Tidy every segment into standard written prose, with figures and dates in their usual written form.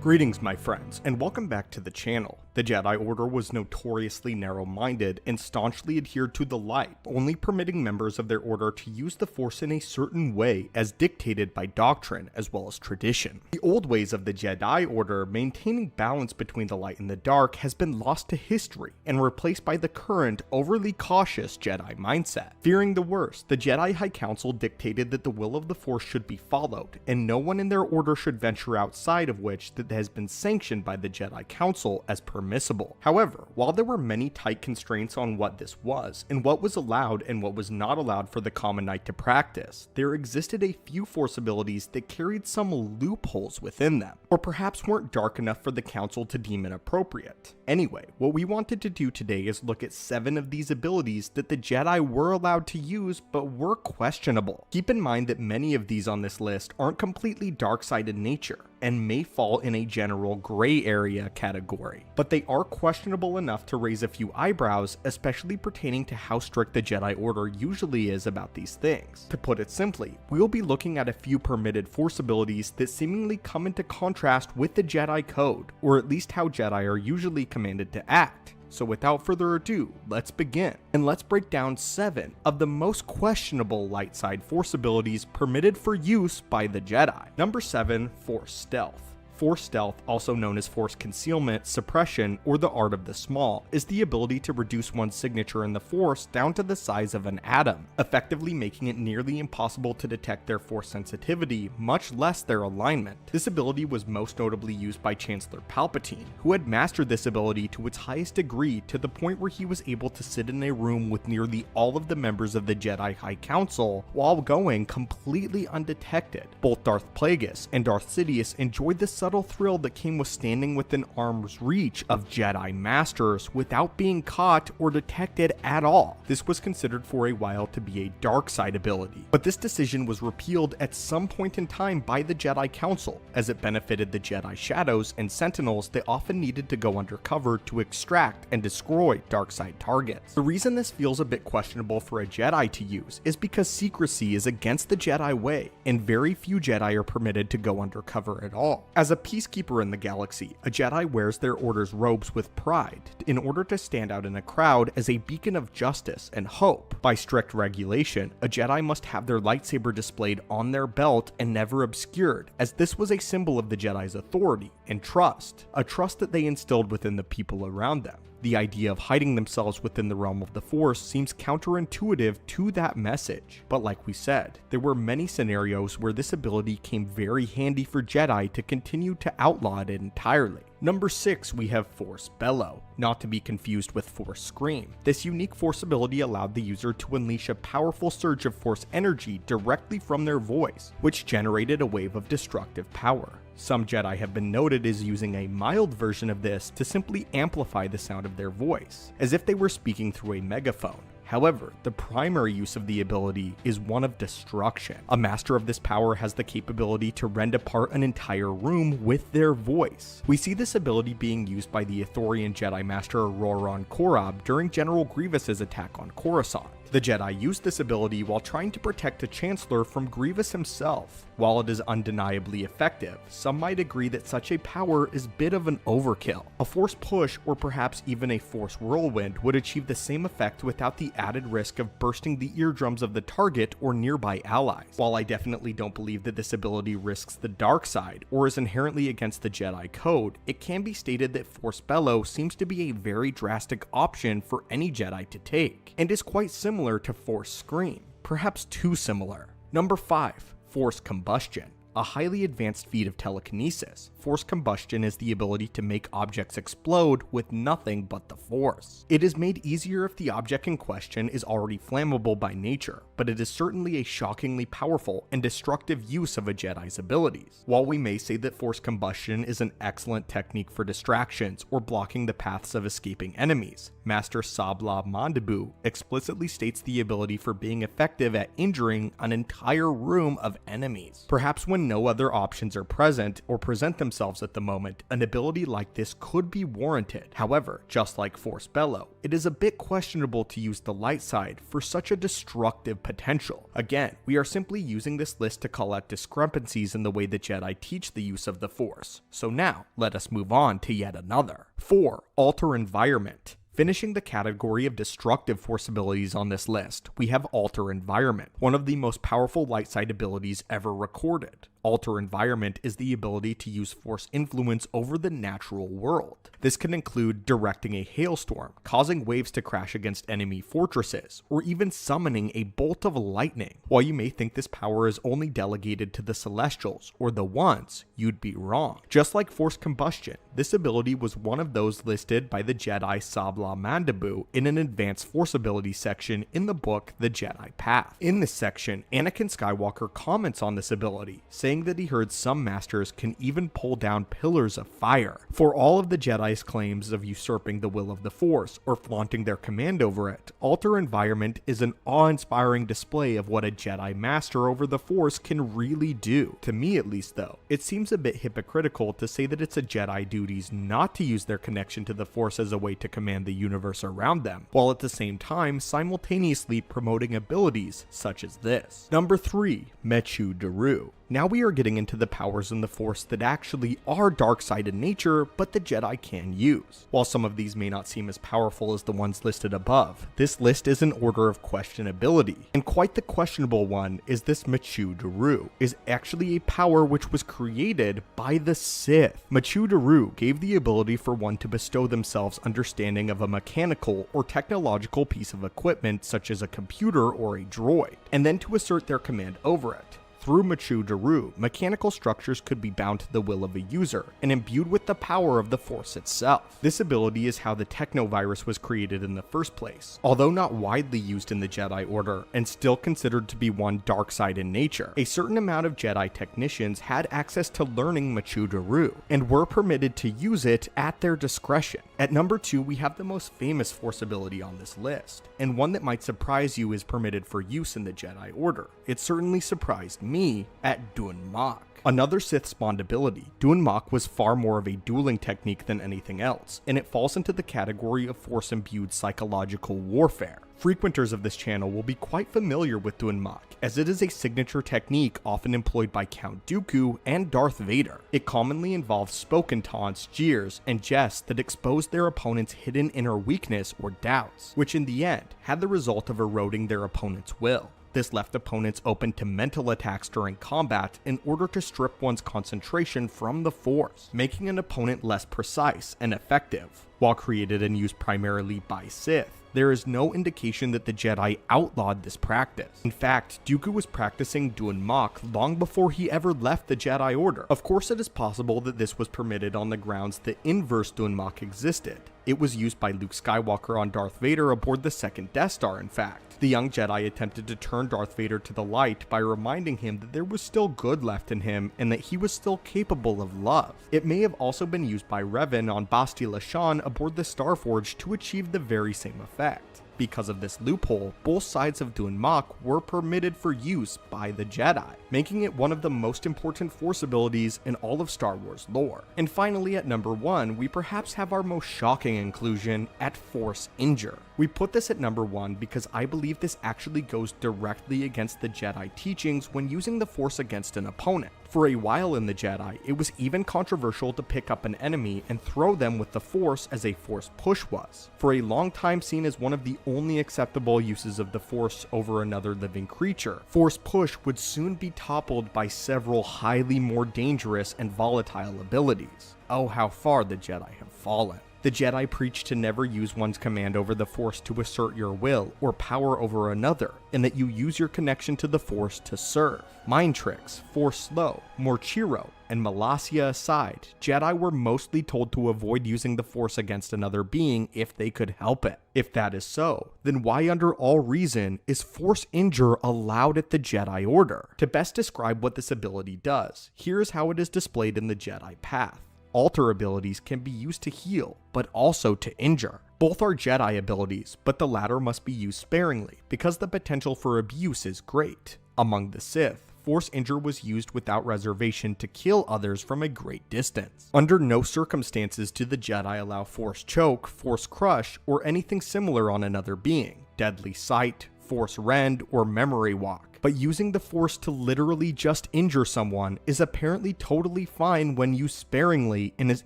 Greetings my friends, and welcome back to the channel. The Jedi Order was notoriously narrow-minded and staunchly adhered to the light, only permitting members of their order to use the Force in a certain way as dictated by doctrine as well as tradition. The old ways of the Jedi Order, maintaining balance between the light and the dark, has been lost to history and replaced by the current, overly cautious Jedi mindset. Fearing the worst, the Jedi High Council dictated that the will of the Force should be followed, and no one in their order should venture outside of which that has been sanctioned by the Jedi Council as permissible. However, while there were many tight constraints on what this was, and what was allowed and what was not allowed for the common knight to practice, there existed a few Force abilities that carried some loopholes within them, or perhaps weren't dark enough for the Council to deem inappropriate. Anyway, what we wanted to do today is look at 7 of these abilities that the Jedi were allowed to use but were questionable. Keep in mind that many of these on this list aren't completely dark side in nature, and may fall in a general gray area category, but they are questionable enough to raise a few eyebrows, especially pertaining to how strict the Jedi Order usually is about these things. To put it simply, we'll be looking at a few permitted Force abilities that seemingly come into contrast with the Jedi Code, or at least how Jedi are usually commanded to act. So without further ado, let's begin, and let's break down 7 of the most questionable light side Force abilities permitted for use by the Jedi. Number 7, Force Stealth. Force Stealth, also known as Force Concealment, Suppression, or the Art of the Small, is the ability to reduce one's signature in the Force down to the size of an atom, effectively making it nearly impossible to detect their Force sensitivity, much less their alignment. This ability was most notably used by Chancellor Palpatine, who had mastered this ability to its highest degree to the point where he was able to sit in a room with nearly all of the members of the Jedi High Council while going completely undetected. Both Darth Plagueis and Darth Sidious enjoyed the subtle thrill that came with standing within arm's reach of Jedi Masters without being caught or detected at all. This was considered for a while to be a dark side ability, but this decision was repealed at some point in time by the Jedi Council, as it benefited the Jedi Shadows and Sentinels that often needed to go undercover to extract and destroy dark side targets. The reason this feels a bit questionable for a Jedi to use is because secrecy is against the Jedi way, and very few Jedi are permitted to go undercover at all. As a peacekeeper in the galaxy, a Jedi wears their order's robes with pride in order to stand out in a crowd as a beacon of justice and hope. By strict regulation, a Jedi must have their lightsaber displayed on their belt and never obscured, as this was a symbol of the Jedi's authority and trust, a trust that they instilled within the people around them. The idea of hiding themselves within the realm of the Force seems counterintuitive to that message, but like we said, there were many scenarios where this ability came very handy for Jedi to continue to outlaw it entirely. Number 6, we have Force Bellow, not to be confused with Force Scream. This unique Force ability allowed the user to unleash a powerful surge of Force energy directly from their voice, which generated a wave of destructive power. Some Jedi have been noted as using a mild version of this to simply amplify the sound of their voice, as if they were speaking through a megaphone. However, the primary use of the ability is one of destruction. A master of this power has the capability to rend apart an entire room with their voice. We see this ability being used by the Ithorian Jedi Master Roran Korob during General Grievous's attack on Coruscant. The Jedi used this ability while trying to protect the Chancellor from Grievous himself. While it is undeniably effective, some might agree that such a power is a bit of an overkill. A Force Push, or perhaps even a Force Whirlwind, would achieve the same effect without the added risk of bursting the eardrums of the target or nearby allies. While I definitely don't believe that this ability risks the dark side, or is inherently against the Jedi Code, it can be stated that Force Bellow seems to be a very drastic option for any Jedi to take, and is quite similar to Force Scream, perhaps too similar. Number 5, Force Combustion. A highly advanced feat of telekinesis, Force Combustion is the ability to make objects explode with nothing but the Force. It is made easier if the object in question is already flammable by nature, but it is certainly a shockingly powerful and destructive use of a Jedi's abilities. While we may say that Force Combustion is an excellent technique for distractions or blocking the paths of escaping enemies, Master Sabla Mandabu explicitly states the ability for being effective at injuring an entire room of enemies. Perhaps when when no other options are present or present themselves at the moment, an ability like this could be warranted. However, just like Force Bellow, it is a bit questionable to use the light side for such a destructive potential. Again, we are simply using this list to call out discrepancies in the way the Jedi teach the use of the Force. So now, let us move on to yet another. 4. Alter Environment. Finishing the category of destructive Force abilities on this list, we have Alter Environment, one of the most powerful light side abilities ever recorded. Alter Environment is the ability to use Force influence over the natural world. This can include directing a hailstorm, causing waves to crash against enemy fortresses, or even summoning a bolt of lightning. While you may think this power is only delegated to the Celestials or the Ones, you'd be wrong. Just like Force Combustion, this ability was one of those listed by the Jedi Sabla Mandabu in an advanced Force ability section in the book The Jedi Path. In this section, Anakin Skywalker comments on this ability, saying that he heard some masters can even pull down pillars of fire. For all of the Jedi's claims of usurping the will of the Force or flaunting their command over it, Alter Environment is an awe-inspiring display of what a Jedi Master over the Force can really do. To me at least though, it seems a bit hypocritical to say that it's a Jedi duties not to use their connection to the Force as a way to command the universe around them, while at the same time simultaneously promoting abilities such as this. Number 3. Mechu Daru. Now we are getting into the powers in the Force that actually are dark side in nature, but the Jedi can use. While some of these may not seem as powerful as the ones listed above, this list is in order of questionability, and quite the questionable one is this Mechu Daru is actually a power which was created by the Sith. Mechu Daru gave the ability for one to bestow themselves understanding of a mechanical or technological piece of equipment such as a computer or a droid, and then to assert their command over it. Through Mechu Daru, mechanical structures could be bound to the will of a user and imbued with the power of the Force itself. This ability is how the Technovirus was created in the first place. Although not widely used in the Jedi Order and still considered to be one dark side in nature, a certain amount of Jedi technicians had access to learning Mechu Daru and were permitted to use it at their discretion. At number 2, we have the most famous Force ability on this list, and one that might surprise you is permitted for use in the Jedi Order. It certainly surprised me at Dun Mok. Another Sith spawned ability, Dun Mok was far more of a dueling technique than anything else, and it falls into the category of Force-imbued psychological warfare. Frequenters of this channel will be quite familiar with Dun Mok, as it is a signature technique often employed by Count Dooku and Darth Vader. It commonly involves spoken taunts, jeers, and jests that expose their opponent's hidden inner weakness or doubts, which in the end had the result of eroding their opponent's will. This left opponents open to mental attacks during combat in order to strip one's concentration from the Force, making an opponent less precise and effective. While created and used primarily by Sith, there is no indication that the Jedi outlawed this practice. In fact, Dooku was practicing Dun Mok long before he ever left the Jedi Order. Of course, it is possible that this was permitted on the grounds that inverse Dun Mok existed. It was used by Luke Skywalker on Darth Vader aboard the second Death Star, in fact. The young Jedi attempted to turn Darth Vader to the light by reminding him that there was still good left in him and that he was still capable of love. It may have also been used by Revan on Bastila Shan aboard the Starforge to achieve the very same effect. Because of this loophole, both sides of Dun Mok were permitted for use by the Jedi, making it one of the most important Force abilities in all of Star Wars lore. And finally, at number 1, we perhaps have our most shocking inclusion at Force Injure. We put this at number 1 because I believe this actually goes directly against the Jedi teachings when using the Force against an opponent. For a while in the Jedi, it was even controversial to pick up an enemy and throw them with the Force as a Force push was, for a long time seen as one of the only acceptable uses of the Force over another living creature. Force push would soon be toppled by several highly more dangerous and volatile abilities. Oh, how far the Jedi have fallen. The Jedi preach to never use one's command over the Force to assert your will or power over another, and that you use your connection to the Force to serve. Mind tricks, Force slow, Morchiro, and Malacia aside, Jedi were mostly told to avoid using the Force against another being if they could help it. If that is so, then why under all reason is Force Injure allowed at the Jedi Order? To best describe what this ability does, here is how it is displayed in the Jedi Path. Alter abilities can be used to heal, but also to injure. Both are Jedi abilities, but the latter must be used sparingly, because the potential for abuse is great. Among the Sith, Force Injure was used without reservation to kill others from a great distance. Under no circumstances do the Jedi allow Force Choke, Force Crush, or anything similar on another being, Deadly Sight, Force Rend, or Memory Walk. But using the Force to literally just injure someone is apparently totally fine when used sparingly and is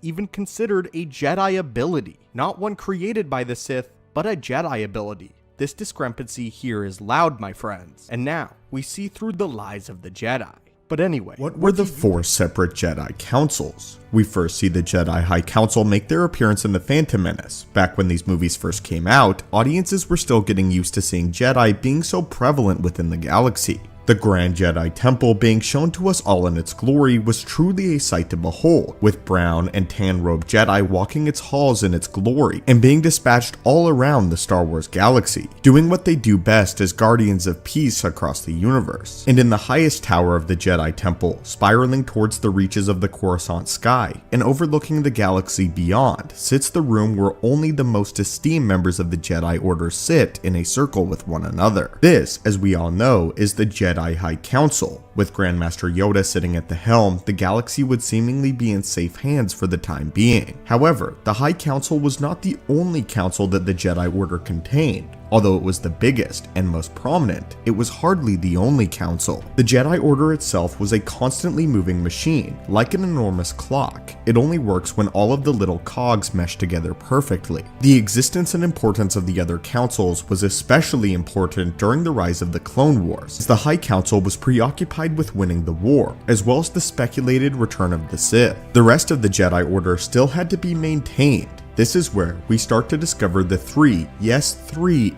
even considered a Jedi ability. Not one created by the Sith, but a Jedi ability. This discrepancy here is loud, my friends. And now, we see through the lies of the Jedi. But anyway, what were the four separate Jedi Councils? We first see the Jedi High Council make their appearance in The Phantom Menace. Back when these movies first came out, audiences were still getting used to seeing Jedi being so prevalent within the galaxy. The Grand Jedi Temple being shown to us all in its glory was truly a sight to behold, with brown and tan-robed Jedi walking its halls in its glory and being dispatched all around the Star Wars galaxy, doing what they do best as guardians of peace across the universe. And in the highest tower of the Jedi Temple, spiraling towards the reaches of the Coruscant sky and overlooking the galaxy beyond, sits the room where only the most esteemed members of the Jedi Order sit in a circle with one another. This, as we all know, is the Jedi High Council. With Grandmaster Yoda sitting at the helm, the galaxy would seemingly be in safe hands for the time being. However, the High Council was not the only council that the Jedi Order contained. Although it was the biggest and most prominent, it was hardly the only council. The Jedi Order itself was a constantly moving machine, like an enormous clock. It only works when all of the little cogs mesh together perfectly. The existence and importance of the other councils was especially important during the rise of the Clone Wars, as the High Council was preoccupied with winning the war, as well as the speculated return of the Sith. The rest of the Jedi Order still had to be maintained. This is where we start to discover the three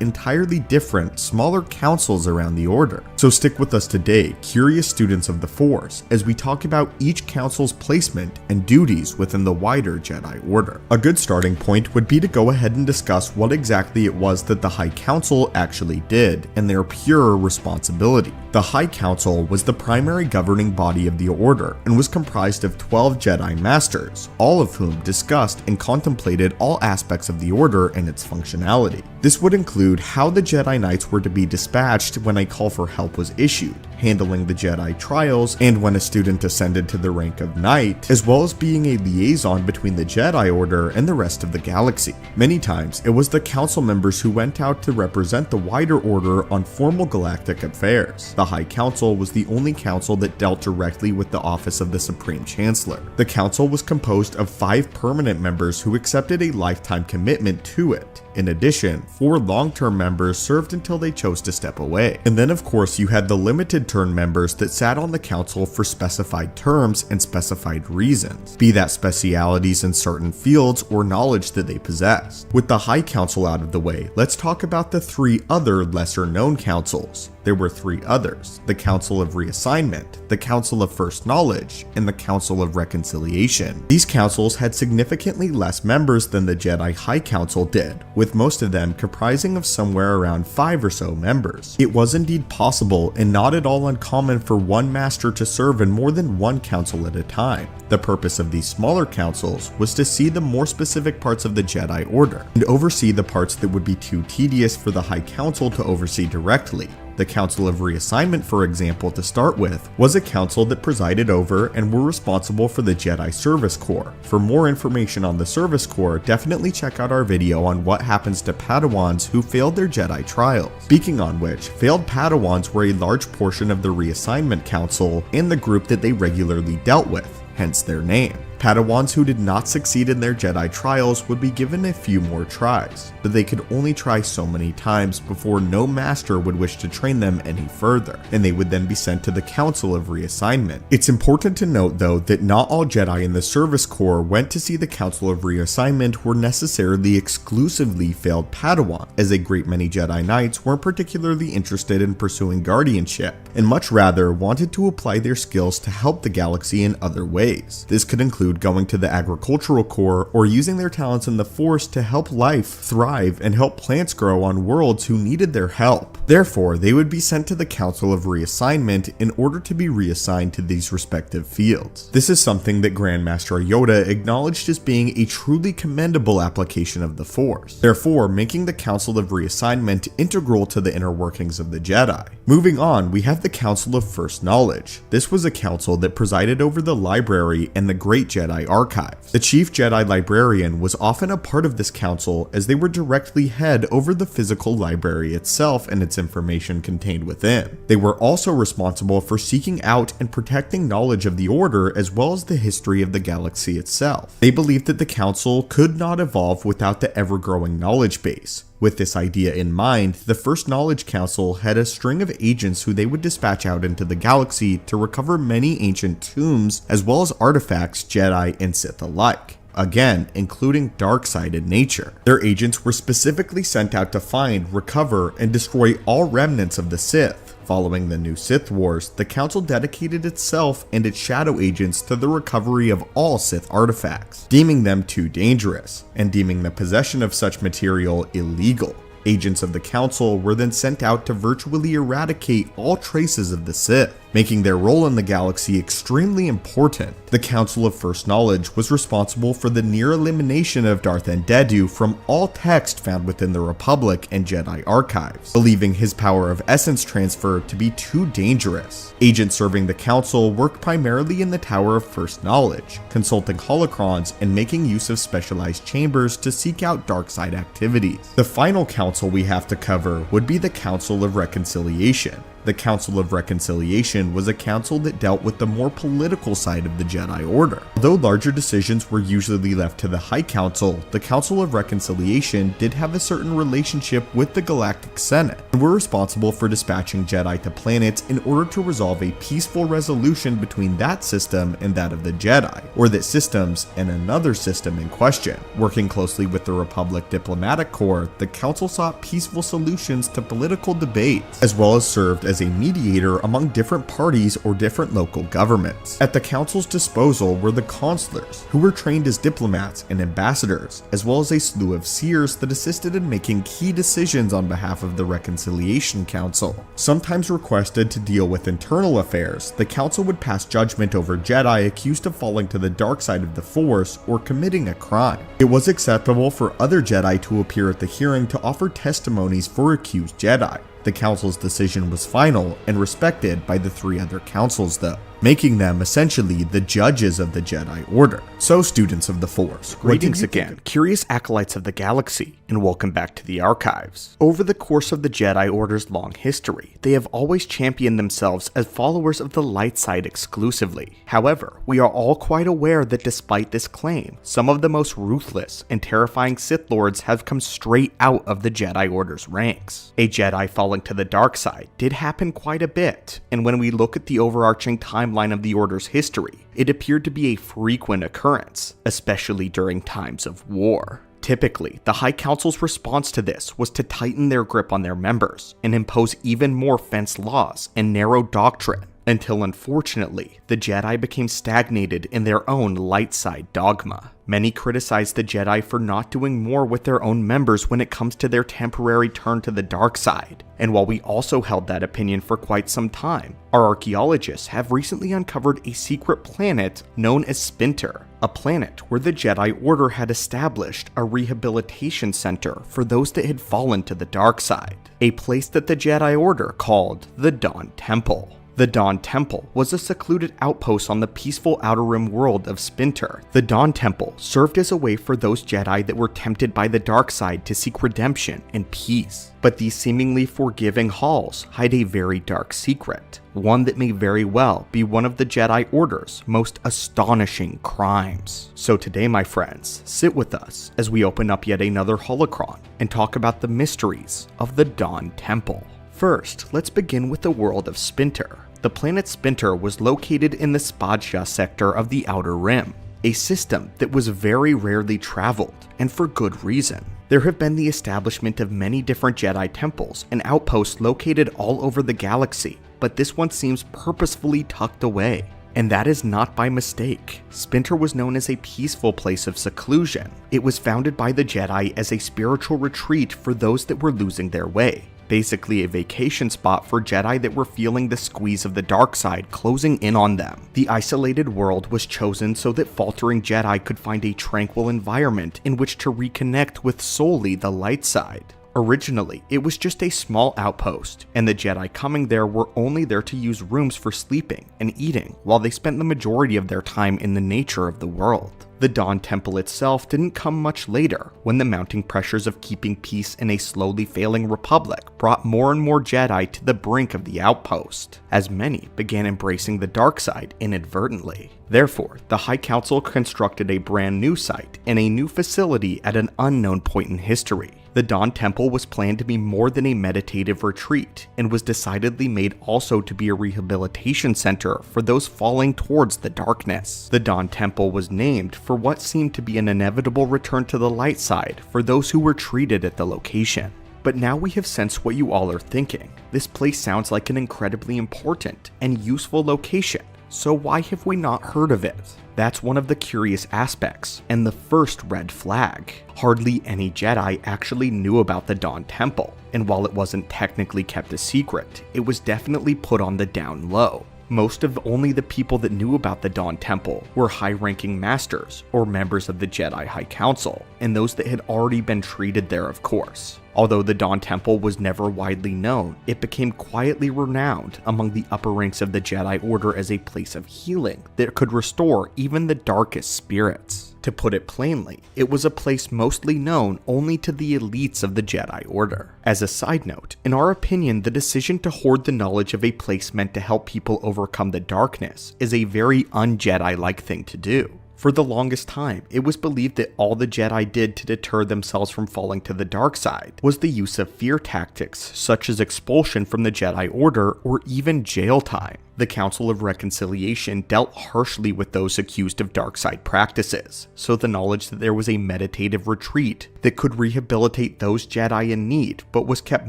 entirely different, smaller councils around the Order. So stick with us today, curious students of the Force, as we talk about each council's placement and duties within the wider Jedi Order. A good starting point would be to go ahead and discuss what exactly it was that the High Council actually did, and their pure responsibility. The High Council was the primary governing body of the Order, and was comprised of 12 Jedi Masters, all of whom discussed and contemplated all aspects of the Order and its functionality. This would include how the Jedi Knights were to be dispatched when a call for help was issued, handling the Jedi trials, and when a student ascended to the rank of Knight, as well as being a liaison between the Jedi Order and the rest of the galaxy. Many times, it was the council members who went out to represent the wider Order on formal galactic affairs. The High Council was the only council that dealt directly with the office of the Supreme Chancellor. The council was composed of 5 permanent members who accepted a lifetime commitment to it. In addition, 4 long-term members served until they chose to step away. And then of course you had the limited term members that sat on the council for specified terms and specified reasons, be that specialities in certain fields or knowledge that they possessed. With the High Council out of the way, let's talk about the 3 other lesser-known councils. There were 3 others: the Council of Reassignment, the Council of First Knowledge, and the Council of Reconciliation. These councils had significantly less members than the Jedi High Council did, with most of them comprising of somewhere around 5 or so members. It was indeed possible and not at all uncommon for one master to serve in more than one council at a time. The purpose of these smaller councils was to see the more specific parts of the Jedi Order, and oversee the parts that would be too tedious for the High Council to oversee directly. The Council of Reassignment, for example, to start with, was a council that presided over and were responsible for the Jedi Service Corps. For more information on the Service Corps, definitely check out our video on what happens to Padawans who failed their Jedi trials. Speaking on which, failed Padawans were a large portion of the Reassignment Council and the group that they regularly dealt with, hence their name. Padawans who did not succeed in their Jedi trials would be given a few more tries, but they could only try so many times before no master would wish to train them any further, and they would then be sent to the Council of Reassignment. It's important to note though that not all Jedi in the Service Corps went to see the Council of Reassignment were necessarily exclusively failed Padawan, as a great many Jedi Knights weren't particularly interested in pursuing guardianship, and much rather wanted to apply their skills to help the galaxy in other ways. This could include include going to the agricultural corps or using their talents in the Force to help life thrive and help plants grow on worlds who needed their help. Therefore, they would be sent to the Council of Reassignment in order to be reassigned to these respective fields. This is something that Grandmaster Yoda acknowledged as being a truly commendable application of the Force, therefore making the Council of Reassignment integral to the inner workings of the Jedi. Moving on, we have the Council of First Knowledge. This was a council that presided over the library and the Great Jedi Archives. The Chief Jedi Librarian was often a part of this council as they were directly head over the physical library itself and its information contained within. They were also responsible for seeking out and protecting knowledge of the Order as well as the history of the galaxy itself. They believed that the council could not evolve without the ever-growing knowledge base. With this idea in mind, the First Knowledge Council had a string of agents who they would dispatch out into the galaxy to recover many ancient tombs as well as artifacts, Jedi and Sith alike. Again, including dark side in nature. Their agents were specifically sent out to find, recover, and destroy all remnants of the Sith. Following the new Sith Wars, the Council dedicated itself and its shadow agents to the recovery of all Sith artifacts, deeming them too dangerous, and deeming the possession of such material illegal. Agents of the Council were then sent out to virtually eradicate all traces of the Sith, making their role in the galaxy extremely important. The Council of First Knowledge was responsible for the near elimination of Darth and Dedu from all text found within the Republic and Jedi archives, believing his power of essence transfer to be too dangerous. Agents serving the Council worked primarily in the Tower of First Knowledge, consulting holocrons and making use of specialized chambers to seek out dark side activities. The final council we have to cover would be the Council of Reconciliation. The Council of Reconciliation was a council that dealt with the more political side of the Jedi Order. Although larger decisions were usually left to the High Council, the Council of Reconciliation did have a certain relationship with the Galactic Senate, and were responsible for dispatching Jedi to planets in order to resolve a peaceful resolution between that system and that of the Jedi, or that systems and another system in question. Working closely with the Republic Diplomatic Corps, the Council sought peaceful solutions to political debates, as well as served as a mediator among different parties or different local governments. At the Council's disposal were the Chancellors, who were trained as diplomats and ambassadors, as well as a slew of seers that assisted in making key decisions on behalf of the Reconciliation Council. Sometimes requested to deal with internal affairs, the Council would pass judgment over Jedi accused of falling to the dark side of the Force or committing a crime. It was acceptable for other Jedi to appear at the hearing to offer testimonies for accused Jedi. The Council's decision was final and respected by the three other councils though, making them essentially the judges of the Jedi Order. So students of the Force, greetings again, curious acolytes of the galaxy, and welcome back to the archives. Over the course of the Jedi Order's long history, they have always championed themselves as followers of the light side exclusively. However, we are all quite aware that despite this claim, some of the most ruthless and terrifying Sith Lords have come straight out of the Jedi Order's ranks. A Jedi falling to the dark side did happen quite a bit, and when we look at the overarching timeline of the Order's history, it appeared to be a frequent occurrence, especially during times of war. Typically, the High Council's response to this was to tighten their grip on their members and impose even more fence laws and narrow doctrine, until unfortunately, the Jedi became stagnated in their own light side dogma. Many criticized the Jedi for not doing more with their own members when it comes to their temporary turn to the dark side. And while we also held that opinion for quite some time, our archaeologists have recently uncovered a secret planet known as Spinter, a planet where the Jedi Order had established a rehabilitation center for those that had fallen to the dark side, a place that the Jedi Order called the Dawn Temple. The Dawn Temple was a secluded outpost on the peaceful outer rim world of Spinter. The Dawn Temple served as a way for those Jedi that were tempted by the dark side to seek redemption and peace. But these seemingly forgiving halls hide a very dark secret, one that may very well be one of the Jedi Order's most astonishing crimes. So today, my friends, sit with us as we open up yet another holocron and talk about the mysteries of the Dawn Temple. First, let's begin with the world of Spinter. The planet Spinter was located in the Spadja sector of the Outer Rim, a system that was very rarely traveled, and for good reason. There have been the establishment of many different Jedi temples and outposts located all over the galaxy, but this one seems purposefully tucked away. And that is not by mistake. Spinter was known as a peaceful place of seclusion. It was founded by the Jedi as a spiritual retreat for those that were losing their way. Basically a vacation spot for Jedi that were feeling the squeeze of the dark side closing in on them. The isolated world was chosen so that faltering Jedi could find a tranquil environment in which to reconnect with solely the light side. Originally, it was just a small outpost, and the Jedi coming there were only there to use rooms for sleeping and eating, while they spent the majority of their time in the nature of the world. The Dawn Temple itself didn't come much later, when the mounting pressures of keeping peace in a slowly failing republic brought more and more Jedi to the brink of the outpost, as many began embracing the dark side inadvertently. Therefore, the High Council constructed a brand new site and a new facility at an unknown point in history. The Dawn Temple was planned to be more than a meditative retreat, and was decidedly made also to be a rehabilitation center for those falling towards the darkness. The Dawn Temple was named for what seemed to be an inevitable return to the light side for those who were treated at the location. But now we have sensed what you all are thinking. This place sounds like an incredibly important and useful location, so why have we not heard of it? That's one of the curious aspects, and the first red flag. Hardly any Jedi actually knew about the Dawn Temple, and while it wasn't technically kept a secret, it was definitely put on the down low. Most of only the people that knew about the Dawn Temple were high-ranking masters or members of the Jedi High Council, and those that had already been treated there, of course. Although the Dawn Temple was never widely known, it became quietly renowned among the upper ranks of the Jedi Order as a place of healing that could restore even the darkest spirits. To put it plainly, it was a place mostly known only to the elites of the Jedi Order. As a side note, in our opinion, the decision to hoard the knowledge of a place meant to help people overcome the darkness is a very un-Jedi-like thing to do. For the longest time, it was believed that all the Jedi did to deter themselves from falling to the dark side was the use of fear tactics, such as expulsion from the Jedi Order or even jail time. The Council of Reconciliation dealt harshly with those accused of dark side practices, so the knowledge that there was a meditative retreat that could rehabilitate those Jedi in need, but was kept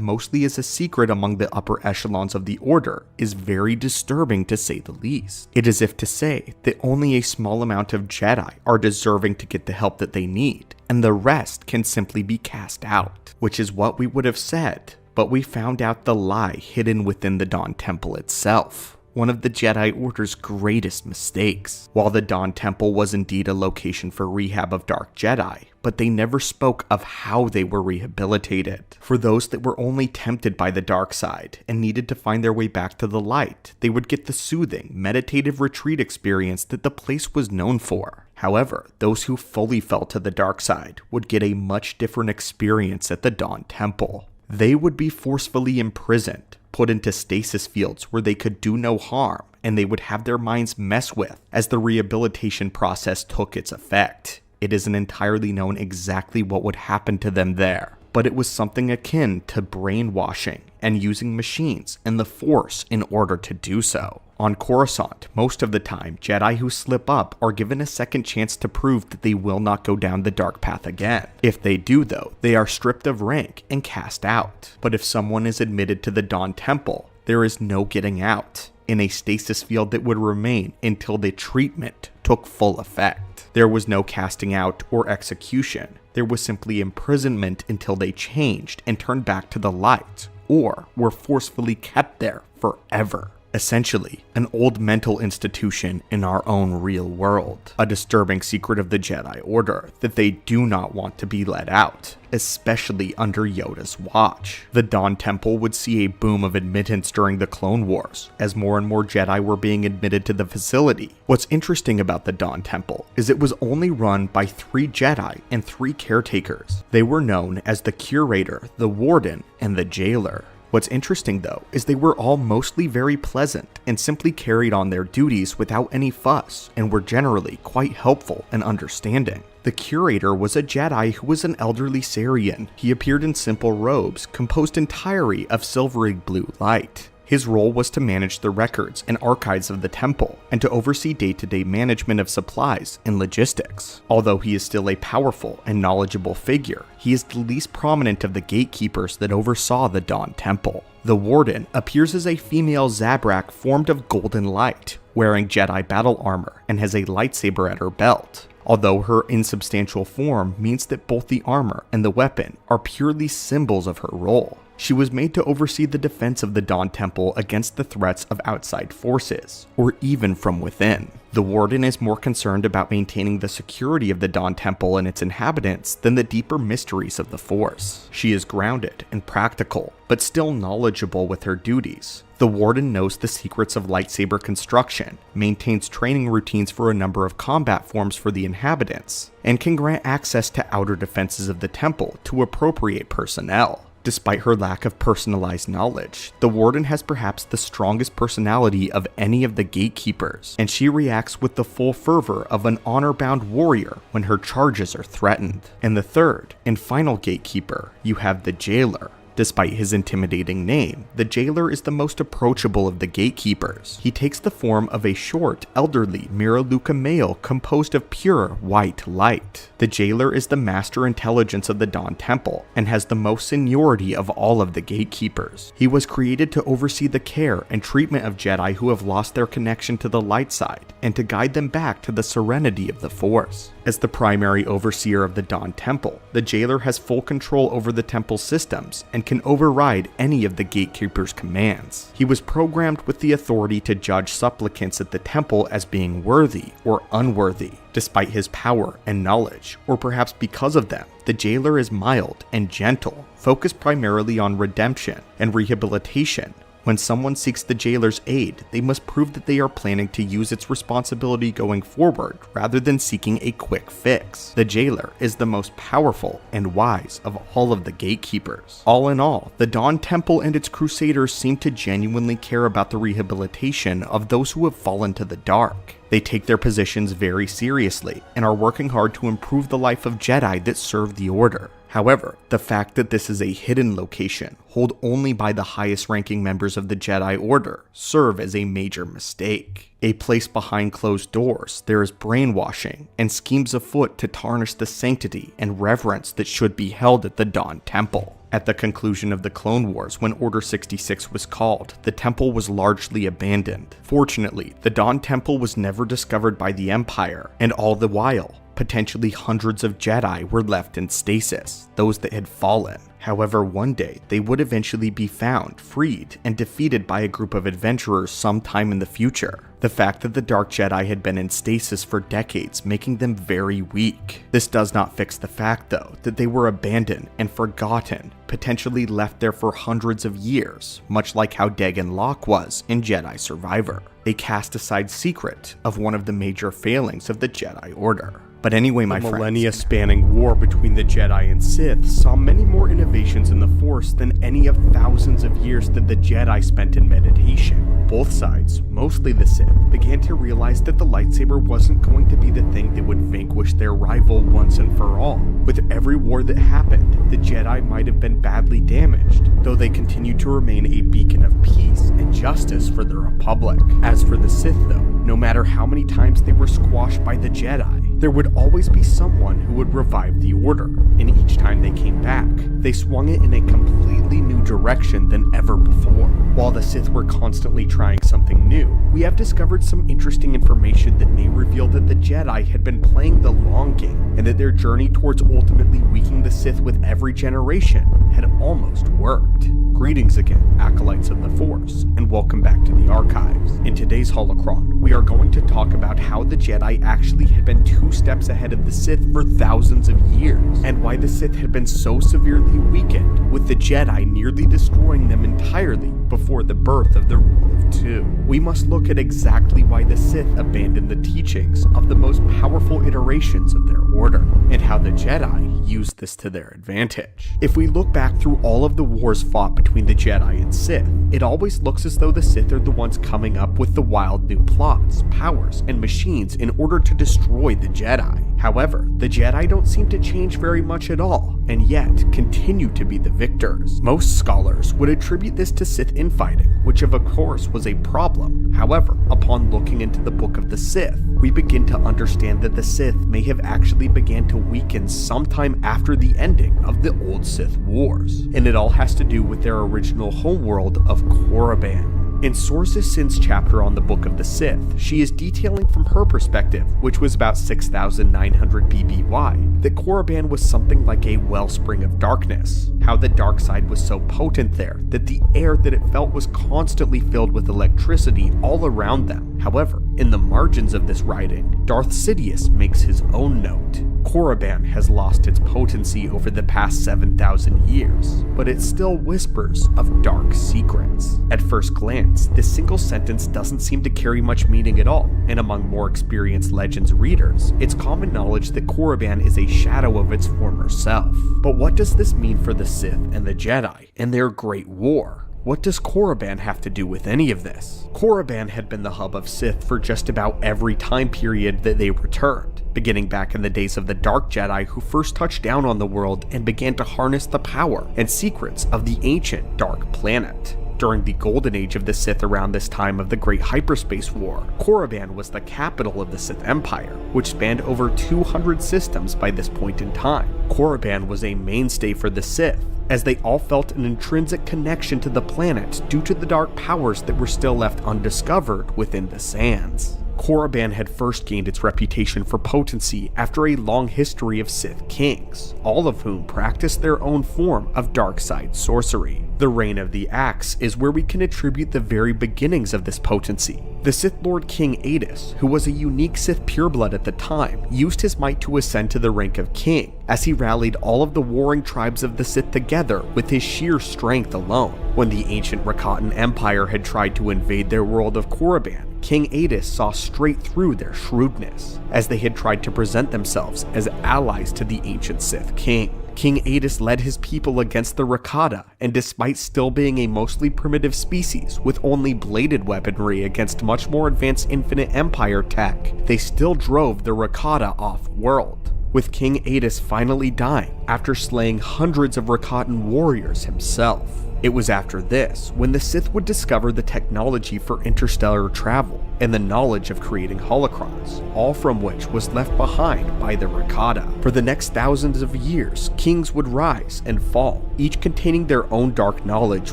mostly as a secret among the upper echelons of the Order, is very disturbing to say the least. It is as if to say that only a small amount of Jedi are deserving to get the help that they need, and the rest can simply be cast out, which is what we would have said, but we found out the lie hidden within the Dawn Temple itself. One of the Jedi Order's greatest mistakes. While the Dawn Temple was indeed a location for rehab of dark Jedi, but they never spoke of how they were rehabilitated. For those that were only tempted by the dark side and needed to find their way back to the light, they would get the soothing, meditative retreat experience that the place was known for. However, those who fully fell to the dark side would get a much different experience at the Dawn Temple. They would be forcefully imprisoned, put into stasis fields where they could do no harm, and they would have their minds messed with as the rehabilitation process took its effect. It isn't entirely known exactly what would happen to them there, but it was something akin to brainwashing and using machines and the Force in order to do so. On Coruscant, most of the time, Jedi who slip up are given a second chance to prove that they will not go down the dark path again. If they do though, they are stripped of rank and cast out. But if someone is admitted to the Dawn Temple, there is no getting out, in a stasis field that would remain until the treatment took full effect. There was no casting out or execution. There was simply imprisonment until they changed and turned back to the light, or were forcefully kept there forever. Essentially, an old mental institution in our own real world. A disturbing secret of the Jedi Order that they do not want to be let out, especially under Yoda's watch. The Dawn Temple would see a boom of admittance during the Clone Wars, as more and more Jedi were being admitted to the facility. What's interesting about the Dawn Temple is it was only run by 3 Jedi and 3 caretakers. They were known as the Curator, the Warden, and the Jailer. What's interesting though is they were all mostly very pleasant and simply carried on their duties without any fuss and were generally quite helpful and understanding. The Curator was a Jedi who was an elderly Sarian. He appeared in simple robes composed entirely of silvery blue light. His role was to manage the records and archives of the temple, and to oversee day-to-day management of supplies and logistics. Although he is still a powerful and knowledgeable figure, he is the least prominent of the gatekeepers that oversaw the Dawn Temple. The Warden appears as a female Zabrak formed of golden light, wearing Jedi battle armor and has a lightsaber at her belt. Although her insubstantial form means that both the armor and the weapon are purely symbols of her role. She was made to oversee the defense of the Dawn Temple against the threats of outside forces, or even from within. The Warden is more concerned about maintaining the security of the Dawn Temple and its inhabitants than the deeper mysteries of the Force. She is grounded and practical, but still knowledgeable with her duties. The Warden knows the secrets of lightsaber construction, maintains training routines for a number of combat forms for the inhabitants, and can grant access to outer defenses of the temple to appropriate personnel. Despite her lack of personalized knowledge, the Warden has perhaps the strongest personality of any of the gatekeepers, and she reacts with the full fervor of an honor-bound warrior when her charges are threatened. And the third and final gatekeeper, you have the Jailer. Despite his intimidating name, the Jailer is the most approachable of the gatekeepers. He takes the form of a short, elderly Miraluka male composed of pure white light. The Jailer is the master intelligence of the Dawn Temple and has the most seniority of all of the gatekeepers. He was created to oversee the care and treatment of Jedi who have lost their connection to the light side and to guide them back to the serenity of the Force. As the primary overseer of the Dawn Temple, the Jailer has full control over the temple's systems and can override any of the gatekeepers' commands. He was programmed with the authority to judge supplicants at the temple as being worthy or unworthy. Despite his power and knowledge, or perhaps because of them, the Jailer is mild and gentle, focused primarily on redemption and rehabilitation. When someone seeks the Jailer's aid, they must prove that they are planning to use its responsibility going forward rather than seeking a quick fix. The Jailer is the most powerful and wise of all of the gatekeepers. All in all, the Dawn Temple and its crusaders seem to genuinely care about the rehabilitation of those who have fallen to the dark. They take their positions very seriously and are working hard to improve the life of Jedi that serve the Order. However, the fact that this is a hidden location, held only by the highest ranking members of the Jedi Order, serve as a major mistake. A place behind closed doors, there is brainwashing and schemes afoot to tarnish the sanctity and reverence that should be held at the Dawn Temple. At the conclusion of the Clone Wars, when Order 66 was called, the temple was largely abandoned. Fortunately, the Dawn Temple was never discovered by the Empire, and all the while, potentially hundreds of Jedi were left in stasis, those that had fallen. However, one day, they would eventually be found, freed, and defeated by a group of adventurers sometime in the future. The fact that the Dark Jedi had been in stasis for decades, making them very weak. This does not fix the fact, though, that they were abandoned and forgotten, potentially left there for hundreds of years, much like how Dagan Locke was in Jedi Survivor, a cast-aside secret of one of the major failings of the Jedi Order. But anyway, my friends, the millennia-spanning war between the Jedi and Sith saw many more innovations in the Force than any of thousands of years that the Jedi spent in meditation. Both sides, mostly the Sith, began to realize that the lightsaber wasn't going to be the thing that would vanquish their rival once and for all. With every war that happened, the Jedi might have been badly damaged, though they continued to remain a beacon of peace and justice for the Republic. As for the Sith, though, no matter how many times they were squashed by the Jedi, there would always be someone who would revive the Order, and each time they came back, they swung it in a completely new direction than ever before. While the Sith were constantly trying something new, we have discovered some interesting information that may reveal that the Jedi had been playing the long game, and that their journey towards ultimately weakening the Sith with every generation had almost worked. Greetings again, Acolytes of the Force, and welcome back to the Archives. In today's Holocron, we are going to talk about how the Jedi actually had been 2 steps ahead of the Sith for thousands of years, and why the Sith had been so severely weakened, with the Jedi nearly destroying them entirely before the birth of the Rule of Two. We must look at exactly why the Sith abandoned the teachings of the most powerful iterations of their order, and how the Jedi used this to their advantage. If we look back through all of the wars fought between the Jedi and Sith, it always looks as though the Sith are the ones coming up with the wild new plots, powers, and machines in order to destroy the Jedi. However, the Jedi don't seem to change very much at all, and yet continue to be the victors. Most scholars would attribute this to Sith infighting, which of course was a problem. However, upon looking into the Book of the Sith, we begin to understand that the Sith may have actually began to weaken sometime after the ending of the old Sith Wars, and it all has to do with their original homeworld of Corriban. In Sorsa Sin's chapter on the Book of the Sith, she is detailing from her perspective, which was about 6,900 BBY, that Corriban was something like a wellspring of darkness, how the dark side was so potent there that the air that it felt was constantly filled with electricity all around them. However, in the margins of this writing, Darth Sidious makes his own note. Corriban has lost its potency over the past 7,000 years, but it still whispers of dark secrets. At first glance, this single sentence doesn't seem to carry much meaning at all, and among more experienced Legends readers, it's common knowledge that Corriban is a shadow of its former self. But what does this mean for the Sith and the Jedi and their Great War? What does Corriban have to do with any of this? Corriban had been the hub of Sith for just about every time period that they returned, beginning back in the days of the Dark Jedi who first touched down on the world and began to harness the power and secrets of the ancient Dark Planet. During the golden age of the Sith around this time of the Great Hyperspace War, Corriban was the capital of the Sith Empire, which spanned over 200 systems by this point in time. Corriban was a mainstay for the Sith, as they all felt an intrinsic connection to the planet due to the dark powers that were still left undiscovered within the sands. Corriban had first gained its reputation for potency after a long history of Sith kings, all of whom practiced their own form of dark side sorcery. The Reign of the Axe is where we can attribute the very beginnings of this potency. The Sith Lord King Adis, who was a unique Sith pureblood at the time, used his might to ascend to the rank of king, as he rallied all of the warring tribes of the Sith together with his sheer strength alone. When the ancient Rakatan Empire had tried to invade their world of Corriban, King Adis saw straight through their shrewdness, as they had tried to present themselves as allies to the ancient Sith king. King Adis led his people against the Rakata, and despite still being a mostly primitive species with only bladed weaponry against much more advanced Infinite Empire tech, they still drove the Rakata off-world, with King Adis finally dying after slaying hundreds of Rakatan warriors himself. It was after this when the Sith would discover the technology for interstellar travel and the knowledge of creating holocrons, all from which was left behind by the Rakata. For the next thousands of years, kings would rise and fall, each containing their own dark knowledge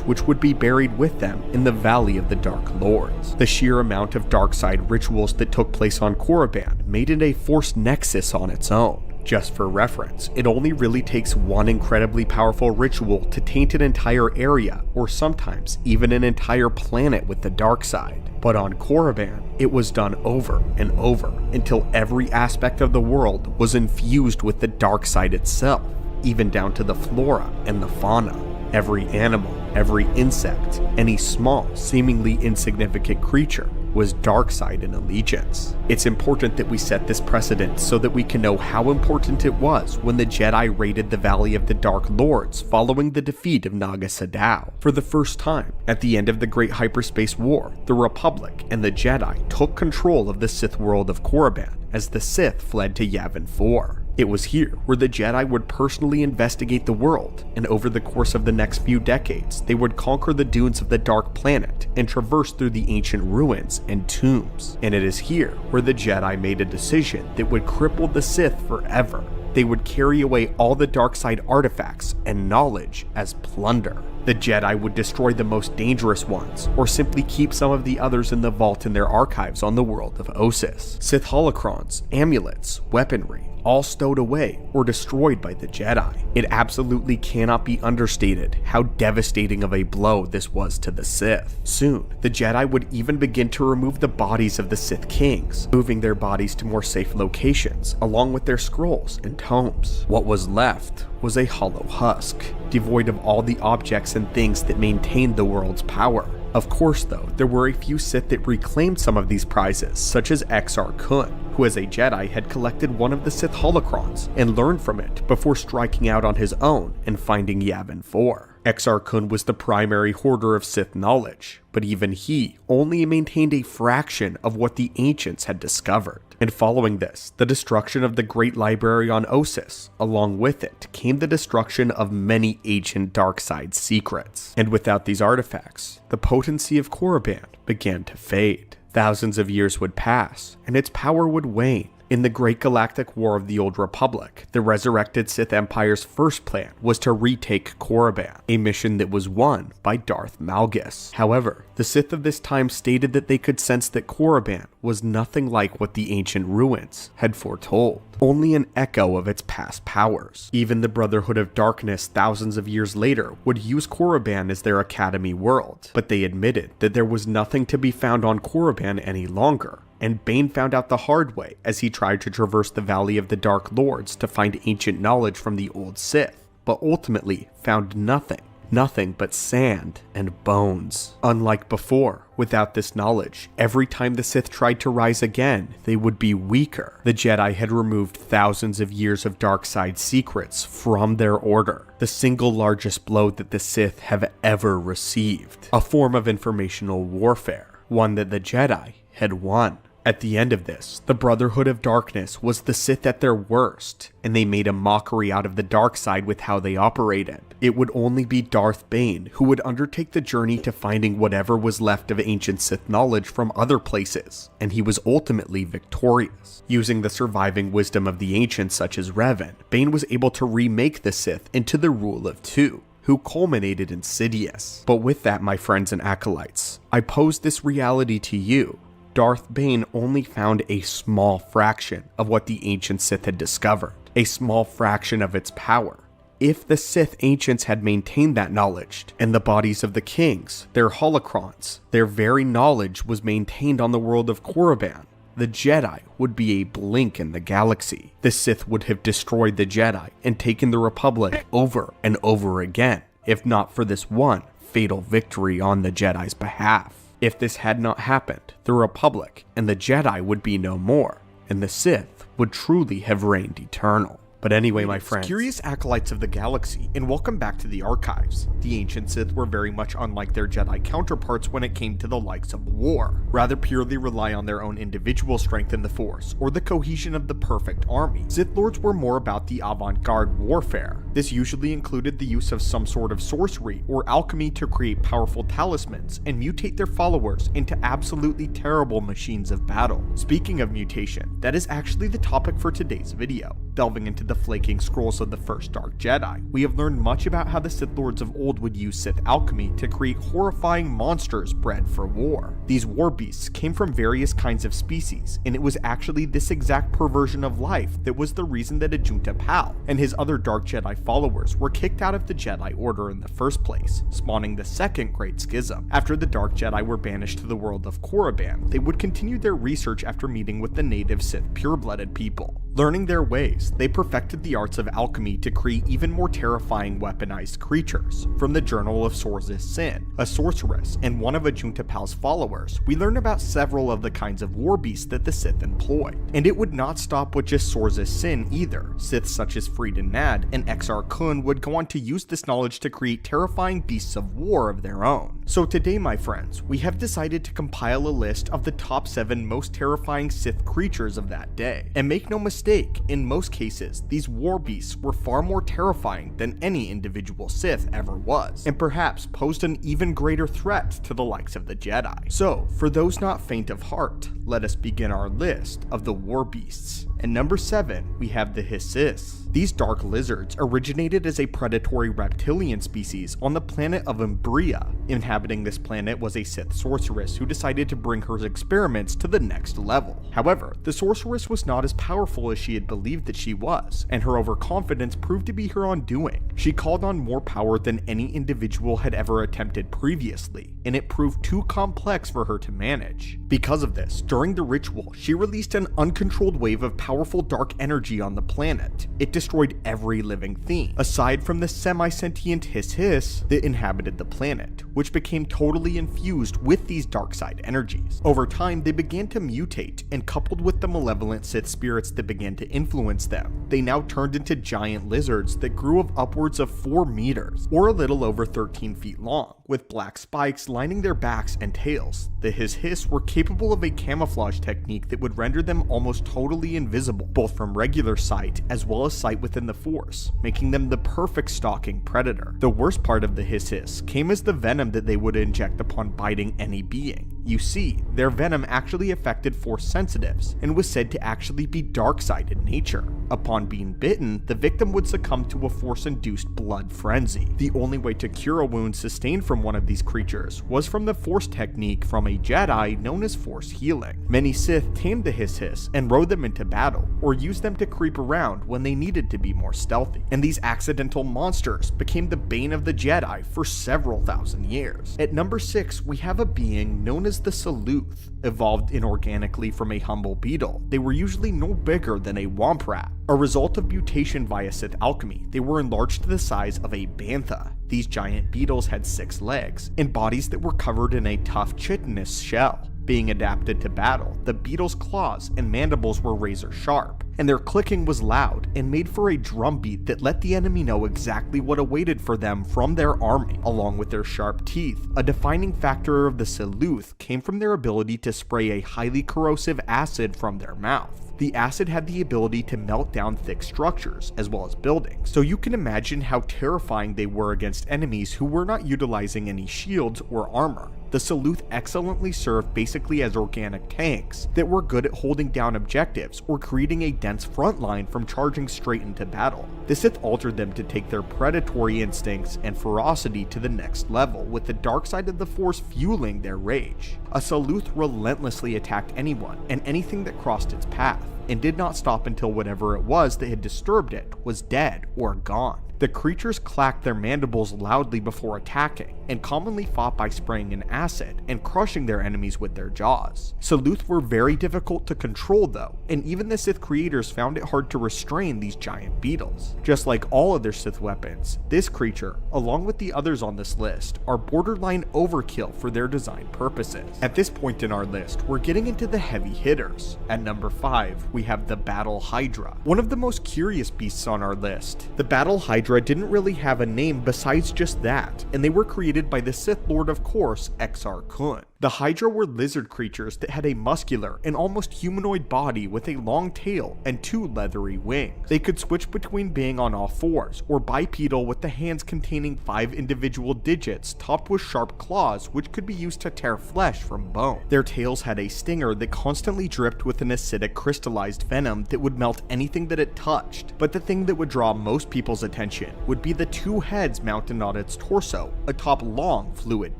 which would be buried with them in the Valley of the Dark Lords. The sheer amount of dark side rituals that took place on Corriban made it a forced nexus on its own. Just for reference, it only really takes one incredibly powerful ritual to taint an entire area, or sometimes even an entire planet with the dark side. But on Corriban, it was done over and over until every aspect of the world was infused with the dark side itself, even down to the flora and the fauna. Every animal, every insect, any small, seemingly insignificant creature was dark side in allegiance. It's important that we set this precedent so that we can know how important it was when the Jedi raided the Valley of the Dark Lords following the defeat of Naga Sadow. For the first time, at the end of the Great Hyperspace War, the Republic and the Jedi took control of the Sith world of Corriban as the Sith fled to Yavin 4. It was here where the Jedi would personally investigate the world, and over the course of the next few decades, they would conquer the dunes of the Dark Planet and traverse through the ancient ruins and tombs. And it is here where the Jedi made a decision that would cripple the Sith forever. They would carry away all the dark side artifacts and knowledge as plunder. The Jedi would destroy the most dangerous ones, or simply keep some of the others in the vault in their archives on the world of Ossus. Sith holocrons, amulets, weaponry, all stowed away or destroyed by the Jedi. It absolutely cannot be understated how devastating of a blow this was to the Sith. Soon, the Jedi would even begin to remove the bodies of the Sith kings, moving their bodies to more safe locations, along with their scrolls and tomes. What was left was a hollow husk, devoid of all the objects and things that maintained the world's power. Of course though, there were a few Sith that reclaimed some of these prizes, such as Exar Kun, who as a Jedi had collected one of the Sith holocrons and learned from it before striking out on his own and finding Yavin 4. Exar Kun was the primary hoarder of Sith knowledge, but even he only maintained a fraction of what the ancients had discovered. And following this, the destruction of the Great Library on Ossus, along with it came the destruction of many ancient dark side secrets. And without these artifacts, the potency of Corriban began to fade. Thousands of years would pass, and its power would wane. In the Great Galactic War of the Old Republic, the resurrected Sith Empire's first plan was to retake Corriban, a mission that was won by Darth Malgus. However, the Sith of this time stated that they could sense that Corriban was nothing like what the ancient ruins had foretold, only an echo of its past powers. Even the Brotherhood of Darkness thousands of years later would use Corriban as their academy world, but they admitted that there was nothing to be found on Corriban any longer. And Bane found out the hard way as he tried to traverse the Valley of the Dark Lords to find ancient knowledge from the old Sith, but ultimately found nothing but sand and bones. Unlike before, without this knowledge, every time the Sith tried to rise again, they would be weaker. The Jedi had removed thousands of years of dark side secrets from their order, the single largest blow that the Sith have ever received, a form of informational warfare, one that the Jedi had won. At the end of this, the Brotherhood of Darkness was the Sith at their worst, and they made a mockery out of the dark side with how they operated. It would only be Darth Bane who would undertake the journey to finding whatever was left of ancient Sith knowledge from other places, and he was ultimately victorious. Using the surviving wisdom of the ancients such as Revan, Bane was able to remake the Sith into the rule of two, who culminated in Sidious. But with that, my friends and acolytes, I pose this reality to you. Darth Bane only found a small fraction of what the ancient Sith had discovered, a small fraction of its power. If the Sith ancients had maintained that knowledge, and the bodies of the kings, their holocrons, their very knowledge was maintained on the world of Corriban, the Jedi would be a blink in the galaxy. The Sith would have destroyed the Jedi and taken the Republic over and over again, if not for this one fatal victory on the Jedi's behalf. If this had not happened, the Republic and the Jedi would be no more, and the Sith would truly have reigned eternal. But anyway, my friends, curious acolytes of the galaxy, and welcome back to the archives. The ancient Sith were very much unlike their Jedi counterparts when it came to the likes of war, rather purely rely on their own individual strength in the Force, or the cohesion of the perfect army. Sith Lords were more about the avant-garde warfare. This usually included the use of some sort of sorcery or alchemy to create powerful talismans and mutate their followers into absolutely terrible machines of battle. Speaking of mutation, that is actually the topic for today's video. Delving into the flaking scrolls of the first Dark Jedi, we have learned much about how the Sith Lords of old would use Sith alchemy to create horrifying monsters bred for war. These war beasts came from various kinds of species, and it was actually this exact perversion of life that was the reason that Ajunta Pal and his other Dark Jedi followers were kicked out of the Jedi Order in the first place, spawning the second Great Schism. After the Dark Jedi were banished to the world of Corriban, they would continue their research after meeting with the native Sith pure-blooded people. Learning their ways, they perfected the arts of alchemy to create even more terrifying weaponized creatures. From the Journal of Sorce's Sin, a sorceress and one of Ajunta Pal's followers, we learn about several of the kinds of war beasts that the Sith employ. And it would not stop with just Sorce's Sin either. Siths such as Freed Nad and Exar Kun would go on to use this knowledge to create terrifying beasts of war of their own. So today, my friends, we have decided to compile a list of the top 7 most terrifying Sith creatures of that day. And make no mistake, in most cases, these war beasts were far more terrifying than any individual Sith ever was, and perhaps posed an even greater threat to the likes of the Jedi. So, for those not faint of heart, let us begin our list of the war beasts. And number 7, we have the Hissis. These dark lizards originated as a predatory reptilian species on the planet of Umbria. Inhabiting this planet was a Sith sorceress who decided to bring her experiments to the next level. However, the sorceress was not as powerful as she had believed that she was, and her overconfidence proved to be her undoing. She called on more power than any individual had ever attempted previously, and it proved too complex for her to manage. Because of this, during the ritual, she released an uncontrolled wave of power powerful dark energy on the planet. It destroyed every living thing, aside from the semi-sentient Hiss that inhabited the planet, which became totally infused with these dark side energies. Over time, they began to mutate, and coupled with the malevolent Sith spirits that began to influence them, they now turned into giant lizards that grew of upwards of 4 meters, or a little over 13 feet long, with black spikes lining their backs and tails. The Hiss were capable of a camouflage technique that would render them almost totally invisible, both from regular sight as well as sight within the Force, making them the perfect stalking predator. The worst part of the Hiss came as the venom that they would inject upon biting any being. You see, their venom actually affected Force sensitives, and was said to actually be dark side in nature. Upon being bitten, the victim would succumb to a Force-induced blood frenzy. The only way to cure a wound sustained from one of these creatures was from the Force technique from a Jedi known as Force healing. Many Sith tamed the Hiss and rode them into battle, or used them to creep around when they needed to be more stealthy. And these accidental monsters became the bane of the Jedi for several thousand years. At number 6, we have a being known as the Saleuth. Evolved inorganically from a humble beetle, they were usually no bigger than a womp rat. A result of mutation via Sith alchemy, they were enlarged to the size of a bantha. These giant beetles had 6 legs, and bodies that were covered in a tough chitinous shell. Being adapted to battle, the beetles' claws and mandibles were razor sharp, and their clicking was loud and made for a drumbeat that let the enemy know exactly what awaited for them from their army. Along with their sharp teeth, a defining factor of the Saleuth came from their ability to spray a highly corrosive acid from their mouth. The acid had the ability to melt down thick structures, as well as buildings, so you can imagine how terrifying they were against enemies who were not utilizing any shields or armor. The Saleuth excellently served basically as organic tanks that were good at holding down objectives or creating a dense front line from charging straight into battle. The Sith altered them to take their predatory instincts and ferocity to the next level, with the dark side of the Force fueling their rage. A Saleuth relentlessly attacked anyone and anything that crossed its path, and did not stop until whatever it was that had disturbed it was dead or gone. The creatures clacked their mandibles loudly before attacking, and commonly fought by spraying an acid and crushing their enemies with their jaws. Saleuth were very difficult to control though, and even the Sith creators found it hard to restrain these giant beetles. Just like all other Sith weapons, this creature, along with the others on this list, are borderline overkill for their design purposes. At this point in our list, we're getting into the heavy hitters. At number 5, we have the Battle Hydra, one of the most curious beasts on our list. The Battle Hydra didn't really have a name besides just that, and they were created by the Sith Lord of course, Exar Kun. The Hydra were lizard creatures that had a muscular and almost humanoid body with a long tail and 2 leathery wings. They could switch between being on all 4s or bipedal with the hands containing 5 individual digits topped with sharp claws which could be used to tear flesh from bone. Their tails had a stinger that constantly dripped with an acidic crystallized venom that would melt anything that it touched, but the thing that would draw most people's attention would be the 2 heads mounted on its torso atop long fluid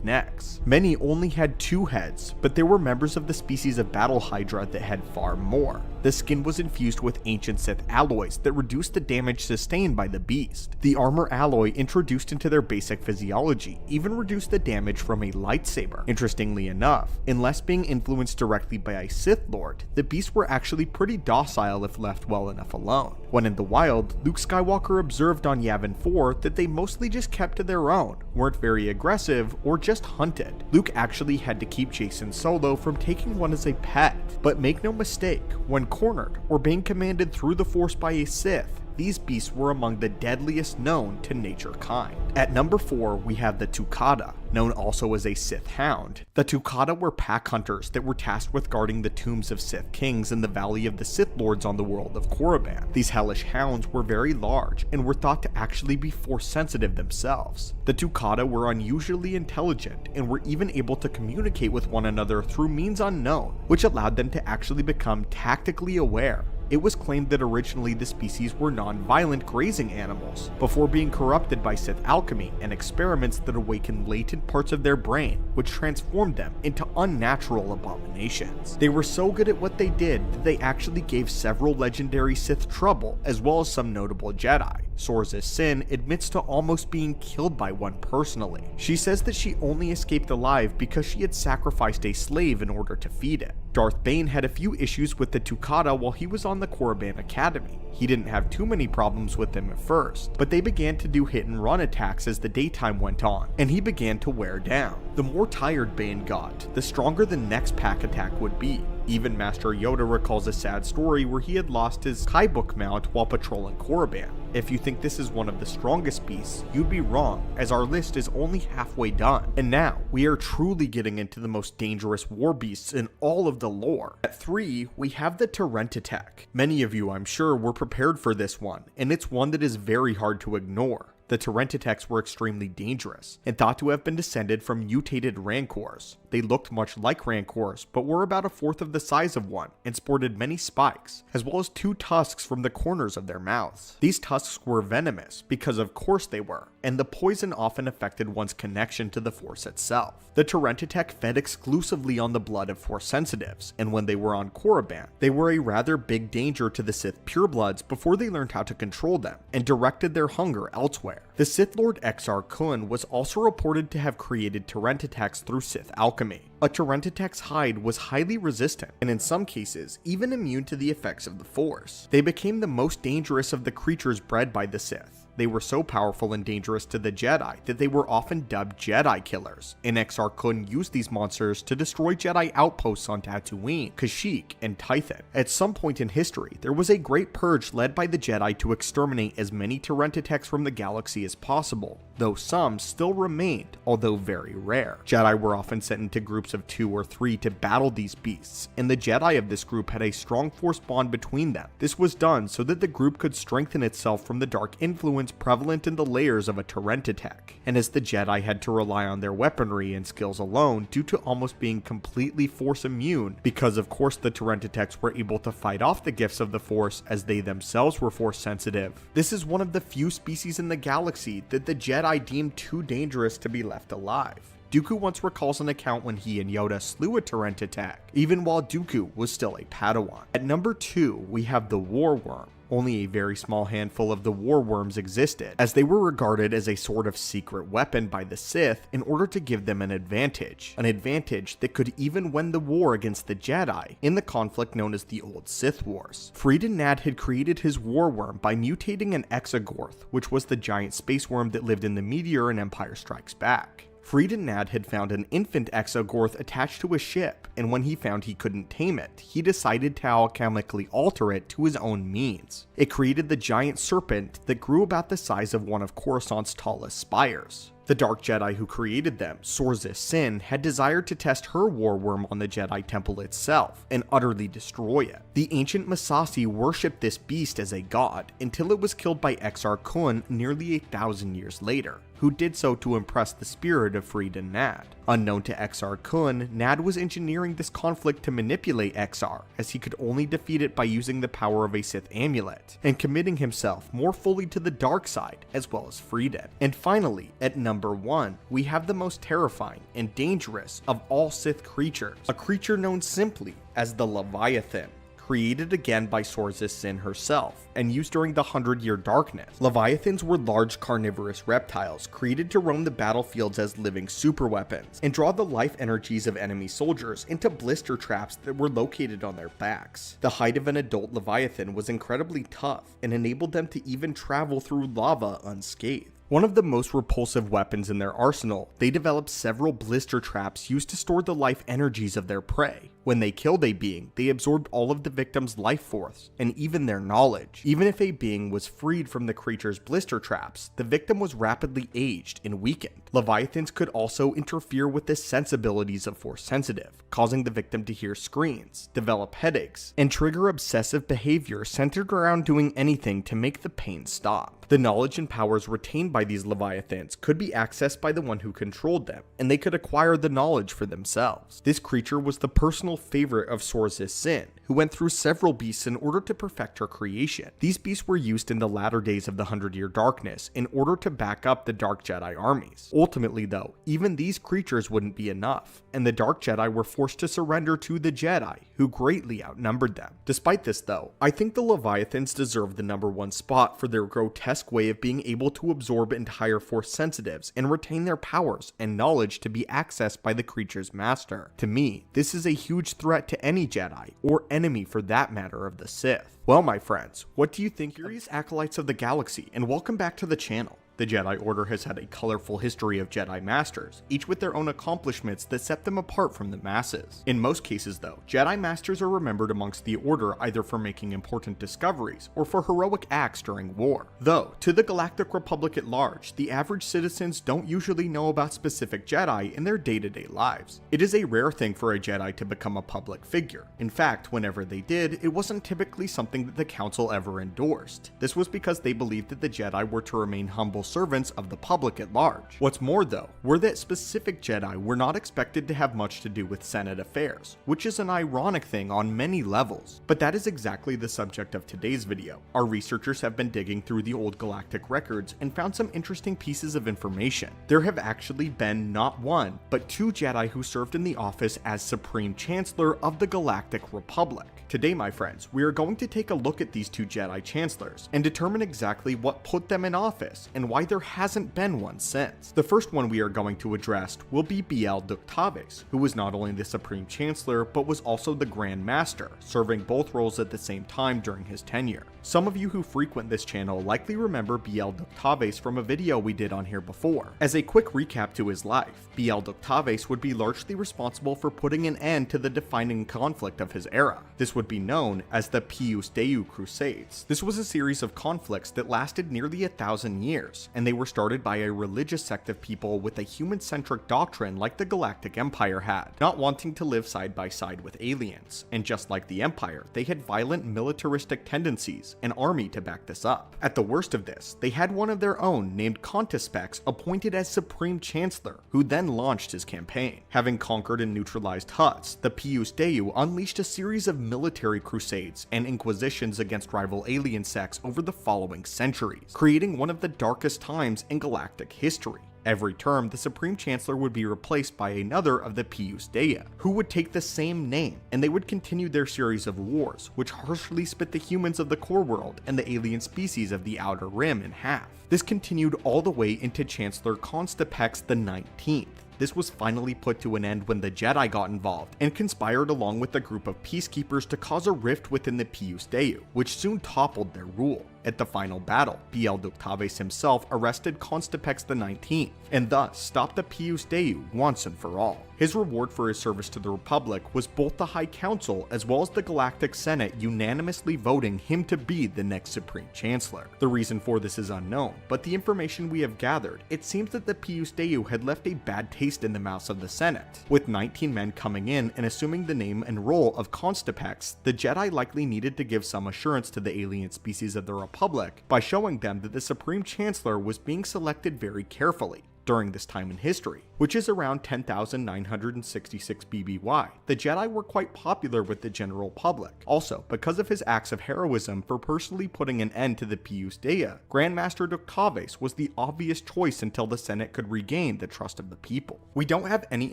necks. Many only had 2 heads, but there were members of the species of Battle Hydra that had far more. The skin was infused with ancient Sith alloys that reduced the damage sustained by the beast. The armor alloy introduced into their basic physiology even reduced the damage from a lightsaber. Interestingly enough, unless being influenced directly by a Sith Lord, the beasts were actually pretty docile if left well enough alone. When in the wild, Luke Skywalker observed on Yavin 4 that they mostly just kept to their own, weren't very aggressive, or just hunted. Luke actually had to keep Jacen Solo from taking one as a pet, but make no mistake, when cornered or being commanded through the Force by a Sith, these beasts were among the deadliest known to nature kind. At number 4, we have the Tukada, known also as a Sith Hound. The Tukada were pack hunters that were tasked with guarding the tombs of Sith kings in the Valley of the Sith Lords on the world of Corriban. These hellish hounds were very large and were thought to actually be Force sensitive themselves. The Tukada were unusually intelligent and were even able to communicate with one another through means unknown, which allowed them to actually become tactically aware. It was claimed that originally the species were non-violent grazing animals, before being corrupted by Sith alchemy and experiments that awakened latent parts of their brain, which transformed them into unnatural abominations. They were so good at what they did that they actually gave several legendary Sith trouble, as well as some notable Jedi. Sorzis Sin admits to almost being killed by one personally. She says that she only escaped alive because she had sacrificed a slave in order to feed it. Darth Bane had a few issues with the Tukata while he was on the Corriban Academy. He didn't have too many problems with them at first, but they began to do hit and run attacks as the daytime went on, and he began to wear down. The more tired Bane got, the stronger the next pack attack would be. Even Master Yoda recalls a sad story where he had lost his Kaibook mount while patrolling Corriban. If you think this is one of the strongest beasts, you'd be wrong, as our list is only halfway done. And now, we are truly getting into the most dangerous war beasts in all of the lore. At 3, we have the Terentatek. Many of you, I'm sure, were prepared for this one, and it's one that is very hard to ignore. The Terentateks were extremely dangerous, and thought to have been descended from mutated Rancors. They looked much like Rancors, but were about a fourth of the size of one, and sported many spikes, as well as 2 tusks from the corners of their mouths. These tusks were venomous, because of course they were, and the poison often affected one's connection to the Force itself. The Terentatek fed exclusively on the blood of Force sensitives, and when they were on Corriban, they were a rather big danger to the Sith purebloods before they learned how to control them, and directed their hunger elsewhere. The Sith Lord Exar Kun was also reported to have created Terentatek's through Sith alchemy. A Terentatek's hide was highly resistant, and in some cases, even immune to the effects of the Force. They became the most dangerous of the creatures bred by the Sith. They were so powerful and dangerous to the Jedi that they were often dubbed Jedi Killers, and Exar Kun used these monsters to destroy Jedi outposts on Tatooine, Kashyyyk, and Tython. At some point in history, there was a great purge led by the Jedi to exterminate as many Terentatek's from the galaxy as possible, though some still remained, although very rare. Jedi were often sent into groups of 2 or 3 to battle these beasts, and the Jedi of this group had a strong Force bond between them. This was done so that the group could strengthen itself from the dark influence prevalent in the layers of a Terentatek, and as the Jedi had to rely on their weaponry and skills alone due to almost being completely Force immune, because of course the Terentatek's were able to fight off the gifts of the Force as they themselves were Force sensitive. This is one of the few species in the galaxy that the Jedi deemed too dangerous to be left alive. Dooku once recalls an account when he and Yoda slew a Terentatek, even while Dooku was still a Padawan. At number 2, we have the War Worm. Only a very small handful of the War Worms existed, as they were regarded as a sort of secret weapon by the Sith in order to give them an advantage that could even win the war against the Jedi in the conflict known as the Old Sith Wars. Freedon Nad had created his War Worm by mutating an Exogorth, which was the giant space worm that lived in the meteor in Empire Strikes Back. Freedon Nad had found an infant Exogorth attached to a ship, and when he found he couldn't tame it, he decided to alchemically alter it to his own means. It created the giant serpent that grew about the size of one of Coruscant's tallest spires. The Dark Jedi who created them, Sorzis Sin, had desired to test her War Worm on the Jedi Temple itself, and utterly destroy it. The ancient Massassi worshipped this beast as a god, until it was killed by Exar Kun nearly 1,000 years later, who did so to impress the spirit of Freedon Nad. Unknown to Exar Kun, Nad was engineering this conflict to manipulate Exar, as he could only defeat it by using the power of a Sith amulet, and committing himself more fully to the dark side, as well as Freedon. And finally, at number 1, we have the most terrifying and dangerous of all Sith creatures, a creature known simply as the Leviathan. Created again by Sorzis Sin herself, and used during the 100-Year Darkness. Leviathans were large carnivorous reptiles created to roam the battlefields as living superweapons, and draw the life energies of enemy soldiers into blister traps that were located on their backs. The hide of an adult Leviathan was incredibly tough, and enabled them to even travel through lava unscathed. One of the most repulsive weapons in their arsenal, they developed several blister traps used to store the life energies of their prey. When they killed a being, they absorbed all of the victim's life force, and even their knowledge. Even if a being was freed from the creature's blister traps, the victim was rapidly aged and weakened. Leviathans could also interfere with the sensibilities of Force sensitive, causing the victim to hear screams, develop headaches, and trigger obsessive behavior centered around doing anything to make the pain stop. The knowledge and powers retained by these Leviathans could be accessed by the one who controlled them, and they could acquire the knowledge for themselves. This creature was the personal favorite of Sorzis Sin, who went through several beasts in order to perfect her creation. These beasts were used in the latter days of the 100-Year Darkness in order to back up the Dark Jedi armies. Ultimately though, even these creatures wouldn't be enough, and the Dark Jedi were forced to surrender to the Jedi, who greatly outnumbered them. Despite this though, I think the Leviathans deserve the #1 spot for their grotesque way of being able to absorb entire Force sensitives and retain their powers and knowledge to be accessed by the creature's master. To me, this is a huge threat to any Jedi, or enemy for that matter of the Sith. Well my friends, what do you think? Curious acolytes of the galaxy, and welcome back to the channel. The Jedi Order has had a colorful history of Jedi Masters, each with their own accomplishments that set them apart from the masses. In most cases though, Jedi Masters are remembered amongst the Order either for making important discoveries or for heroic acts during war. Though, to the Galactic Republic at large, the average citizens don't usually know about specific Jedi in their day-to-day lives. It is a rare thing for a Jedi to become a public figure. In fact, whenever they did, it wasn't typically something that the Council ever endorsed. This was because they believed that the Jedi were to remain humble servants of the public at large. What's more though, were that specific Jedi were not expected to have much to do with Senate affairs, which is an ironic thing on many levels. But that is exactly the subject of today's video. Our researchers have been digging through the old galactic records and found some interesting pieces of information. There have actually been not one, but 2 Jedi who served in the office as Supreme Chancellor of the Galactic Republic. Today, my friends, we are going to take a look at these 2 Jedi Chancellors and determine exactly what put them in office and why there hasn't been one since. The first one we are going to address will be Byss Ductaves, who was not only the Supreme Chancellor but was also the Grand Master, serving both roles at the same time during his tenure. Some of you who frequent this channel likely remember Byss Ductaves from a video we did on here before. As a quick recap to his life, Byss Ductaves would be largely responsible for putting an end to the defining conflict of his era. This would be known as the Pius Dei Crusades. This was a series of conflicts that lasted nearly 1,000 years, and they were started by a religious sect of people with a human-centric doctrine like the Galactic Empire had, not wanting to live side by side with aliens. And just like the Empire, they had violent militaristic tendencies, an army to back this up. At the worst of this, they had one of their own named Contispex appointed as Supreme Chancellor, who then launched his campaign. Having conquered and neutralized Hutts, the Pius Dei unleashed a series of military crusades and inquisitions against rival alien sects over the following centuries, creating one of the darkest times in galactic history. Every term, the Supreme Chancellor would be replaced by another of the Pius Dei, who would take the same name, and they would continue their series of wars, which harshly split the humans of the core world and the alien species of the Outer Rim in half. This continued all the way into Chancellor Constipex the 19th. This was finally put to an end when the Jedi got involved and conspired along with a group of peacekeepers to cause a rift within the Pius Dei, which soon toppled their rule. At the final battle, Byss Ductaves himself arrested Constipex the 19th, and thus stopped the Pius Dei once and for all. His reward for his service to the Republic was both the High Council as well as the Galactic Senate unanimously voting him to be the next Supreme Chancellor. The reason for this is unknown, but the information we have gathered, it seems that the Pius Dei had left a bad taste in the mouths of the Senate. With 19 men coming in and assuming the name and role of Constipex, the Jedi likely needed to give some assurance to the alien species of the Republic by showing them that the Supreme Chancellor was being selected very carefully. During this time in history, which is around 10,966 BBY, the Jedi were quite popular with the general public. Also, because of his acts of heroism for personally putting an end to the Pius Dei, Grandmaster Ductaves was the obvious choice until the Senate could regain the trust of the people. We don't have any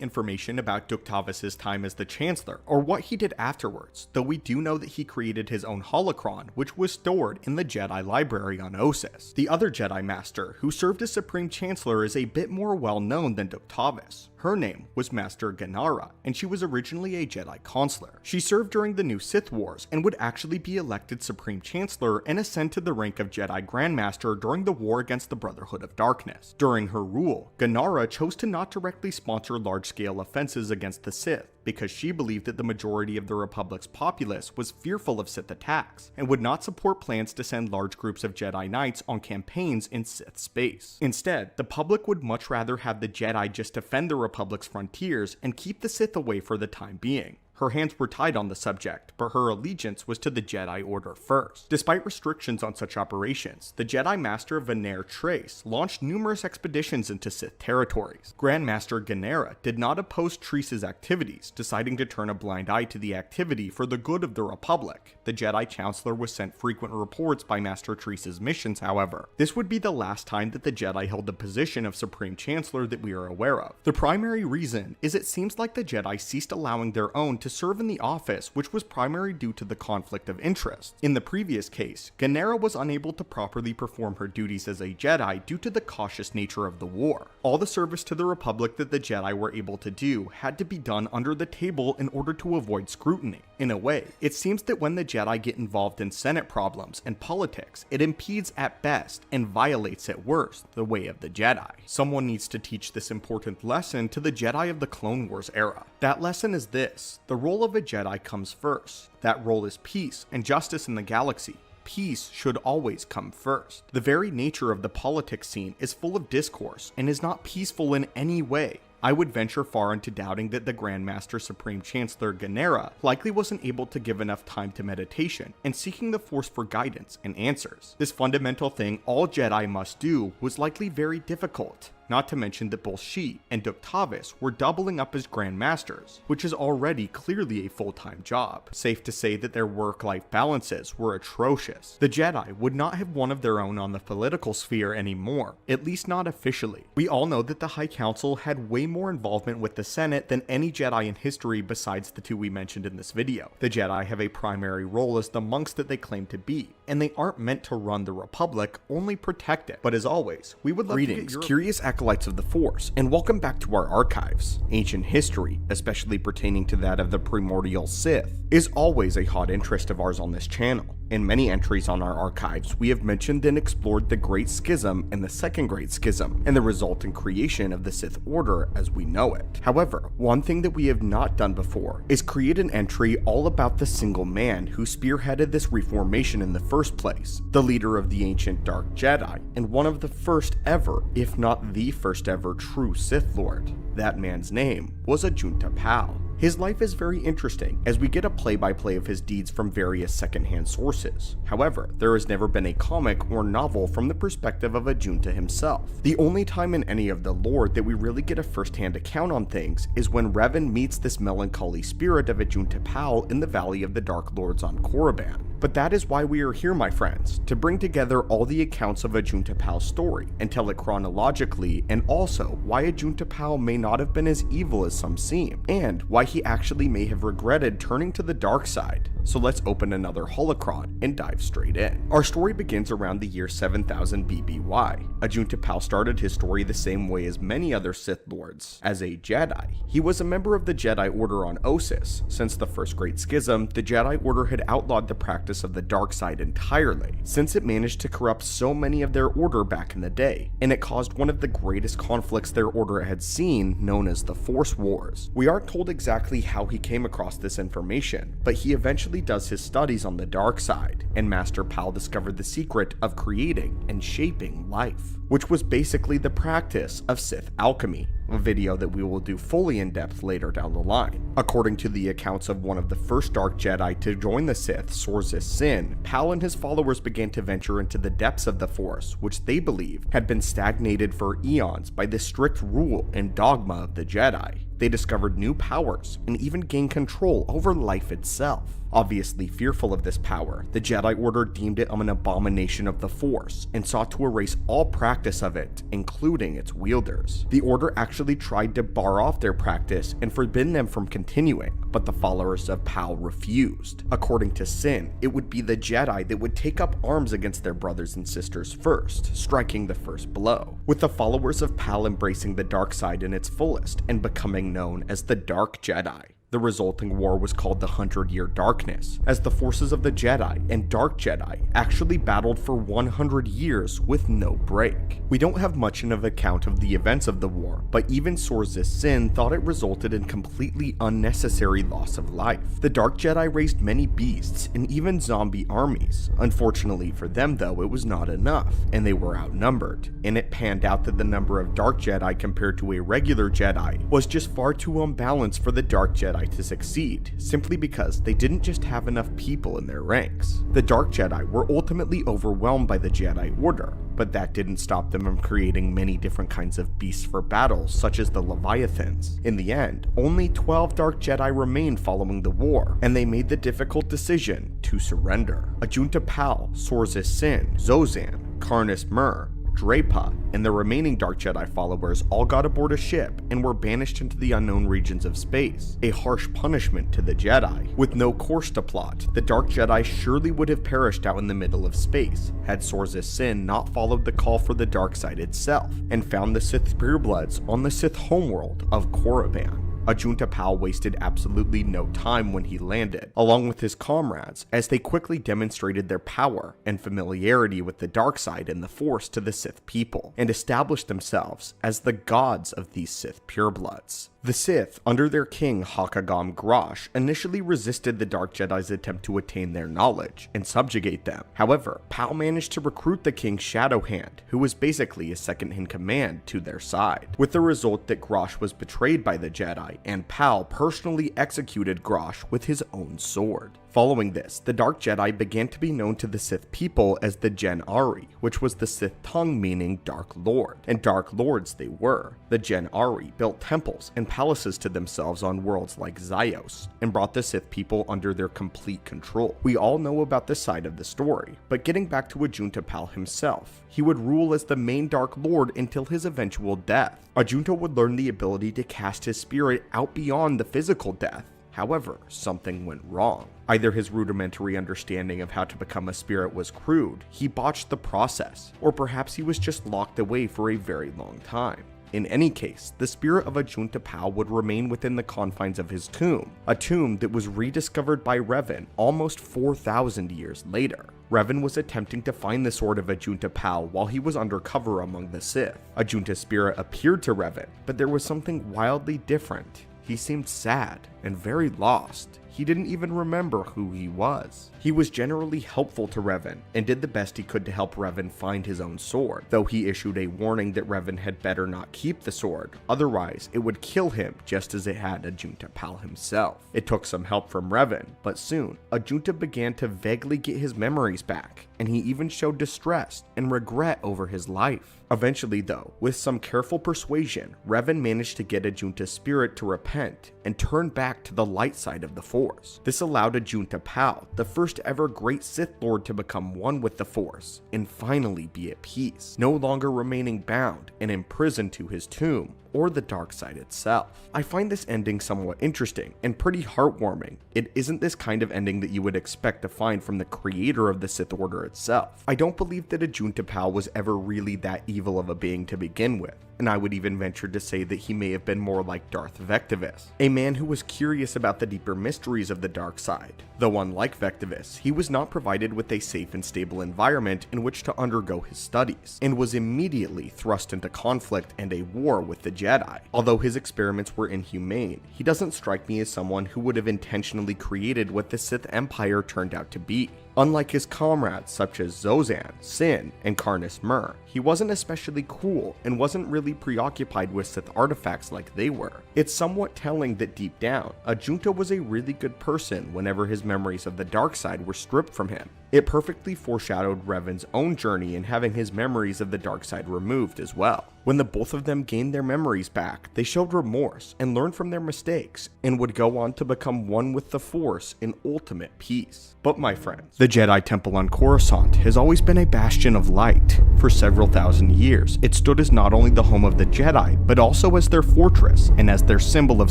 information about Ductaves' time as the Chancellor or what he did afterwards, though we do know that he created his own holocron, which was stored in the Jedi Library on Ossus. The other Jedi Master who served as Supreme Chancellor is a bit more well known than Ductaves. Her name was Master Ganara, and she was originally a Jedi Consular. She served during the New Sith Wars and would actually be elected Supreme Chancellor and ascend to the rank of Jedi Grandmaster during the war against the Brotherhood of Darkness. During her rule, Ganara chose to not directly sponsor large-scale offenses against the Sith, because she believed that the majority of the Republic's populace was fearful of Sith attacks, and would not support plans to send large groups of Jedi Knights on campaigns in Sith space. Instead, the public would much rather have the Jedi just defend the Republic's frontiers and keep the Sith away for the time being. Her hands were tied on the subject, but her allegiance was to the Jedi Order first. Despite restrictions on such operations, the Jedi Master Veneer Trace launched numerous expeditions into Sith territories. Grandmaster Genera did not oppose Trace's activities, deciding to turn a blind eye to the activity for the good of the Republic. The Jedi Chancellor was sent frequent reports by Master Trace's missions, however. This would be the last time that the Jedi held the position of Supreme Chancellor that we are aware of. The primary reason is it seems like the Jedi ceased allowing their own to serve in the office, which was primarily due to the conflict of interest. In the previous case, Genera was unable to properly perform her duties as a Jedi due to the cautious nature of the war. All the service to the Republic that the Jedi were able to do had to be done under the table in order to avoid scrutiny. In a way, it seems that when the Jedi get involved in Senate problems and politics, it impedes at best and violates at worst the way of the Jedi. Someone needs to teach this important lesson to the Jedi of the Clone Wars era. That lesson is this: the role of a Jedi comes first. That role is peace and justice in the galaxy. Peace should always come first. The very nature of the politics scene is full of discourse and is not peaceful in any way. I would venture far into doubting that the Grandmaster Supreme Chancellor Genera likely wasn't able to give enough time to meditation and seeking the Force for guidance and answers. This fundamental thing all Jedi must do was likely very difficult. Not to mention that both she and Ductavis were doubling up as Grand Masters, which is already clearly a full-time job. Safe to say that their work-life balances were atrocious. The Jedi would not have one of their own on the political sphere anymore, at least not officially. We all know that the High Council had way more involvement with the Senate than any Jedi in history besides the two we mentioned in this video. The Jedi have a primary role as the monks that they claim to be, and they aren't meant to run the Republic, only protect it. But as always, we would love to get your curious acolytes of the Force, and welcome back to our archives. Ancient history, especially pertaining to that of the primordial Sith, is always a hot interest of ours on this channel. In many entries on our archives, we have mentioned and explored the Great Schism and the Second Great Schism, and the resulting creation of the Sith Order as we know it. However, one thing that we have not done before is create an entry all about the single man who spearheaded this reformation in the first place, the leader of the ancient Dark Jedi, and one of the first ever, if not the first ever, true Sith Lord. That man's name was Ajunta Pal. His life is very interesting, as we get a play-by-play of his deeds from various second-hand sources. However, there has never been a comic or novel from the perspective of Ajunta himself. The only time in any of the lore that we really get a first-hand account on things is when Revan meets this melancholy spirit of Ajunta Pal in the Valley of the Dark Lords on Corriban. But that is why we are here, my friends, to bring together all the accounts of Ajunta Pal's story and tell it chronologically, and also why Ajunta Pal may not have been as evil as some seem, and why he actually may have regretted turning to the dark side. So let's open another holocron and dive straight in. Our story begins around the year 7000 BBY. Ajunta Pal started his story the same way as many other Sith Lords, as a Jedi. He was a member of the Jedi Order on Ossus. Since the First Great Schism, the Jedi Order had outlawed the practice of the dark side entirely, since it managed to corrupt so many of their order back in the day, and it caused one of the greatest conflicts their order had seen, known as the Force Wars. We aren't told exactly how he came across this information, but he eventually does his studies on the dark side, and Master Pal discovered the secret of creating and shaping life, which was basically the practice of Sith alchemy, a video that we will do fully in depth later down the line. According to the accounts of one of the first Dark Jedi to join the Sith, Sorzis Sin, Pal and his followers began to venture into the depths of the Force, which they believe had been stagnated for eons by the strict rule and dogma of the Jedi. They discovered new powers and even gained control over life itself. Obviously fearful of this power, the Jedi Order deemed it an abomination of the Force and sought to erase all practice of it, including its wielders. The Order actually tried to bar off their practice and forbid them from continuing, but the followers of Pal refused. According to Sin, it would be the Jedi that would take up arms against their brothers and sisters first, striking the first blow, with the followers of Pal embracing the dark side in its fullest and becoming known as the Dark Jedi. The resulting war was called the 100-Year Darkness, as the forces of the Jedi and Dark Jedi actually battled for 100 years with no break. We don't have much of an account of the events of the war, but even Sorzis Sin thought it resulted in completely unnecessary loss of life. The Dark Jedi raised many beasts and even zombie armies. Unfortunately for them though, it was not enough, and they were outnumbered, and it panned out that the number of Dark Jedi compared to a regular Jedi was just far too unbalanced for the Dark Jedi Jedi to succeed, simply because they didn't just have enough people in their ranks. The Dark Jedi were ultimately overwhelmed by the Jedi Order, but that didn't stop them from creating many different kinds of beasts for battle, such as the Leviathans. In the end, only 12 Dark Jedi remained following the war, and they made the difficult decision to surrender. Ajunta Pal, Sorzis Sin, Zozan, Karnus Mur, Drapa, and the remaining Dark Jedi followers all got aboard a ship and were banished into the unknown regions of space, a harsh punishment to the Jedi. With no course to plot, the Dark Jedi surely would have perished out in the middle of space had Sorzis Sin not followed the call for the dark side itself and found the Sith purebloods on the Sith homeworld of Corriban. Ajunta Pal wasted absolutely no time when he landed, along with his comrades, as they quickly demonstrated their power and familiarity with the dark side and the Force to the Sith people, and established themselves as the gods of these Sith purebloods. The Sith, under their king Hakagam Grosh, initially resisted the Dark Jedi's attempt to attain their knowledge and subjugate them. However, Pal managed to recruit the king's shadow hand, who was basically a second-in-command, to their side, with the result that Grosh was betrayed by the Jedi, and Pal personally executed Grosh with his own sword. Following this, the Dark Jedi began to be known to the Sith people as the Gen Ari, which was the Sith tongue meaning Dark Lord, and Dark Lords they were. The Gen Ari built temples and palaces to themselves on worlds like Zyos, and brought the Sith people under their complete control. We all know about this side of the story, but getting back to Ajunta Pal himself, he would rule as the main Dark Lord until his eventual death. Ajunta would learn the ability to cast his spirit out beyond the physical death. However, something went wrong. Either his rudimentary understanding of how to become a spirit was crude, he botched the process, or perhaps he was just locked away for a very long time. In any case, the spirit of Ajunta Pal would remain within the confines of his tomb, a tomb that was rediscovered by Revan almost 4,000 years later. Revan was attempting to find the sword of Ajunta Pal while he was undercover among the Sith. Ajunta's spirit appeared to Revan, but there was something wildly different. He seemed sad and very lost. He didn't even remember who he was. He was generally helpful to Revan and did the best he could to help Revan find his own sword, though he issued a warning that Revan had better not keep the sword, otherwise it would kill him just as it had Ajunta Pal himself. It took some help from Revan, but soon, Ajunta began to vaguely get his memories back, and he even showed distress and regret over his life. Eventually though, with some careful persuasion, Revan managed to get Ajunta's spirit to repent and turn back to the light side of the Force. This allowed Ajunta Pal, the first ever great Sith Lord, to become one with the Force and finally be at peace, no longer remaining bound and imprisoned to his tomb or the dark side itself. I find this ending somewhat interesting and pretty heartwarming. It isn't this kind of ending that you would expect to find from the creator of the Sith Order itself. I don't believe that Ajunta Pal was ever really that evil of a being to begin with, and I would even venture to say that he may have been more like Darth Vectivus, a man who was curious about the deeper mysteries of the dark side. Though unlike Vectivus, he was not provided with a safe and stable environment in which to undergo his studies, and was immediately thrust into conflict and a war with the Jedi. Although his experiments were inhumane, he doesn't strike me as someone who would have intentionally created what the Sith Empire turned out to be. Unlike his comrades such as Zozan, Sin, and Karnus Mur, he wasn't especially cool and wasn't really preoccupied with Sith artifacts like they were. It's somewhat telling that deep down, Ajunta was a really good person whenever his memories of the dark side were stripped from him. It perfectly foreshadowed Revan's own journey in having his memories of the dark side removed as well. When the both of them gained their memories back, they showed remorse and learned from their mistakes, and would go on to become one with the Force in ultimate peace. But my friends, the Jedi Temple on Coruscant has always been a bastion of light. For several thousand years, it stood as not only the home of the Jedi, but also as their fortress and as their symbol of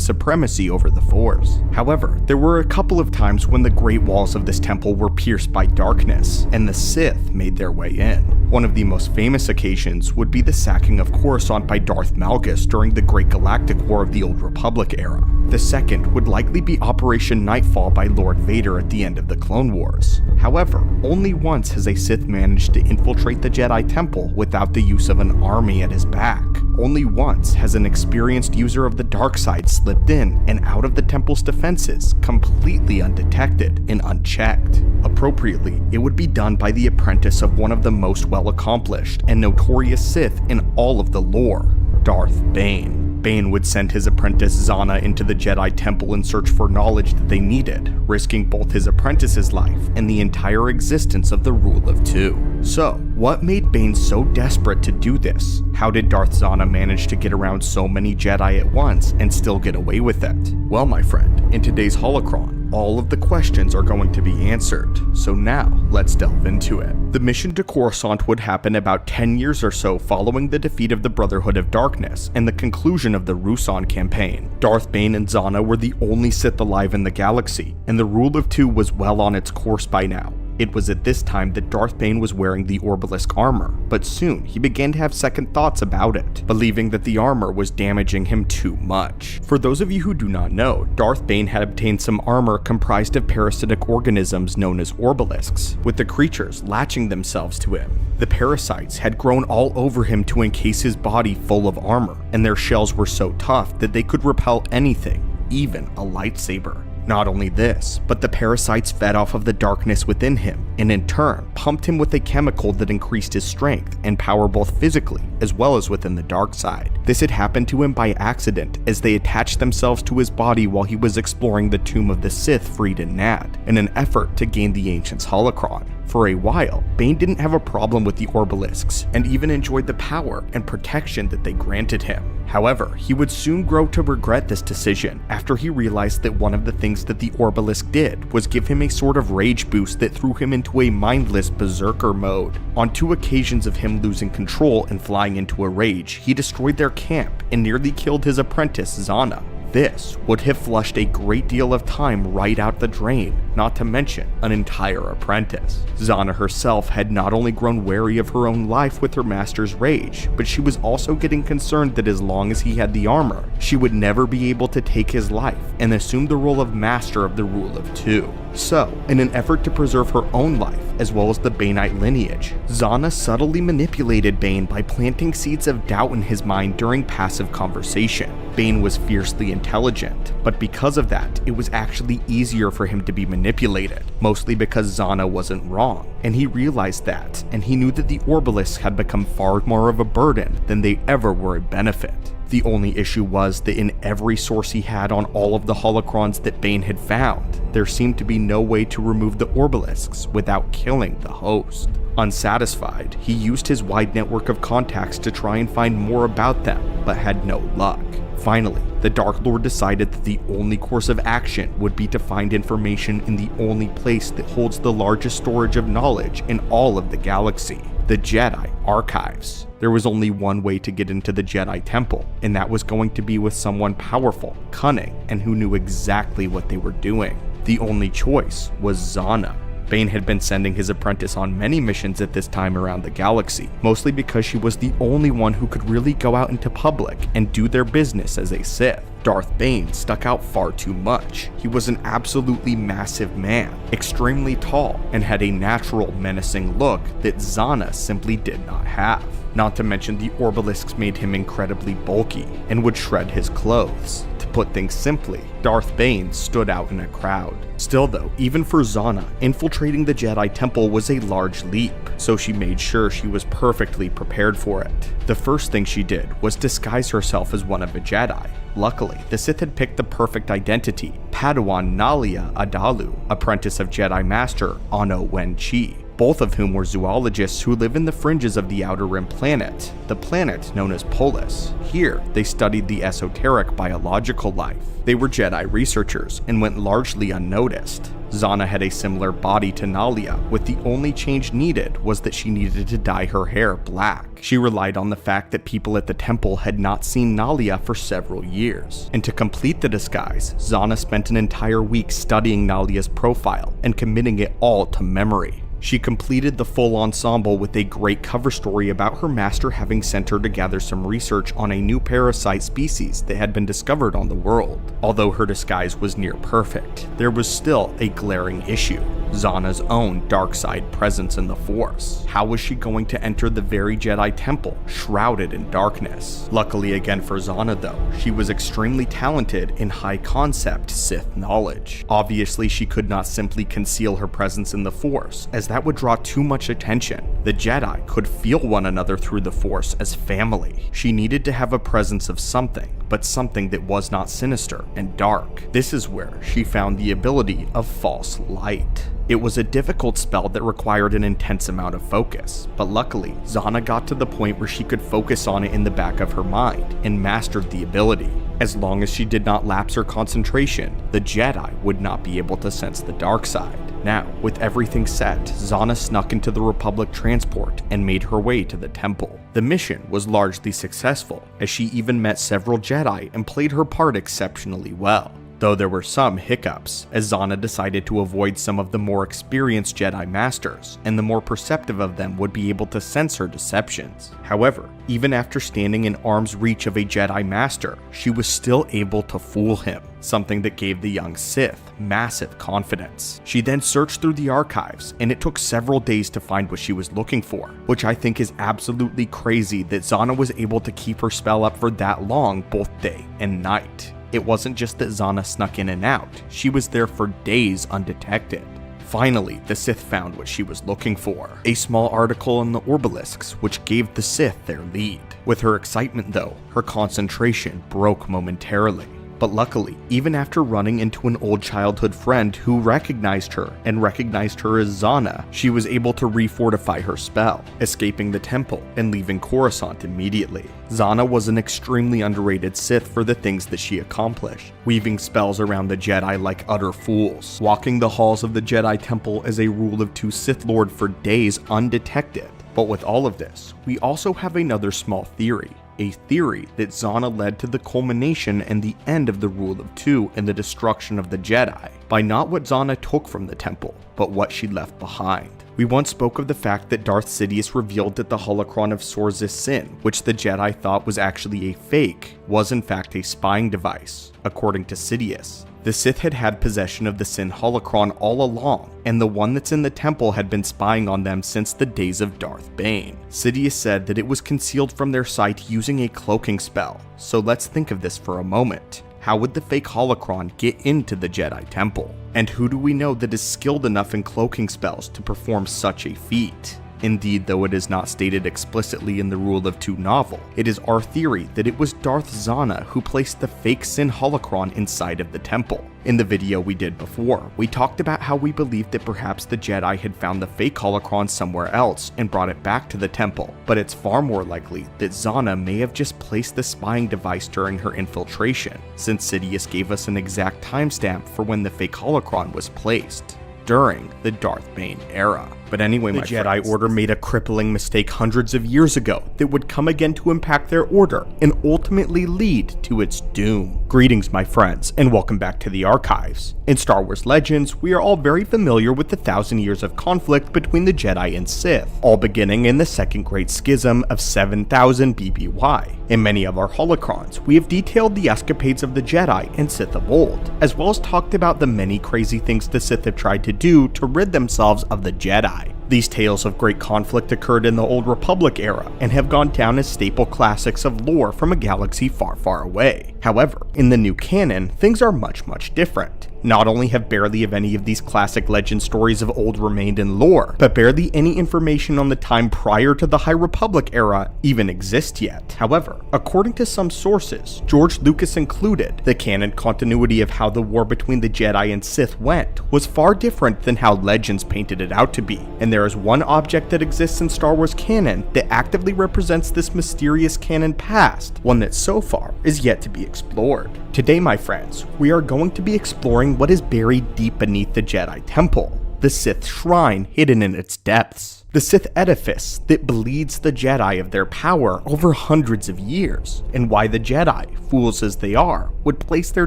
supremacy over the Force. However, there were a couple of times when the great walls of this temple were pierced by darkness, and the Sith made their way in. One of the most famous occasions would be the sacking of Coruscant by Darth Malgus during the Great Galactic War of the Old Republic era. The second would likely be Operation Nightfall by Lord Vader at the end of the Clone Wars. However, only once has a Sith managed to infiltrate the Jedi Temple without the use of an army at his back. Only once has an experienced user of the dark side slipped in and out of the temple's defenses completely undetected and unchecked. Appropriately, it would be done by the apprentice of one of the most well-accomplished and notorious Sith in all of the lore, Darth Bane. Bane would send his apprentice Zana into the Jedi Temple in search for knowledge that they needed, risking both his apprentice's life and the entire existence of the Rule of Two. So, what made Bane so desperate to do this? How did Darth Zana manage to get around so many Jedi at once and still get away with it? Well, my friend, in today's holocron, all of the questions are going to be answered, so now let's delve into it. The mission to Coruscant would happen about 10 years or so following the defeat of the Brotherhood of Darkness and the conclusion of the Ruusan campaign. Darth Bane and Zana were the only Sith alive in the galaxy, and the Rule of Two was well on its course by now. It was at this time that Darth Bane was wearing the Orbalisk armor, but soon he began to have second thoughts about it, believing that the armor was damaging him too much. For those of you who do not know, Darth Bane had obtained some armor comprised of parasitic organisms known as Orbalisks, with the creatures latching themselves to him. The parasites had grown all over him to encase his body full of armor, and their shells were so tough that they could repel anything, even a lightsaber. Not only this, but the parasites fed off of the darkness within him, and in turn pumped him with a chemical that increased his strength and power both physically as well as within the dark side. This had happened to him by accident, as they attached themselves to his body while he was exploring the tomb of the Sith freed in Nad, in an effort to gain the Ancient's holocron. For a while, Bane didn't have a problem with the Orbalisks, and even enjoyed the power and protection that they granted him. However, he would soon grow to regret this decision after he realized that one of the things that the Orbalisk did was give him a sort of rage boost that threw him into a mindless berserker mode. On 2 occasions of him losing control and flying into a rage, he destroyed their camp and nearly killed his apprentice Zana. This would have flushed a great deal of time right out the drain, not to mention an entire apprentice. Zana herself had not only grown wary of her own life with her master's rage, but she was also getting concerned that as long as he had the armor, she would never be able to take his life and assume the role of master of the Rule of Two. So, in an effort to preserve her own life, as well as the Baneite lineage, Zana subtly manipulated Bane by planting seeds of doubt in his mind during passive conversation. Bane was fiercely intelligent, but because of that, it was actually easier for him to be manipulated, mostly because Zana wasn't wrong, and he realized that, and he knew that the Orbalisks had become far more of a burden than they ever were a benefit. The only issue was that in every source he had on all of the holocrons that Bane had found, there seemed to be no way to remove the Orbalisks without killing the host. Unsatisfied, he used his wide network of contacts to try and find more about them, but had no luck. Finally, the Dark Lord decided that the only course of action would be to find information in the only place that holds the largest storage of knowledge in all of the galaxy, the Jedi Archives. There was only one way to get into the Jedi Temple, and that was going to be with someone powerful, cunning, and who knew exactly what they were doing. The only choice was Zana. Bane had been sending his apprentice on many missions at this time around the galaxy, mostly because she was the only one who could really go out into public and do their business as a Sith. Darth Bane stuck out far too much. He was an absolutely massive man, extremely tall, and had a natural menacing look that Zana simply did not have. Not to mention the Orbalisks made him incredibly bulky and would shred his clothes. To put things simply, Darth Bane stood out in a crowd. Still though, even for Zana, infiltrating the Jedi Temple was a large leap, so she made sure she was perfectly prepared for it. The first thing she did was disguise herself as one of the Jedi. Luckily, the Sith had picked the perfect identity, Padawan Nalia Adalu, apprentice of Jedi Master Ano Wen-Chi, both of whom were zoologists who live in the fringes of the Outer Rim planet, the planet known as Polis. Here, they studied the esoteric biological life. They were Jedi researchers and went largely unnoticed. Zana had a similar body to Nalia, with the only change needed was that she needed to dye her hair black. She relied on the fact that people at the temple had not seen Nalia for several years. And to complete the disguise, Zana spent an entire week studying Nalia's profile and committing it all to memory. She completed the full ensemble with a great cover story about her master having sent her to gather some research on a new parasite species that had been discovered on the world. Although her disguise was near perfect, there was still a glaring issue. Zana's own dark side presence in the Force. How was she going to enter the very Jedi Temple, shrouded in darkness? Luckily again for Zana though, she was extremely talented in high-concept Sith knowledge. Obviously she could not simply conceal her presence in the Force, as that would draw too much attention. The Jedi could feel one another through the Force as family. She needed to have a presence of something, but something that was not sinister and dark. This is where she found the ability of false light. It was a difficult spell that required an intense amount of focus, but luckily, Zana got to the point where she could focus on it in the back of her mind and mastered the ability. As long as she did not lapse her concentration, the Jedi would not be able to sense the dark side. Now, with everything set, Zana snuck into the Republic transport and made her way to the temple. The mission was largely successful, as she even met several Jedi and played her part exceptionally well. Though there were some hiccups, as Zana decided to avoid some of the more experienced Jedi Masters, and the more perceptive of them would be able to sense her deceptions. However, even after standing in arm's reach of a Jedi Master, she was still able to fool him, something that gave the young Sith massive confidence. She then searched through the archives, and it took several days to find what she was looking for, which I think is absolutely crazy that Zana was able to keep her spell up for that long both day and night. It wasn't just that Zana snuck in and out, she was there for days undetected. Finally, the Sith found what she was looking for, a small article in the Obelisks which gave the Sith their lead. With her excitement though, her concentration broke momentarily. But luckily, even after running into an old childhood friend who recognized her and recognized her as Zana, she was able to refortify her spell, escaping the temple and leaving Coruscant immediately. Zana was an extremely underrated Sith for the things that she accomplished, weaving spells around the Jedi like utter fools, walking the halls of the Jedi Temple as a rule of two Sith Lord for days undetected. But with all of this, we also have another small theory. A theory that Zana led to the culmination and the end of the Rule of Two and the destruction of the Jedi, by not what Zana took from the temple, but what she left behind. We once spoke of the fact that Darth Sidious revealed that the holocron of Sorzis Sin, which the Jedi thought was actually a fake, was in fact a spying device. According to Sidious, the Sith had had possession of the Sin holocron all along, and the one that's in the temple had been spying on them since the days of Darth Bane. Sidious said that it was concealed from their sight using a cloaking spell, so let's think of this for a moment. How would the fake holocron get into the Jedi Temple? And who do we know that is skilled enough in cloaking spells to perform such a feat? Indeed, though it is not stated explicitly in the Rule of Two novel, it is our theory that it was Darth Zana who placed the fake Sin holocron inside of the temple. In the video we did before, we talked about how we believed that perhaps the Jedi had found the fake holocron somewhere else and brought it back to the temple, but it's far more likely that Zana may have just placed the spying device during her infiltration, since Sidious gave us an exact timestamp for when the fake holocron was placed, during the Darth Bane era. But anyway, the Jedi Order made a crippling mistake hundreds of years ago that would come again to impact their order and ultimately lead to its doom. Greetings, my friends, and welcome back to the archives. In Star Wars Legends, we are all very familiar with the 1,000 years of conflict between the Jedi and Sith, all beginning in the Second Great Schism of 7000 BBY. In many of our holocrons, we have detailed the escapades of the Jedi and Sith of old, as well as talked about the many crazy things the Sith have tried to do to rid themselves of the Jedi. These tales of great conflict occurred in the Old Republic era and have gone down as staple classics of lore from a galaxy far, far away. However, in the new canon, things are much different. Not only have barely of any of these classic legend stories of old remained in lore, but barely any information on the time prior to the High Republic era even exists yet. However, according to some sources, George Lucas included, the canon continuity of how the war between the Jedi and Sith went was far different than how legends painted it out to be, and there is one object that exists in Star Wars canon that actively represents this mysterious canon past, one that so far is yet to be explored. Today, my friends, we are going to be exploring what is buried deep beneath the Jedi Temple, the Sith Shrine hidden in its depths, the Sith edifice that bleeds the Jedi of their power over hundreds of years, and why the Jedi, fools as they are, would place their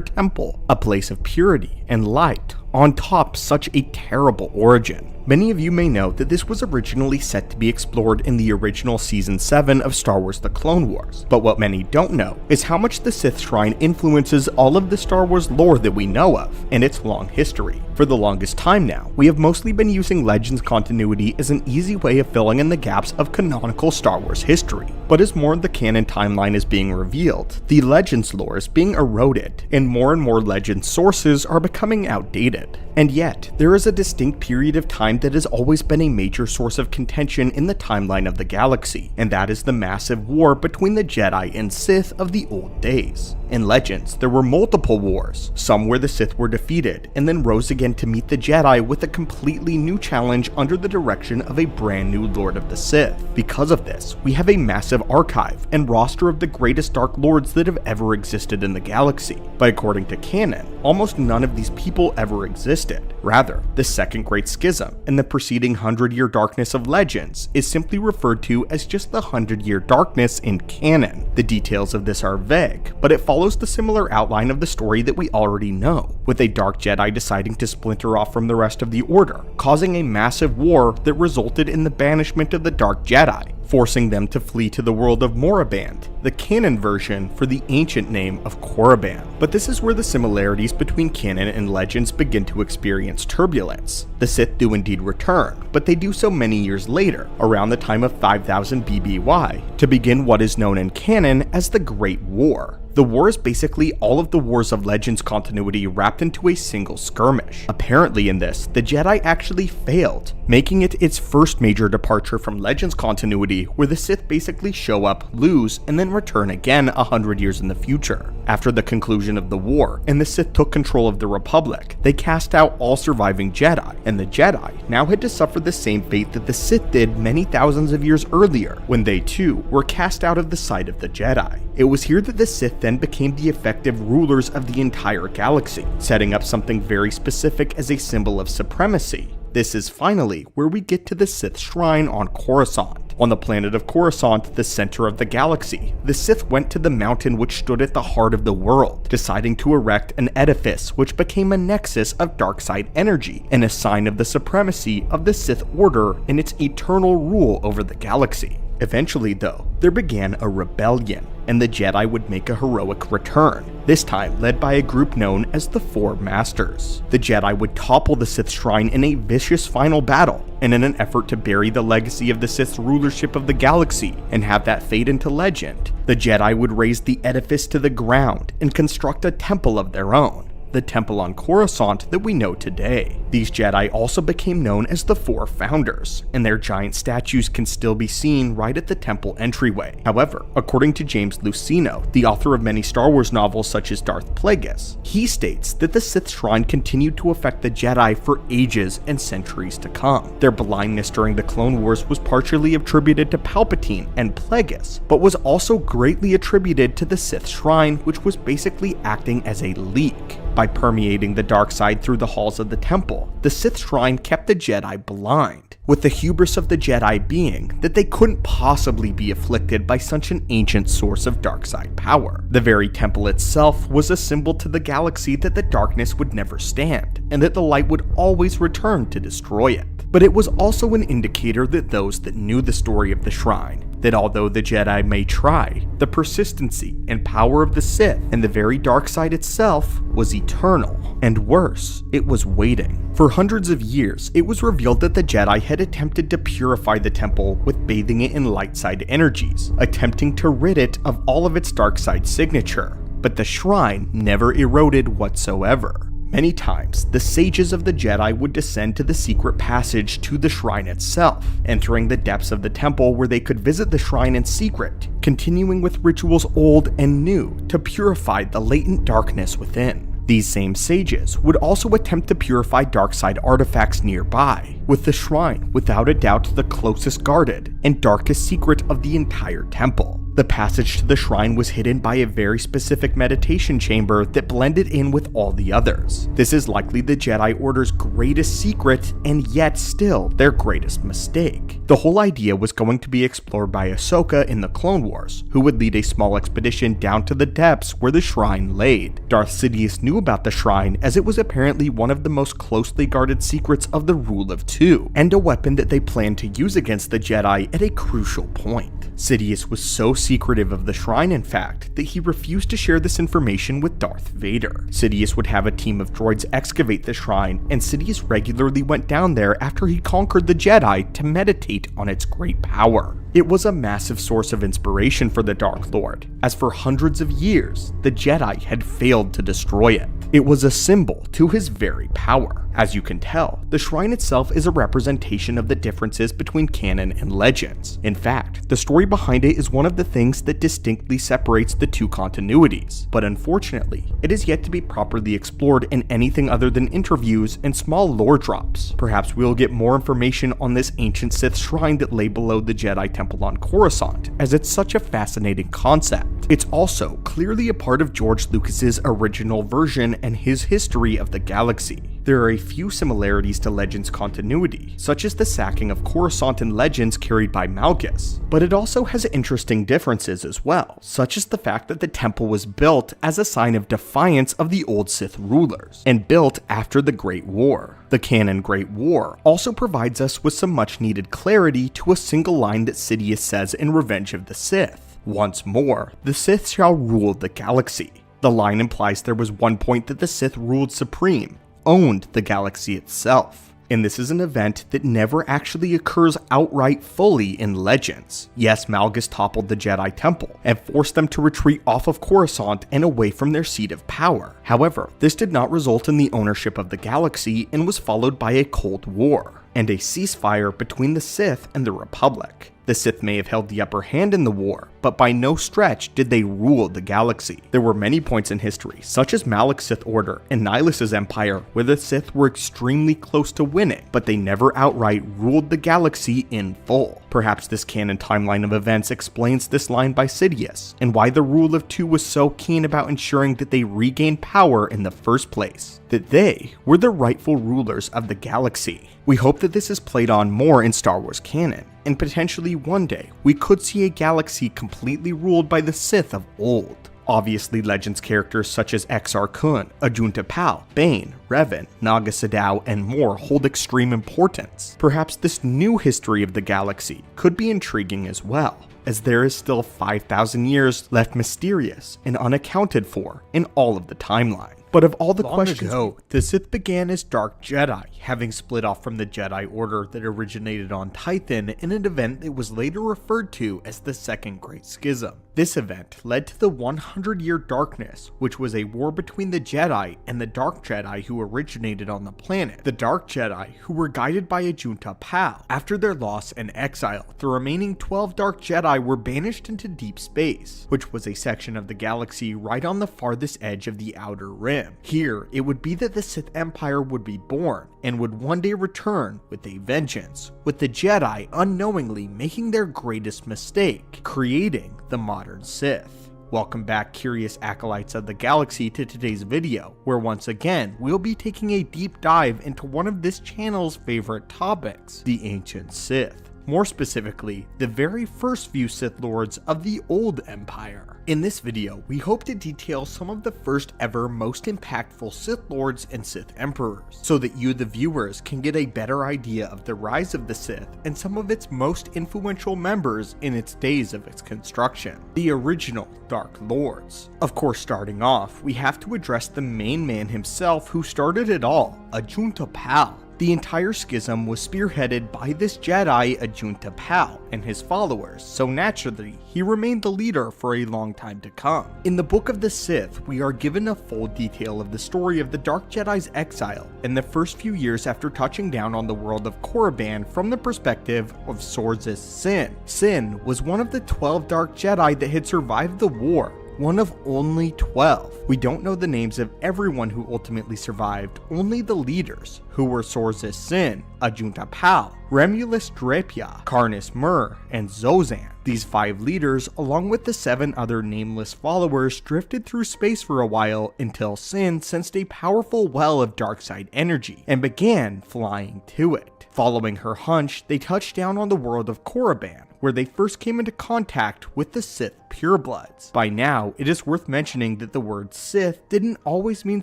temple, a place of purity and light on top such a terrible origin. Many of you may know that this was originally set to be explored in the original Season 7 of Star Wars The Clone Wars, but what many don't know is how much the Sith Shrine influences all of the Star Wars lore that we know of and its long history. For the longest time now, we have mostly been using Legends continuity as an easy way of filling in the gaps of canonical Star Wars history. But as more of the canon timeline is being revealed, the Legends lore is being eroded, and more Legends sources are becoming outdated. And yet, there is a distinct period of time that has always been a major source of contention in the timeline of the galaxy, and that is the massive war between the Jedi and Sith of the old days. In Legends, there were multiple wars, some where the Sith were defeated, and then rose again to meet the Jedi with a completely new challenge under the direction of a brand new Lord of the Sith. Because of this, we have a massive archive and roster of the greatest Dark Lords that have ever existed in the galaxy. But according to canon, almost none of these people ever existed. Rather, the Second Great Schism and the preceding 100-year darkness of Legends is simply referred to as just the 100-year darkness in canon. The details of this are vague, but it follows the similar outline of the story that we already know, with a Dark Jedi deciding to splinter off from the rest of the Order, causing a massive war that resulted in the banishment of the Dark Jedi, forcing them to flee to the world of Moraband, the canon version for the ancient name of Corriban. But this is where the similarities between canon and Legends begin to experience turbulence. The Sith do indeed return, but they do so many years later, around the time of 5000 BBY, to begin what is known in canon as the Great War. The war is basically all of the wars of Legends continuity wrapped into a single skirmish. Apparently in this, the Jedi actually failed, making it its first major departure from Legends continuity, where the Sith basically show up, lose, and then return again 100 years in the future. After the conclusion of the war, and the Sith took control of the Republic, they cast out all surviving Jedi, and the Jedi now had to suffer the same fate that the Sith did many thousands of years earlier, when they too were cast out of the sight of the Jedi. It was here that the Sith then became the effective rulers of the entire galaxy, setting up something very specific as a symbol of supremacy. This is finally where we get to the Sith Shrine on Coruscant. On the planet of Coruscant, the center of the galaxy, the Sith went to the mountain which stood at the heart of the world, deciding to erect an edifice which became a nexus of dark side energy and a sign of the supremacy of the Sith Order and its eternal rule over the galaxy. Eventually though, there began a rebellion, and the Jedi would make a heroic return, this time led by a group known as the Four Masters. The Jedi would topple the Sith Shrine in a vicious final battle, and in an effort to bury the legacy of the Sith's rulership of the galaxy and have that fade into legend, the Jedi would raze the edifice to the ground and construct a temple of their own, the temple on Coruscant that we know today. These Jedi also became known as the Four Founders, and their giant statues can still be seen right at the temple entryway. However, according to James Luceno, the author of many Star Wars novels such as Darth Plagueis, he states that the Sith Shrine continued to affect the Jedi for ages and centuries to come. Their blindness during the Clone Wars was partially attributed to Palpatine and Plagueis, but was also greatly attributed to the Sith Shrine, which was basically acting as a leak. By permeating the dark side through the halls of the temple, the Sith Shrine kept the Jedi blind, with the hubris of the Jedi being that they couldn't possibly be afflicted by such an ancient source of dark side power. The very temple itself was a symbol to the galaxy that the darkness would never stand, and that the light would always return to destroy it. But it was also an indicator that those that knew the story of the shrine, that although the Jedi may try, the persistency and power of the Sith and the very dark side itself was eternal. And worse, it was waiting. For hundreds of years, it was revealed that the Jedi had attempted to purify the temple with bathing it in light side energies, attempting to rid it of all of its dark side signature. But the shrine never eroded whatsoever. Many times, the sages of the Jedi would descend to the secret passage to the shrine itself, entering the depths of the temple where they could visit the shrine in secret, continuing with rituals old and new to purify the latent darkness within. These same sages would also attempt to purify dark side artifacts nearby, with the shrine without a doubt the closest guarded and darkest secret of the entire temple. The passage to the shrine was hidden by a very specific meditation chamber that blended in with all the others. This is likely the Jedi Order's greatest secret, and yet still their greatest mistake. The whole idea was going to be explored by Ahsoka in the Clone Wars, who would lead a small expedition down to the depths where the shrine laid. Darth Sidious knew about the shrine as it was apparently one of the most closely guarded secrets of the Rule of Two, and a weapon that they planned to use against the Jedi at a crucial point. Sidious was so secretive of the shrine, in fact, that he refused to share this information with Darth Vader. Sidious would have a team of droids excavate the shrine, and Sidious regularly went down there after he conquered the Jedi to meditate on its great power. It was a massive source of inspiration for the Dark Lord, as for hundreds of years, the Jedi had failed to destroy it. It was a symbol to his very power. As you can tell, the shrine itself is a representation of the differences between canon and legends. In fact, the story behind it is one of the things that distinctly separates the two continuities, but unfortunately, it is yet to be properly explored in anything other than interviews and small lore drops. Perhaps we'll get more information on this ancient Sith shrine that lay below the Jedi Temple on Coruscant, as it's such a fascinating concept. It's also clearly a part of George Lucas's original version and his history of the galaxy. There are a few similarities to Legends continuity, such as the sacking of Coruscant in Legends carried by Malgus, but it also has interesting differences as well, such as the fact that the temple was built as a sign of defiance of the old Sith rulers, and built after the Great War. The canon Great War also provides us with some much needed clarity to a single line that Sidious says in Revenge of the Sith. Once more, the Sith shall rule the galaxy. The line implies there was one point that the Sith ruled supreme, owned the galaxy itself. And this is an event that never actually occurs outright fully in Legends. Yes, Malgus toppled the Jedi Temple and forced them to retreat off of Coruscant and away from their seat of power. However, this did not result in the ownership of the galaxy and was followed by a Cold War and a ceasefire between the Sith and the Republic. The Sith may have held the upper hand in the war, but by no stretch did they rule the galaxy. There were many points in history, such as Malak's Sith Order and Nihilus's Empire, where the Sith were extremely close to winning, but they never outright ruled the galaxy in full. Perhaps this canon timeline of events explains this line by Sidious, and why the Rule of Two was so keen about ensuring that they regained power in the first place, that they were the rightful rulers of the galaxy. We hope that this is played on more in Star Wars canon, and potentially one day we could see a galaxy completely ruled by the Sith of old. Obviously, Legends characters such as Exar Kun, Ajunta Pal, Bane, Revan, Naga Sadow, and more hold extreme importance. Perhaps this new history of the galaxy could be intriguing as well, as there is still 5,000 years left mysterious and unaccounted for in all of the timeline. But of all the questions, the Sith began as Dark Jedi, having split off from the Jedi Order that originated on Tython in an event that was later referred to as the Second Great Schism. This event led to the 100-Year Darkness, which was a war between the Jedi and the Dark Jedi who originated on the planet. The Dark Jedi, who were guided by Ajunta Pal. After their loss and exile, the remaining 12 Dark Jedi were banished into deep space, which was a section of the galaxy right on the farthest edge of the Outer Rim. Here, it would be that the Sith Empire would be born, and would one day return with a vengeance, with the Jedi unknowingly making their greatest mistake, creating the modern Sith. Welcome back, curious acolytes of the galaxy, to today's video, where once again, we'll be taking a deep dive into one of this channel's favorite topics, the ancient Sith. More specifically, the very first few Sith Lords of the Old Empire. In this video, we hope to detail some of the first ever most impactful Sith Lords and Sith Emperors, so that you the viewers can get a better idea of the rise of the Sith and some of its most influential members in its days of its construction, the original Dark Lords. Of course, starting off, we have to address the main man himself who started it all, Ajunta Pal. The entire schism was spearheaded by this Jedi Ajunta Pal and his followers, so naturally, he remained the leader for a long time to come. In the Book of the Sith, we are given a full detail of the story of the Dark Jedi's exile and the first few years after touching down on the world of Corriban from the perspective of Sorzus Sin. Sin was one of the 12 Dark Jedi that had survived the war, one of only 12. We don't know the names of everyone who ultimately survived, only the leaders, who were Sorzus Sin, Ajunta Pal, Remulus Drepia, Carnus Mur, and Zozan. These 5 leaders, along with the 7 other nameless followers, drifted through space for a while until Sin sensed a powerful well of darkside energy and began flying to it. Following her hunch, they touched down on the world of Corriban, where they first came into contact with the Sith purebloods. By now, it is worth mentioning that the word Sith didn't always mean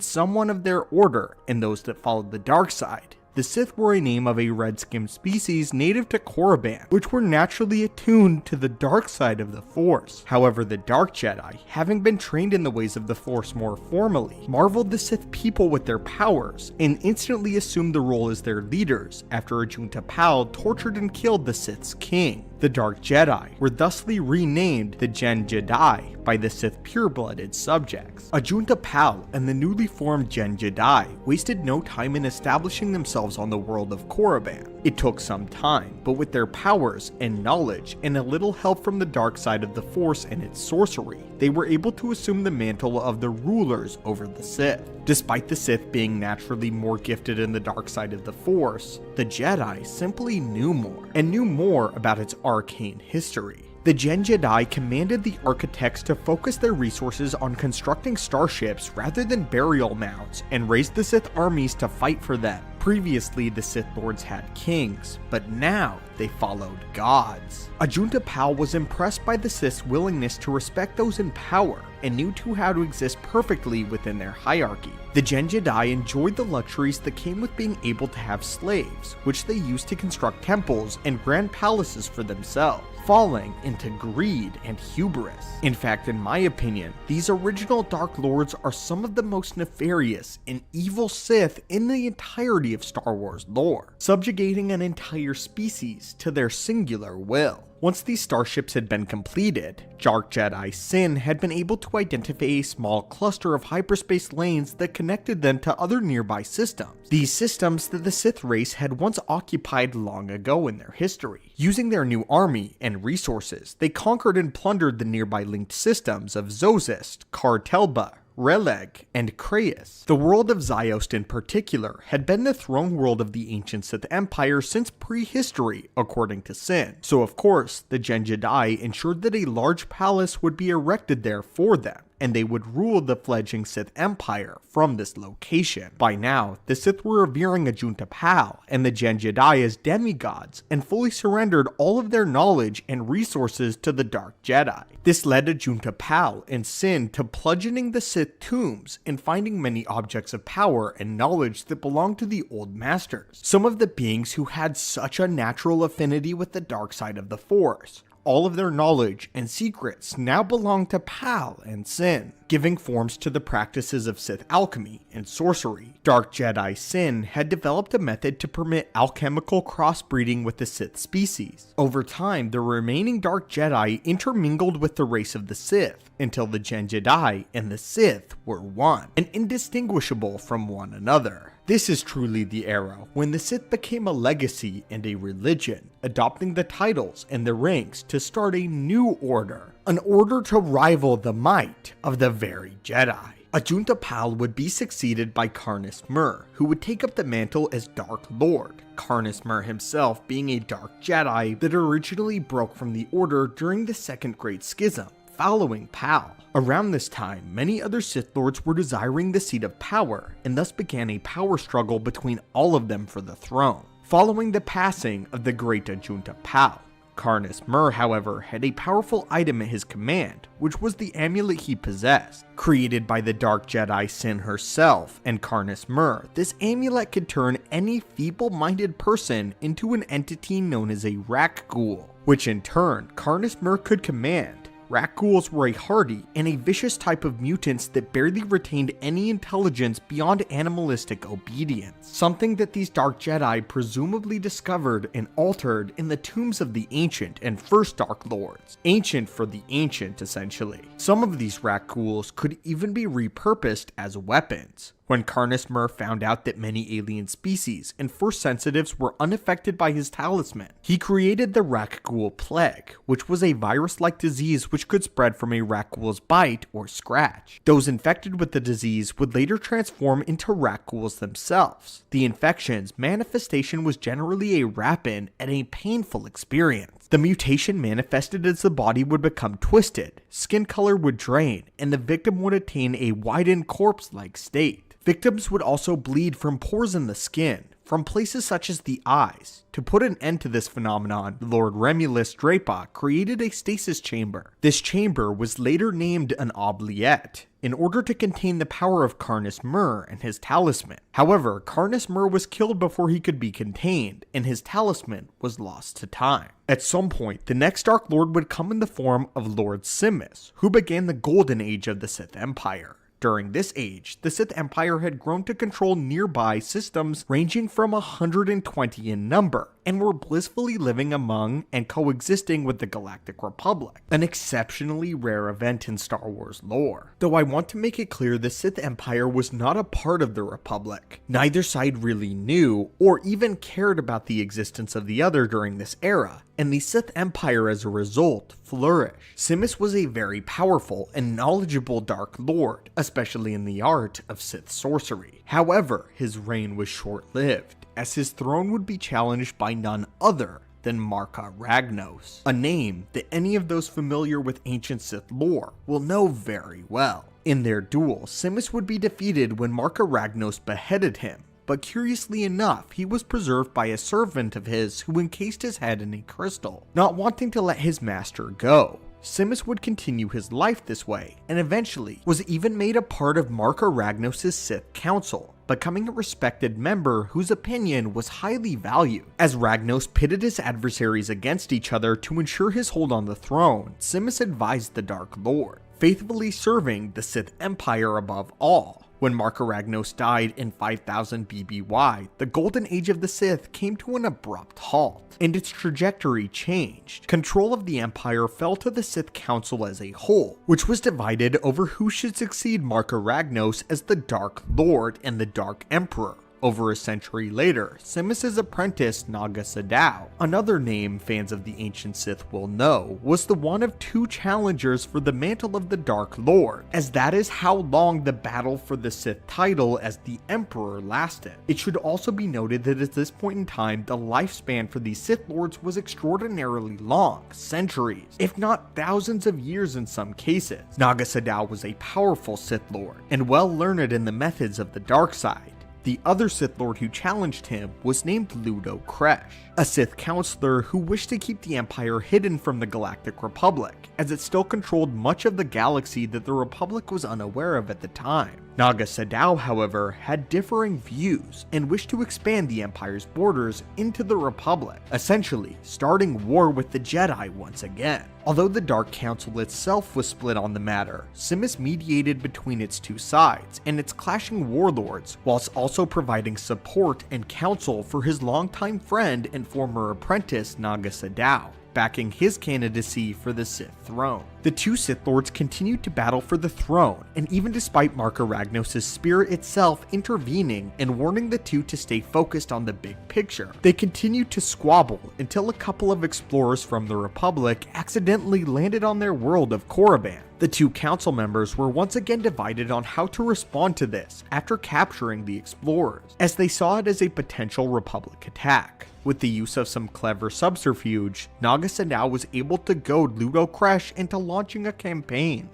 someone of their order and those that followed the dark side. The Sith were a name of a red-skinned species native to Corriban, which were naturally attuned to the dark side of the Force. However, the Dark Jedi, having been trained in the ways of the Force more formally, marveled the Sith people with their powers, and instantly assumed the role as their leaders after Ajunta Pal tortured and killed the Sith's king. The Dark Jedi were thusly renamed the Gen Jedi by the Sith pure-blooded subjects. Ajunta Pal and the newly formed Gen Jedi wasted no time in establishing themselves on the world of Corriban. It took some time, but with their powers and knowledge and a little help from the dark side of the Force and its sorcery, they were able to assume the mantle of the rulers over the Sith. Despite the Sith being naturally more gifted in the dark side of the Force, the Jedi simply knew more, and knew more about its arcane history. The Gen Jedi commanded the architects to focus their resources on constructing starships rather than burial mounds, and raised the Sith armies to fight for them. Previously, the Sith Lords had kings, but now they followed gods. Ajunta Pal was impressed by the Sith's willingness to respect those in power, and knew how to exist perfectly within their hierarchy. The Gen Jedi enjoyed the luxuries that came with being able to have slaves, which they used to construct temples and grand palaces for themselves, falling into greed and hubris. In fact, in my opinion, these original Dark Lords are some of the most nefarious and evil Sith in the entirety of Star Wars lore, subjugating an entire species to their singular will. Once these starships had been completed, Dark Jedi Sin had been able to identify a small cluster of hyperspace lanes that connected them to other nearby systems. These systems that the Sith race had once occupied long ago in their history. Using their new army and resources, they conquered and plundered the nearby linked systems of Zozist, Kartelba, Releg, and Kreis. The world of Ziost in particular had been the throne world of the ancient Sith Empire since prehistory, according to Sin. So of course, the Gen Jedi ensured that a large palace would be erected there for them, and they would rule the fledgling Sith Empire from this location. By now, the Sith were revering Ajunta Pal and the Gen Jedi as demigods, and fully surrendered all of their knowledge and resources to the Dark Jedi. This led Ajunta Pal and Sin to bludgeoning the Sith tombs and finding many objects of power and knowledge that belonged to the old masters, some of the beings who had such a natural affinity with the dark side of the Force. All of their knowledge and secrets now belong to Pal and Sin, giving forms to the practices of Sith alchemy and sorcery. Dark Jedi Sin had developed a method to permit alchemical crossbreeding with the Sith species. Over time, the remaining Dark Jedi intermingled with the race of the Sith, until the Gen Jedi and the Sith were one, and indistinguishable from one another. This is truly the era when the Sith became a legacy and a religion, adopting the titles and the ranks to start a new order, an order to rival the might of the very Jedi. Ajunta Pal would be succeeded by Carnus Mur, who would take up the mantle as Dark Lord, Carnus Mur himself being a Dark Jedi that originally broke from the Order during the Second Great Schism, following Pal. Around this time, many other Sith Lords were desiring the seat of power, and thus began a power struggle between all of them for the throne. Following the passing of the great Ajunta Pal, Carnus Mur, however, had a powerful item at his command, which was the amulet he possessed. Created by the Dark Jedi Sin herself and Carnus Mur, this amulet could turn any feeble-minded person into an entity known as a Rakghoul, which in turn, Carnus Mur could command. Rakghouls were a hardy and a vicious type of mutants that barely retained any intelligence beyond animalistic obedience, something that these Dark Jedi presumably discovered and altered in the tombs of the Ancient and First Dark Lords. Ancient for the Ancient, essentially. Some of these Rakghouls could even be repurposed as weapons. When Carnus Mur found out that many alien species and Force sensitives were unaffected by his talisman, he created the Rakghoul Plague, which was a virus-like disease which could spread from a Rakghoul's bite or scratch. Those infected with the disease would later transform into Rakghouls themselves. The infection's manifestation was generally a rapid and a painful experience. The mutation manifested as the body would become twisted, skin color would drain, and the victim would attain a widened corpse-like state. Victims would also bleed from pores in the skin, from places such as the eyes. To put an end to this phenomenon, Lord Remulus Drapa created a stasis chamber. This chamber was later named an oubliette, in order to contain the power of Carnus Mur and his talisman. However, Carnus Mur was killed before he could be contained, and his talisman was lost to time. At some point, the next Dark Lord would come in the form of Lord Simus, who began the Golden Age of the Sith Empire. During this age, the Sith Empire had grown to control nearby systems ranging from 120 in number, and were blissfully living among and coexisting with the Galactic Republic, an exceptionally rare event in Star Wars lore. Though I want to make it clear the Sith Empire was not a part of the Republic. Neither side really knew or even cared about the existence of the other during this era, and the Sith Empire as a result flourished. Simus was a very powerful and knowledgeable Dark Lord, especially in the art of Sith sorcery. However, his reign was short-lived, as his throne would be challenged by none other than Marka Ragnos, a name that any of those familiar with ancient Sith lore will know very well. In their duel, Simus would be defeated when Marka Ragnos beheaded him, but curiously enough, he was preserved by a servant of his who encased his head in a crystal. Not wanting to let his master go, Simus would continue his life this way, and eventually was even made a part of Marka Ragnos' Sith Council, becoming a respected member whose opinion was highly valued. As Ragnos pitted his adversaries against each other to ensure his hold on the throne, Simus advised the Dark Lord, faithfully serving the Sith Empire above all. When Marka Ragnos died in 5000 BBY, the Golden Age of the Sith came to an abrupt halt, and its trajectory changed. Control of the Empire fell to the Sith Council as a whole, which was divided over who should succeed Marka Ragnos as the Dark Lord and the Dark Emperor. Over a century later, Simus' apprentice Naga Sadow, another name fans of the ancient Sith will know, was the one of two challengers for the mantle of the Dark Lord, as that is how long the battle for the Sith title as the Emperor lasted. It should also be noted that at this point in time, the lifespan for these Sith Lords was extraordinarily long, centuries, if not thousands of years in some cases. Naga Sadow was a powerful Sith Lord, and well learned in the methods of the dark side. The other Sith Lord who challenged him was named Ludo Kresh, a Sith Counselor who wished to keep the Empire hidden from the Galactic Republic, as it still controlled much of the galaxy that the Republic was unaware of at the time. Naga Sadow, however, had differing views and wished to expand the Empire's borders into the Republic, essentially starting war with the Jedi once again. Although the Dark Council itself was split on the matter, Simus mediated between its two sides and its clashing warlords, whilst also providing support and counsel for his longtime friend and former apprentice Naga Sadow, backing his candidacy for the Sith throne. The two Sith Lords continued to battle for the throne, and even despite Marka Ragnos' spirit itself intervening and warning the two to stay focused on the big picture, they continued to squabble until a couple of explorers from the Republic accidentally landed on their world of Corriban. The two council members were once again divided on how to respond to this after capturing the explorers, as they saw it as a potential Republic attack. With the use of some clever subterfuge, Naga Sadow was able to goad Ludo Kresh into launching a campaign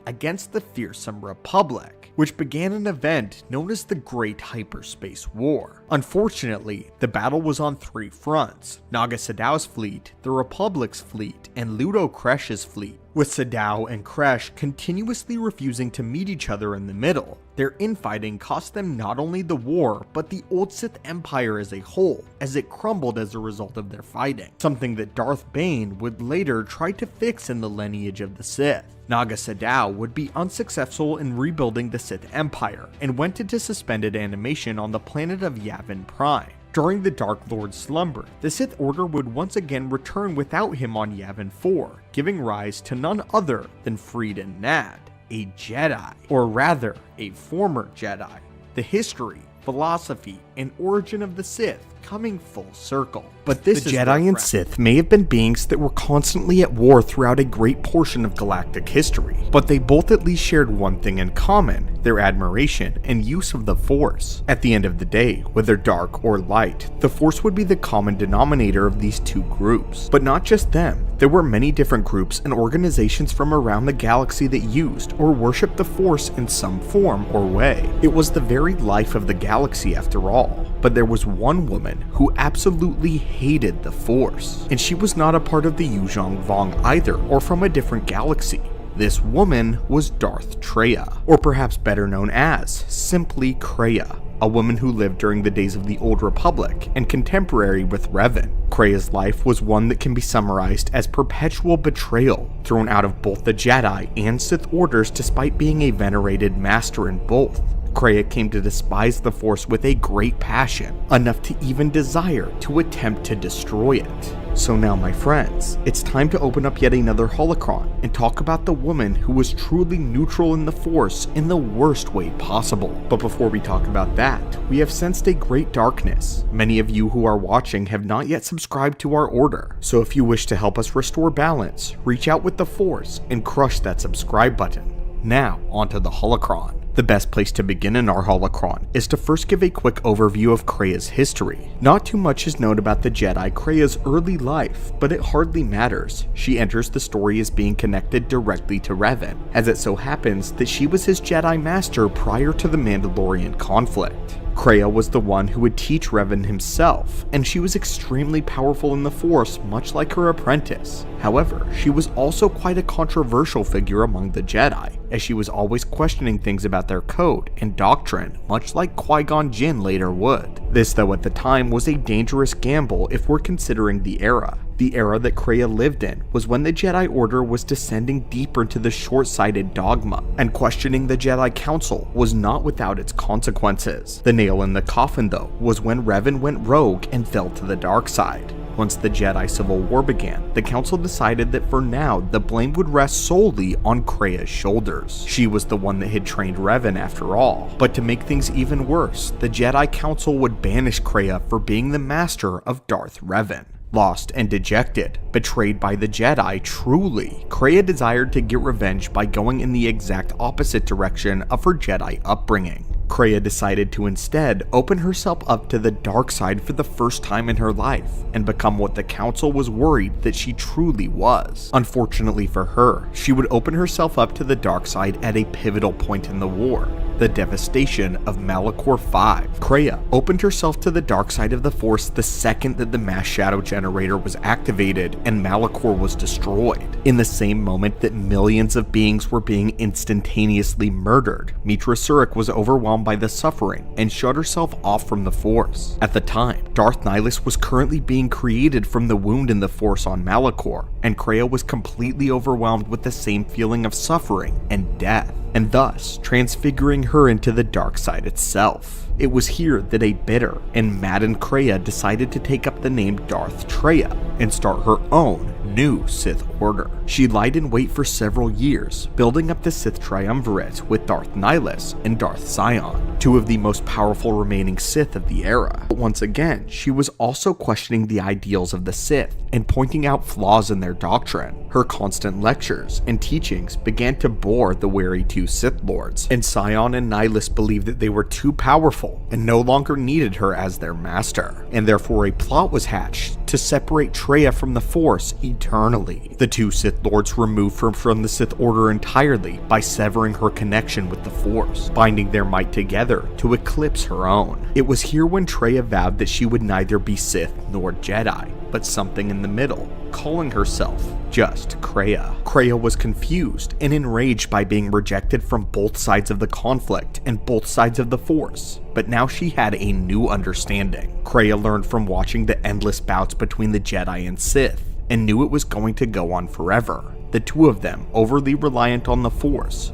against the fearsome Republic, which began an event known as the Great Hyperspace War. Unfortunately, the battle was on three fronts: Naga Sadow's fleet, the Republic's fleet, and Ludo Kresh's fleet, with Sadow and Kresh continuously refusing to meet each other in the middle. Their infighting cost them not only the war, but the old Sith Empire as a whole, as it crumbled as a result of their fighting, something that Darth Bane would later try to fix in the lineage of the Sith. Naga Sadow would be unsuccessful in rebuilding the Sith Empire, and went into suspended animation on the planet of Yavin Prime. During the Dark Lord's slumber, the Sith Order would once again return without him on Yavin 4, giving rise to none other than Freed and Nad. a Jedi, or rather, a former Jedi. The history, philosophy, and origin of the Sith coming full circle. But the Jedi and Sith may have been beings that were constantly at war throughout a great portion of galactic history, but they both at least shared one thing in common: their admiration and use of the Force. At the end of the day, whether dark or light, the Force would be the common denominator of these two groups. But not just them, there were many different groups and organizations from around the galaxy that used or worshipped the Force in some form or way. It was the very life of the galaxy after all. But there was one woman who absolutely hated the Force, and she was not a part of the Yuzhong Vong either, or from a different galaxy. This woman was Darth Traya, or perhaps better known as simply Kreia, a woman who lived during the days of the Old Republic and contemporary with Revan. Kreia's life was one that can be summarized as perpetual betrayal, thrown out of both the Jedi and Sith orders despite being a venerated master in both. Kreia came to despise the Force with a great passion, enough to even desire to attempt to destroy it. So now, my friends, it's time to open up yet another holocron and talk about the woman who was truly neutral in the Force in the worst way possible. But before we talk about that, we have sensed a great darkness. Many of you who are watching have not yet subscribed to our order, so if you wish to help us restore balance, reach out with the Force and crush that subscribe button. Now, onto the holocron. The best place to begin in our holocron is to first give a quick overview of Kreia's history. Not too much is known about the Jedi Kreia's early life, but it hardly matters. She enters the story as being connected directly to Revan, as it so happens that she was his Jedi Master prior to the Mandalorian conflict. Kreia was the one who would teach Revan himself, and she was extremely powerful in the Force, much like her apprentice. However, she was also quite a controversial figure among the Jedi, as she was always questioning things about their code and doctrine, much like Qui-Gon Jinn later would. This, though, at the time was a dangerous gamble if we're considering the era. The era that Kreia lived in was when the Jedi Order was descending deeper into the short-sighted dogma, and questioning the Jedi Council was not without its consequences. The nail in the coffin, though, was when Revan went rogue and fell to the dark side. Once the Jedi Civil War began, the Council decided that for now, the blame would rest solely on Kreia's shoulders. She was the one that had trained Revan after all. But to make things even worse, the Jedi Council would banish Kreia for being the master of Darth Revan. Lost and dejected, betrayed by the Jedi truly, Kreia desired to get revenge by going in the exact opposite direction of her Jedi upbringing. Kreia decided to instead open herself up to the dark side for the first time in her life, and become what the Council was worried that she truly was. Unfortunately for her, she would open herself up to the dark side at a pivotal point in the war, the devastation of Malachor V. Kreia opened herself to the dark side of the Force the second that the mass shadow generator was activated and Malachor was destroyed. In the same moment that millions of beings were being instantaneously murdered, Mitra Surik was overwhelmed by the suffering and shut herself off from the Force. At the time, Darth Nihilus was currently being created from the wound in the Force on Malachor, and Kreia was completely overwhelmed with the same feeling of suffering and death, and thus transfiguring her into the dark side itself. It was here that a bitter and maddened Kreia decided to take up the name Darth Traya and start her own new Sith Order. She lied in wait for several years, building up the Sith Triumvirate with Darth Nihilus and Darth Sion, two of the most powerful remaining Sith of the era. But once again, she was also questioning the ideals of the Sith and pointing out flaws in their doctrine. Her constant lectures and teachings began to bore the wary two Sith Lords, and Sion and Nihilus believed that they were too powerful and no longer needed her as their master, and therefore a plot was hatched to separate Traya from the Force eternally. The two Sith Lords removed her from the Sith Order entirely by severing her connection with the Force, binding their might together to eclipse her own. It was here when Traya vowed that she would neither be Sith nor Jedi, but something in the middle, calling herself just Kreia. Kreia was confused and enraged by being rejected from both sides of the conflict and both sides of the Force, but now she had a new understanding. Kreia learned from watching the endless bouts between the Jedi and Sith, and knew it was going to go on forever. The two of them overly reliant on the Force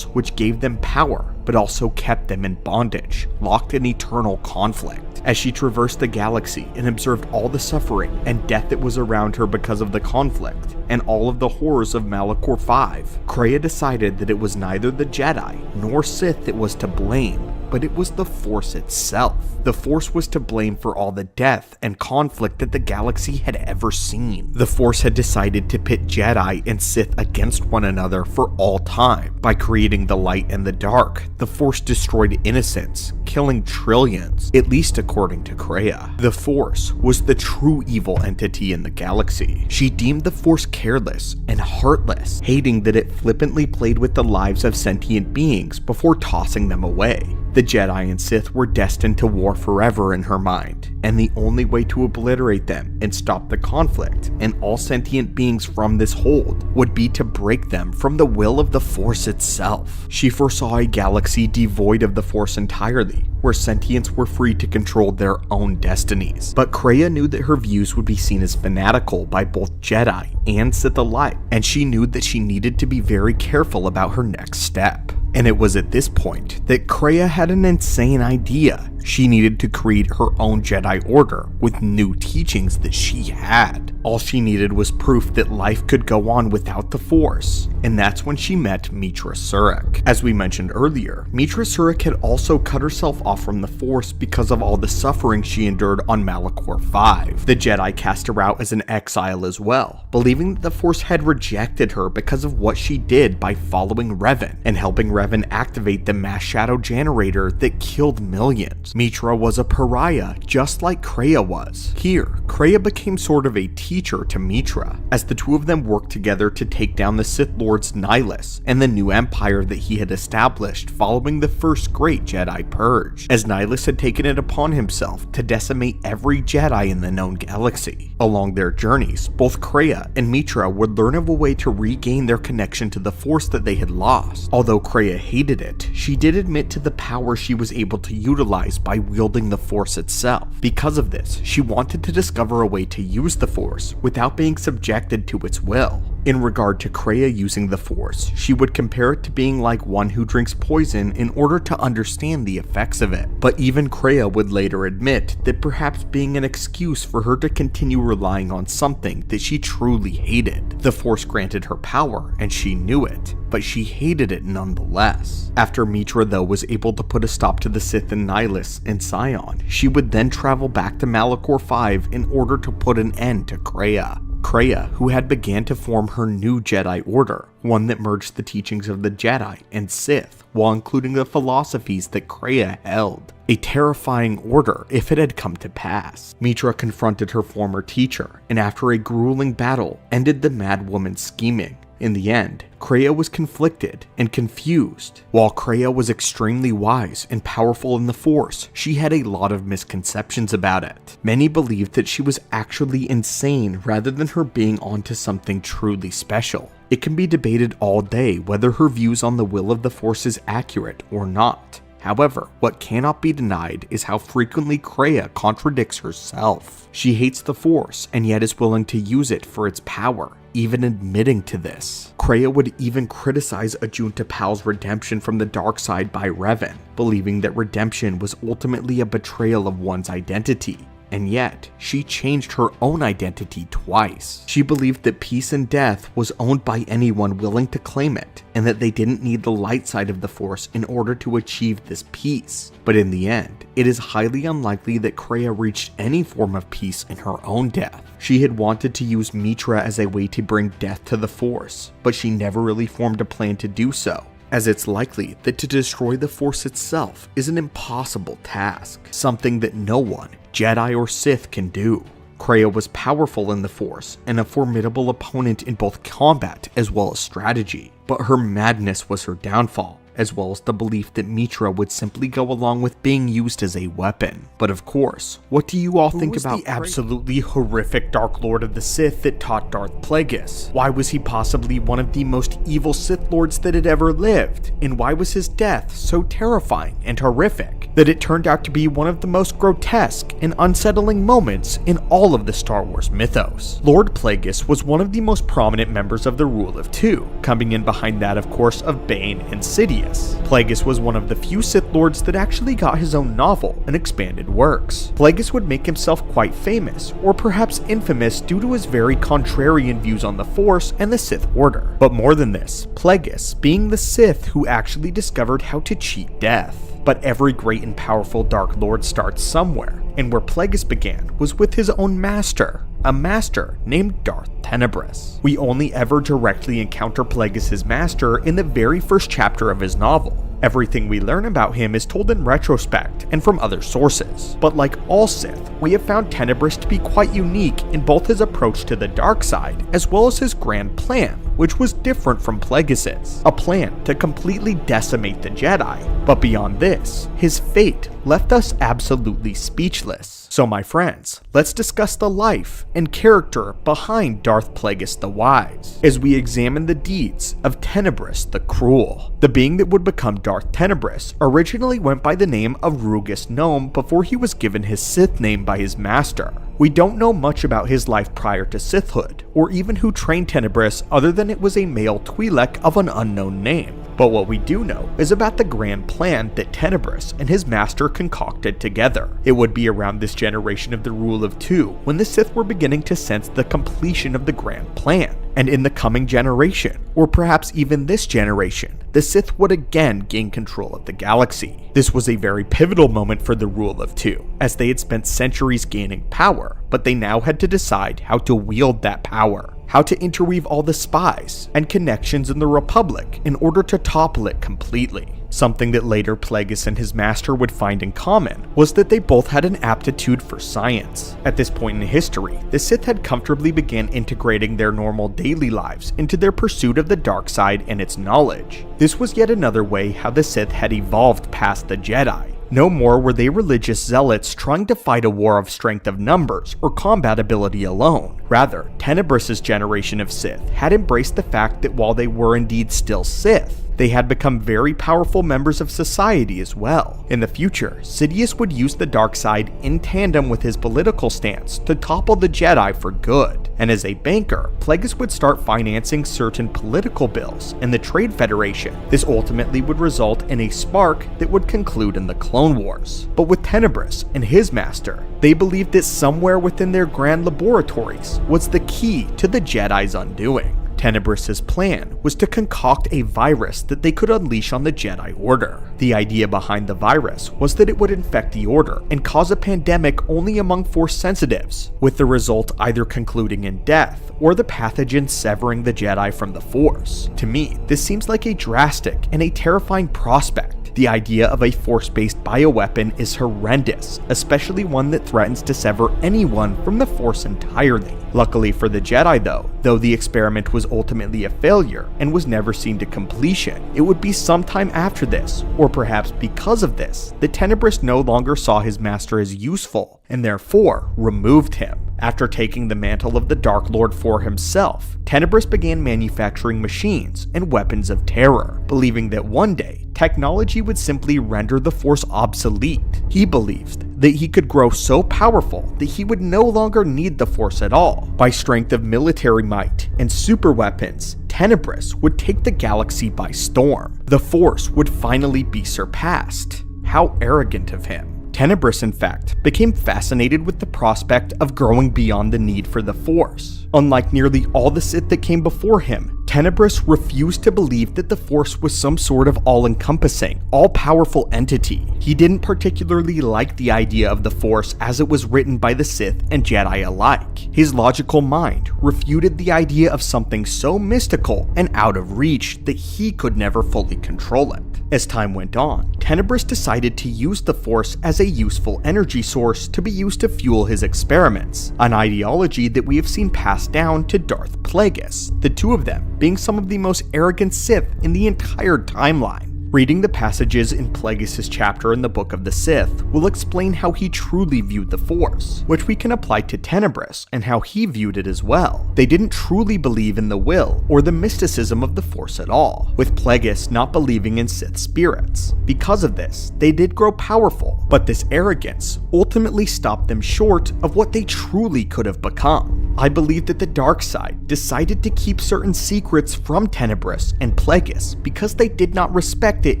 which gave them power, but also kept them in bondage, locked in eternal conflict. As she traversed the galaxy and observed all the suffering and death that was around her because of the conflict, and all of the horrors of Malachor 5, Traya decided that it was neither the Jedi nor Sith that was to blame, but it was the Force itself. The Force was to blame for all the death and conflict that the galaxy had ever seen. The Force had decided to pit Jedi and Sith against one another for all time. By creating the light and the dark, the Force destroyed innocents, killing trillions, at least according to Traya. The Force was the true evil entity in the galaxy. She deemed the Force careless and heartless, hating that it flippantly played with the lives of sentient beings before tossing them away. The Jedi and Sith were destined to war forever in her mind, and the only way to obliterate them and stop the conflict and all sentient beings from this hold would be to break them from the will of the Force itself. She foresaw a galaxy devoid of the Force entirely, where sentients were free to control their own destinies. But Traya knew that her views would be seen as fanatical by both Jedi and Sith alike, and she knew that she needed to be very careful about her next step. And it was at this point that Traya had an insane idea. She needed to create her own Jedi Order with new teachings that she had. All she needed was proof that life could go on without the Force, and that's when she met Meetra Surik. As we mentioned earlier, Meetra Surik had also cut herself off from the Force because of all the suffering she endured on Malachor 5. The Jedi cast her out as an exile as well, believing that the Force had rejected her because of what she did by following Revan and helping Revan activate the mass shadow generator that killed millions. Meetra was a pariah, just like Traya was. Here, Traya became sort of a teacher to Meetra, as the two of them worked together to take down the Sith Lord's Nihilus and the new empire that he had established following the first great Jedi Purge, as Nihilus had taken it upon himself to decimate every Jedi in the known galaxy. Along their journeys, both Traya and Meetra would learn of a way to regain their connection to the Force that they had lost. Although Traya hated it, she did admit to the power she was able to utilize by wielding the Force itself. Because of this, she wanted to discover a way to use the Force without being subjected to its will. In regard to Traya using the Force, she would compare it to being like one who drinks poison in order to understand the effects of it. But even Traya would later admit that perhaps being an excuse for her to continue relying on something that she truly hated. The Force granted her power, and she knew it, but she hated it nonetheless. After Meetra though was able to put a stop to the Sith and Nihilus and Scion, she would then travel back to Malachor 5 in order to put an end to Traya. Traya, who had began to form her new Jedi Order, one that merged the teachings of the Jedi and Sith, while including the philosophies that Traya held. A terrifying order if it had come to pass. Meetra confronted her former teacher, and after a grueling battle, ended the mad woman's scheming. In the end, Traya was conflicted and confused. While Traya was extremely wise and powerful in the Force, she had a lot of misconceptions about it. Many believed that she was actually insane rather than her being onto something truly special. It can be debated all day whether her views on the will of the Force is accurate or not. However, what cannot be denied is how frequently Traya contradicts herself. She hates the Force and yet is willing to use it for its power, even admitting to this. Traya would even criticize Ajunta Pal's redemption from the dark side by Revan, believing that redemption was ultimately a betrayal of one's identity. And yet, she changed her own identity twice. She believed that peace and death was owned by anyone willing to claim it, and that they didn't need the light side of the Force in order to achieve this peace. But in the end, it is highly unlikely that Traya reached any form of peace in her own death. She had wanted to use Meetra as a way to bring death to the Force, but she never really formed a plan to do so, as it's likely that to destroy the Force itself is an impossible task, something that no one, Jedi or Sith, can do. Traya was powerful in the Force and a formidable opponent in both combat as well as strategy, but her madness was her downfall, as well as the belief that Meetra would simply go along with being used as a weapon. But of course, what do you all think about the absolutely horrific Dark Lord of the Sith that taught Darth Plagueis? Why was he possibly one of the most evil Sith Lords that had ever lived? And why was his death so terrifying and horrific that it turned out to be one of the most grotesque and unsettling moments in all of the Star Wars mythos? Lord Plagueis was one of the most prominent members of the Rule of Two, coming in behind that of course of Bane and Sidious. Plagueis. Plagueis was one of the few Sith Lords that actually got his own novel and expanded works. Plagueis would make himself quite famous, or perhaps infamous, due to his very contrarian views on the Force and the Sith Order. But more than this, Plagueis being the Sith who actually discovered how to cheat death. But every great and powerful Dark Lord starts somewhere, and where Plagueis began was with his own master, a master named Darth Tenebrous. We only ever directly encounter Plagueis' master in the very first chapter of his novel. Everything we learn about him is told in retrospect and from other sources. But like all Sith, we have found Tenebrous to be quite unique in both his approach to the dark side as well as his grand plan, which was different from Plagueis', a plan to completely decimate the Jedi. But beyond this, his fate left us absolutely speechless. So my friends, let's discuss the life and character behind Darth Plagueis the Wise, as we examine the deeds of Tenebrous the Cruel. The being that would become Darth Tenebrous originally went by the name of Rugus Gnome before he was given his Sith name by his master. We don't know much about his life prior to Sithhood, or even who trained Tenebrous other than it was a male Twi'lek of an unknown name. But what we do know is about the grand plan that Tenebrous and his master concocted together. It would be around this generation of the Rule of Two when the Sith were beginning to sense the completion of the grand plan. And in the coming generation, or perhaps even this generation, the Sith would again gain control of the galaxy. This was a very pivotal moment for the Rule of Two, as they had spent centuries gaining power, but they now had to decide how to wield that power, how to interweave all the spies and connections in the Republic in order to topple it completely. Something that later Plagueis and his master would find in common was that they both had an aptitude for science. At this point in history, the Sith had comfortably began integrating their normal daily lives into their pursuit of the dark side and its knowledge. This was yet another way how the Sith had evolved past the Jedi. No more were they religious zealots trying to fight a war of strength of numbers or combat ability alone. Rather, Tenebrous' generation of Sith had embraced the fact that while they were indeed still Sith, they had become very powerful members of society as well. In the future, Sidious would use the dark side in tandem with his political stance to topple the Jedi for good. And as a banker, Plagueis would start financing certain political bills in the Trade Federation. This ultimately would result in a spark that would conclude in the Clone Wars. But with Tenebrous and his master, they believed that somewhere within their grand laboratories was the key to the Jedi's undoing. Tenebrous' plan was to concoct a virus that they could unleash on the Jedi Order. The idea behind the virus was that it would infect the Order and cause a pandemic only among Force sensitives, with the result either concluding in death or the pathogen severing the Jedi from the Force. To me, this seems like a drastic and a terrifying prospect. The idea of a Force-based bioweapon is horrendous, especially one that threatens to sever anyone from the Force entirely. Luckily for the Jedi though the experiment was ultimately a failure and was never seen to completion, it would be sometime after this, or perhaps because of this, that Tenebrous no longer saw his master as useful, and therefore removed him. After taking the mantle of the Dark Lord for himself, Tenebrous began manufacturing machines and weapons of terror, believing that one day, technology would simply render the Force obsolete. He believed that he could grow so powerful that he would no longer need the Force at all. By strength of military might and super weapons, Tenebrous would take the galaxy by storm. The Force would finally be surpassed. How arrogant of him. Tenebrous, in fact, became fascinated with the prospect of growing beyond the need for the Force. Unlike nearly all the Sith that came before him, Tenebrous refused to believe that the Force was some sort of all-encompassing, all-powerful entity. He didn't particularly like the idea of the Force as it was written by the Sith and Jedi alike. His logical mind refuted the idea of something so mystical and out of reach that he could never fully control it. As time went on, Tenebrous decided to use the Force as a useful energy source to be used to fuel his experiments, an ideology that we have seen passed down to Darth Plagueis, the two of them being some of the most arrogant Sith in the entire timeline. Reading the passages in Plagueis' chapter in the Book of the Sith will explain how he truly viewed the Force, which we can apply to Tenebrous and how he viewed it as well. They didn't truly believe in the will or the mysticism of the Force at all, with Plagueis not believing in Sith spirits. Because of this, they did grow powerful, but this arrogance ultimately stopped them short of what they truly could have become. I believe that the dark side decided to keep certain secrets from Tenebrous and Plagueis because they did not respect it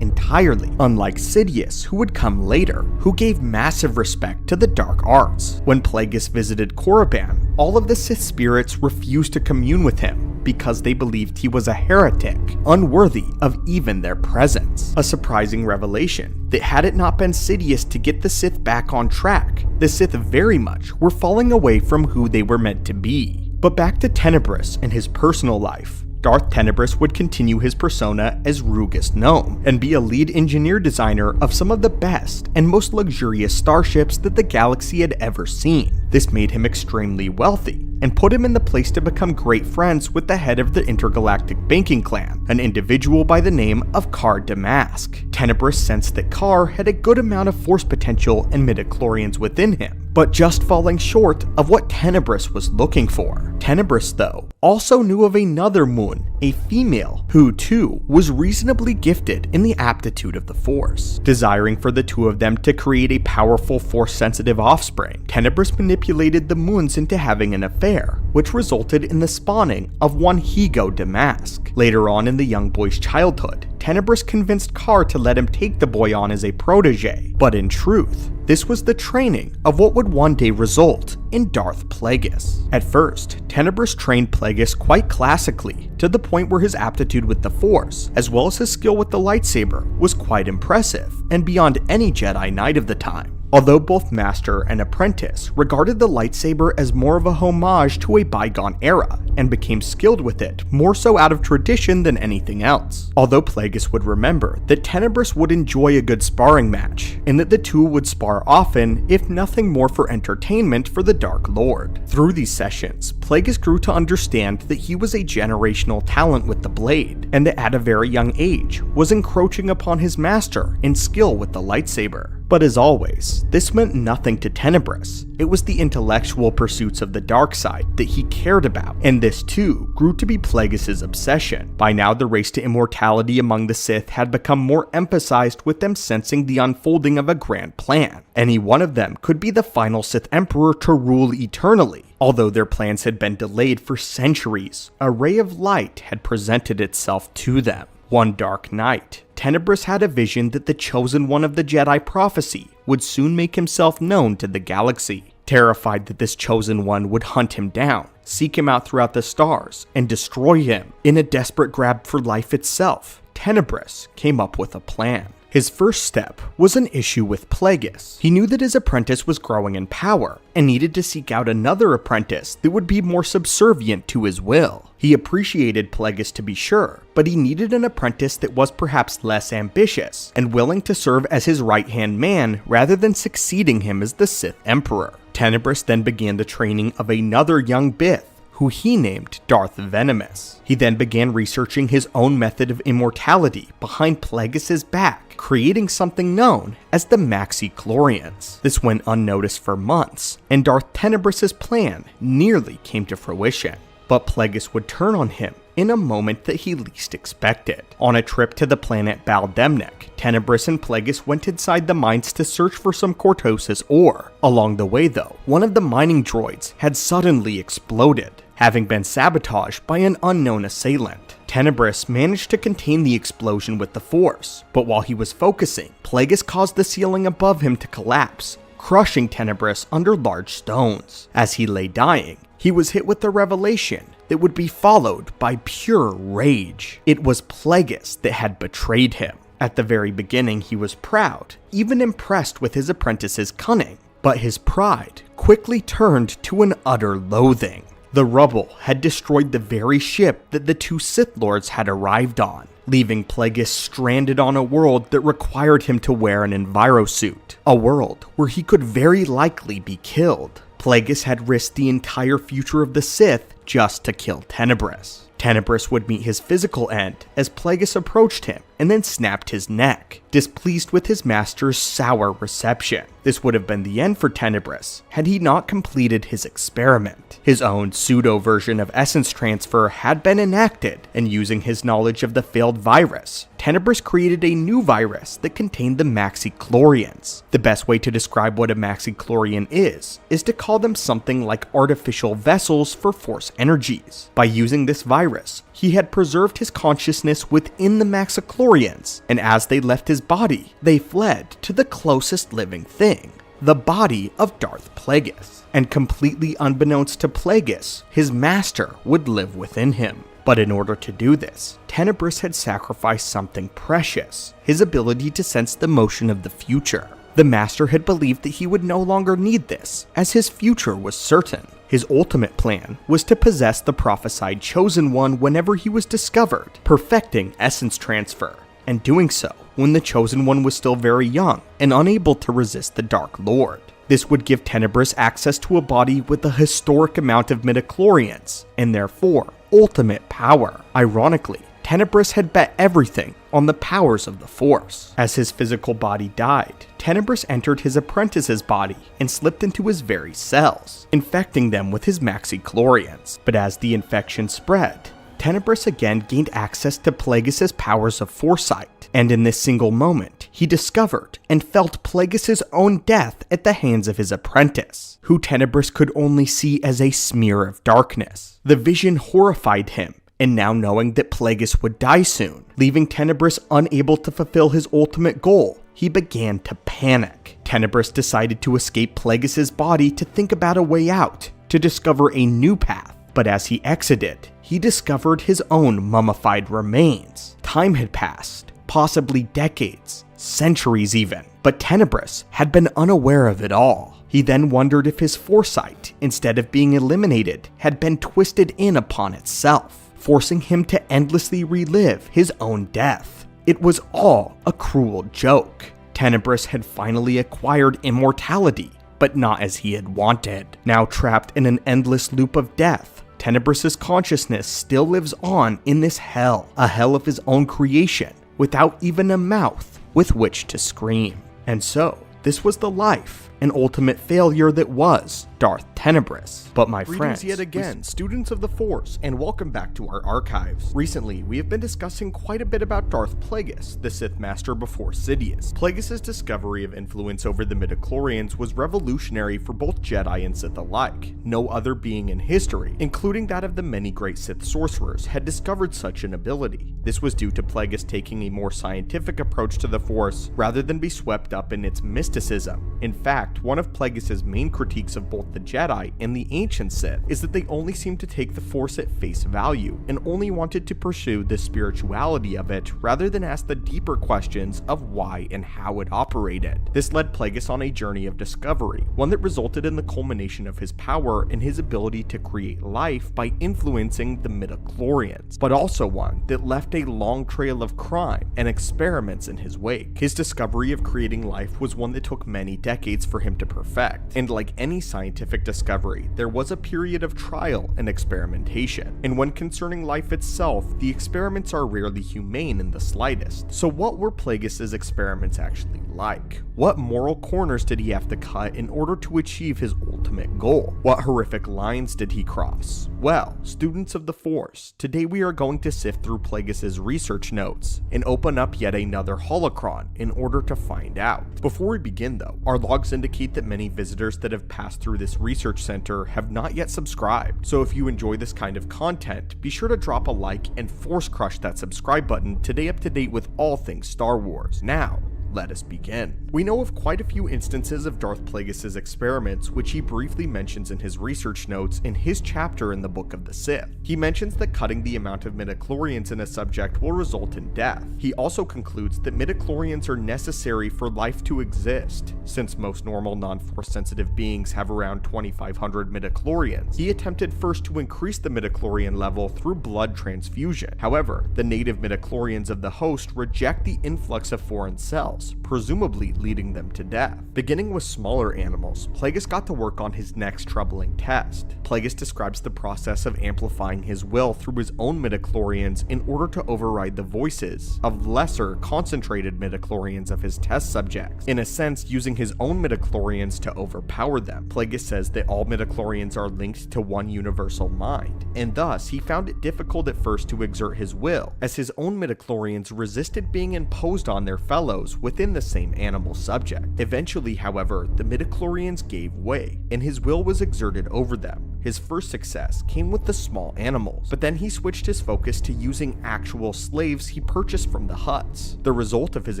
entirely, unlike Sidious, who would come later, who gave massive respect to the dark arts. When Plagueis visited Corriban, all of the Sith spirits refused to commune with him because they believed he was a heretic, unworthy of even their presence. A surprising revelation that had it not been Sidious to get the Sith back on track, the Sith very much were falling away from who they were meant to be. But back to Tenebrous and his personal life. Darth Tenebrous would continue his persona as Rugus Gnome and be a lead engineer designer of some of the best and most luxurious starships that the galaxy had ever seen. This made him extremely wealthy and put him in the place to become great friends with the head of the intergalactic banking clan, an individual by the name of Kar Damask. Tenebrous sensed that Kar had a good amount of force potential and midichlorians within him, but just falling short of what Tenebrous was looking for. Tenebrous, though, also knew of another Moon, a female, who too was reasonably gifted in the aptitude of the Force. Desiring for the two of them to create a powerful Force-sensitive offspring, Tenebrous manipulated the Moons into having an affair, which resulted in the spawning of one Higo Damask. Later on in the young boy's childhood, Tenebrous convinced Kar to let him take the boy on as a protege, but in truth, this was the training of what would one day result in Darth Plagueis. At first, Tenebrous trained Plagueis quite classically, to the point where his aptitude with the Force, as well as his skill with the lightsaber, was quite impressive, and beyond any Jedi Knight of the time. Although both master and apprentice regarded the lightsaber as more of a homage to a bygone era, and became skilled with it more so out of tradition than anything else. Although Plagueis would remember that Tenebrous would enjoy a good sparring match, and that the two would spar often, if nothing more for entertainment for the Dark Lord. Through these sessions, Plagueis grew to understand that he was a generational talent with the blade, and that at a very young age was encroaching upon his master in skill with the lightsaber. But as always, this meant nothing to Tenebrous. It was the intellectual pursuits of the dark side that he cared about, and this too grew to be Plagueis' obsession. By now, the race to immortality among the Sith had become more emphasized, with them sensing the unfolding of a grand plan. Any one of them could be the final Sith Emperor to rule eternally. Although their plans had been delayed for centuries, a ray of light had presented itself to them. One dark night, Tenebrous had a vision that the chosen one of the Jedi prophecy would soon make himself known to the galaxy. Terrified that this chosen one would hunt him down, seek him out throughout the stars, and destroy him in a desperate grab for life itself, Tenebrous came up with a plan. His first step was an issue with Plagueis. He knew that his apprentice was growing in power, and needed to seek out another apprentice that would be more subservient to his will. He appreciated Plagueis to be sure, but he needed an apprentice that was perhaps less ambitious, and willing to serve as his right-hand man rather than succeeding him as the Sith Emperor. Tenebrous then began the training of another young Byss, who he named Darth Venomous. He then began researching his own method of immortality behind Plagueis' back, creating something known as the Maxi-Chlorians. This went unnoticed for months, and Darth Tenebrous' plan nearly came to fruition. But Plagueis would turn on him in a moment that he least expected. On a trip to the planet Baldemnik, Tenebrous and Plagueis went inside the mines to search for some Cortosis ore. Along the way though, one of the mining droids had suddenly exploded, having been sabotaged by an unknown assailant. Tenebrous managed to contain the explosion with the Force, but while he was focusing, Plagueis caused the ceiling above him to collapse, crushing Tenebrous under large stones. As he lay dying, he was hit with a revelation that would be followed by pure rage. It was Plagueis that had betrayed him. At the very beginning, he was proud, even impressed with his apprentice's cunning, but his pride quickly turned to an utter loathing. The rubble had destroyed the very ship that the two Sith Lords had arrived on, leaving Plagueis stranded on a world that required him to wear an envirosuit, a world where he could very likely be killed. Plagueis had risked the entire future of the Sith just to kill Tenebrous. Tenebrous would meet his physical end as Plagueis approached him, and then snapped his neck, displeased with his master's sour reception. This would have been the end for Tenebrous had he not completed his experiment. His own pseudo-version of essence transfer had been enacted, and using his knowledge of the failed virus, Tenebrous created a new virus that contained the maxichlorians. The best way to describe what a maxichlorian is to call them something like artificial vessels for force energies. By using this virus, he had preserved his consciousness within the maxichlorians, and as they left his body, they fled to the closest living thing, the body of Darth Plagueis. And completely unbeknownst to Plagueis, his master would live within him. But in order to do this, Tenebrous had sacrificed something precious, his ability to sense the motion of the future. The master had believed that he would no longer need this, as his future was certain. His ultimate plan was to possess the prophesied Chosen One whenever he was discovered, perfecting essence transfer, and doing so when the Chosen One was still very young and unable to resist the Dark Lord. This would give Tenebrous access to a body with a historic amount of midichlorians, and therefore ultimate power. Ironically, Tenebrous had bet everything on the powers of the Force. As his physical body died, Tenebrous entered his apprentice's body and slipped into his very cells, infecting them with his maxichlorians. But as the infection spread, Tenebrous again gained access to Plagueis' powers of foresight, and in this single moment, he discovered and felt Plagueis' own death at the hands of his apprentice, who Tenebrous could only see as a smear of darkness. The vision horrified him, and now knowing that Plagueis would die soon, leaving Tenebrous unable to fulfill his ultimate goal, he began to panic. Tenebrous decided to escape Plagueis' body to think about a way out, to discover a new path. But as he exited, he discovered his own mummified remains. Time had passed, possibly decades, centuries even, but Tenebrous had been unaware of it all. He then wondered if his foresight, instead of being eliminated, had been twisted in upon itself, forcing him to endlessly relive his own death. It was all a cruel joke. Tenebrous had finally acquired immortality, but not as he had wanted. Now trapped in an endless loop of death, Tenebrous' consciousness still lives on in this hell, a hell of his own creation, without even a mouth with which to scream. And so, this was the life and ultimate failure that was Darth Tenebrous. But my friends, yet again, students of the Force, and welcome back to our archives. Recently, we have been discussing quite a bit about Darth Plagueis, the Sith Master before Sidious. Plagueis' discovery of influence over the midichlorians was revolutionary for both Jedi and Sith alike. No other being in history, including that of the many great Sith sorcerers, had discovered such an ability. This was due to Plagueis taking a more scientific approach to the Force, rather than be swept up in its mysticism. In fact, one of Plagueis' main critiques of both the Jedi and the ancient Sith is that they only seemed to take the Force at face value, and only wanted to pursue the spirituality of it rather than ask the deeper questions of why and how it operated. This led Plagueis on a journey of discovery, one that resulted in the culmination of his power and his ability to create life by influencing the midichlorians, but also one that left a long trail of crime and experiments in his wake. His discovery of creating life was one that took many decades for him to perfect, and like any scientific discovery, there was a period of trial and experimentation. And when concerning life itself, the experiments are rarely humane in the slightest. So what were Plagueis' experiments actually like? What moral corners did he have to cut in order to achieve his ultimate goal? What horrific lines did he cross? Well, students of the Force, today we are going to sift through Plagueis' research notes and open up yet another holocron in order to find out. Before we begin though, our logs indicate that many visitors that have passed through this research center have not yet subscribed, so if you enjoy this kind of content, be sure to drop a like and force crush that subscribe button to stay up to date with all things Star Wars. Now, let us begin. We know of quite a few instances of Darth Plagueis' experiments, which he briefly mentions in his research notes in his chapter in the Book of the Sith. He mentions that cutting the amount of midichlorians in a subject will result in death. He also concludes that midichlorians are necessary for life to exist, since most normal non-force sensitive beings have around 2,500 midichlorians. He attempted first to increase the midichlorian level through blood transfusion. However, the native midichlorians of the host reject the influx of foreign cells, cells, presumably leading them to death. Beginning with smaller animals, Plagueis got to work on his next troubling test. Plagueis describes the process of amplifying his will through his own midichlorians in order to override the voices of lesser, concentrated midichlorians of his test subjects, in a sense using his own midichlorians to overpower them. Plagueis says that all midichlorians are linked to one universal mind, and thus he found it difficult at first to exert his will, as his own midichlorians resisted being imposed on their fellows within the same animal subject. Eventually, however, the midichlorians gave way, and his will was exerted over them. His first success came with the small animals, but then he switched his focus to using actual slaves he purchased from the Hutts. The result of his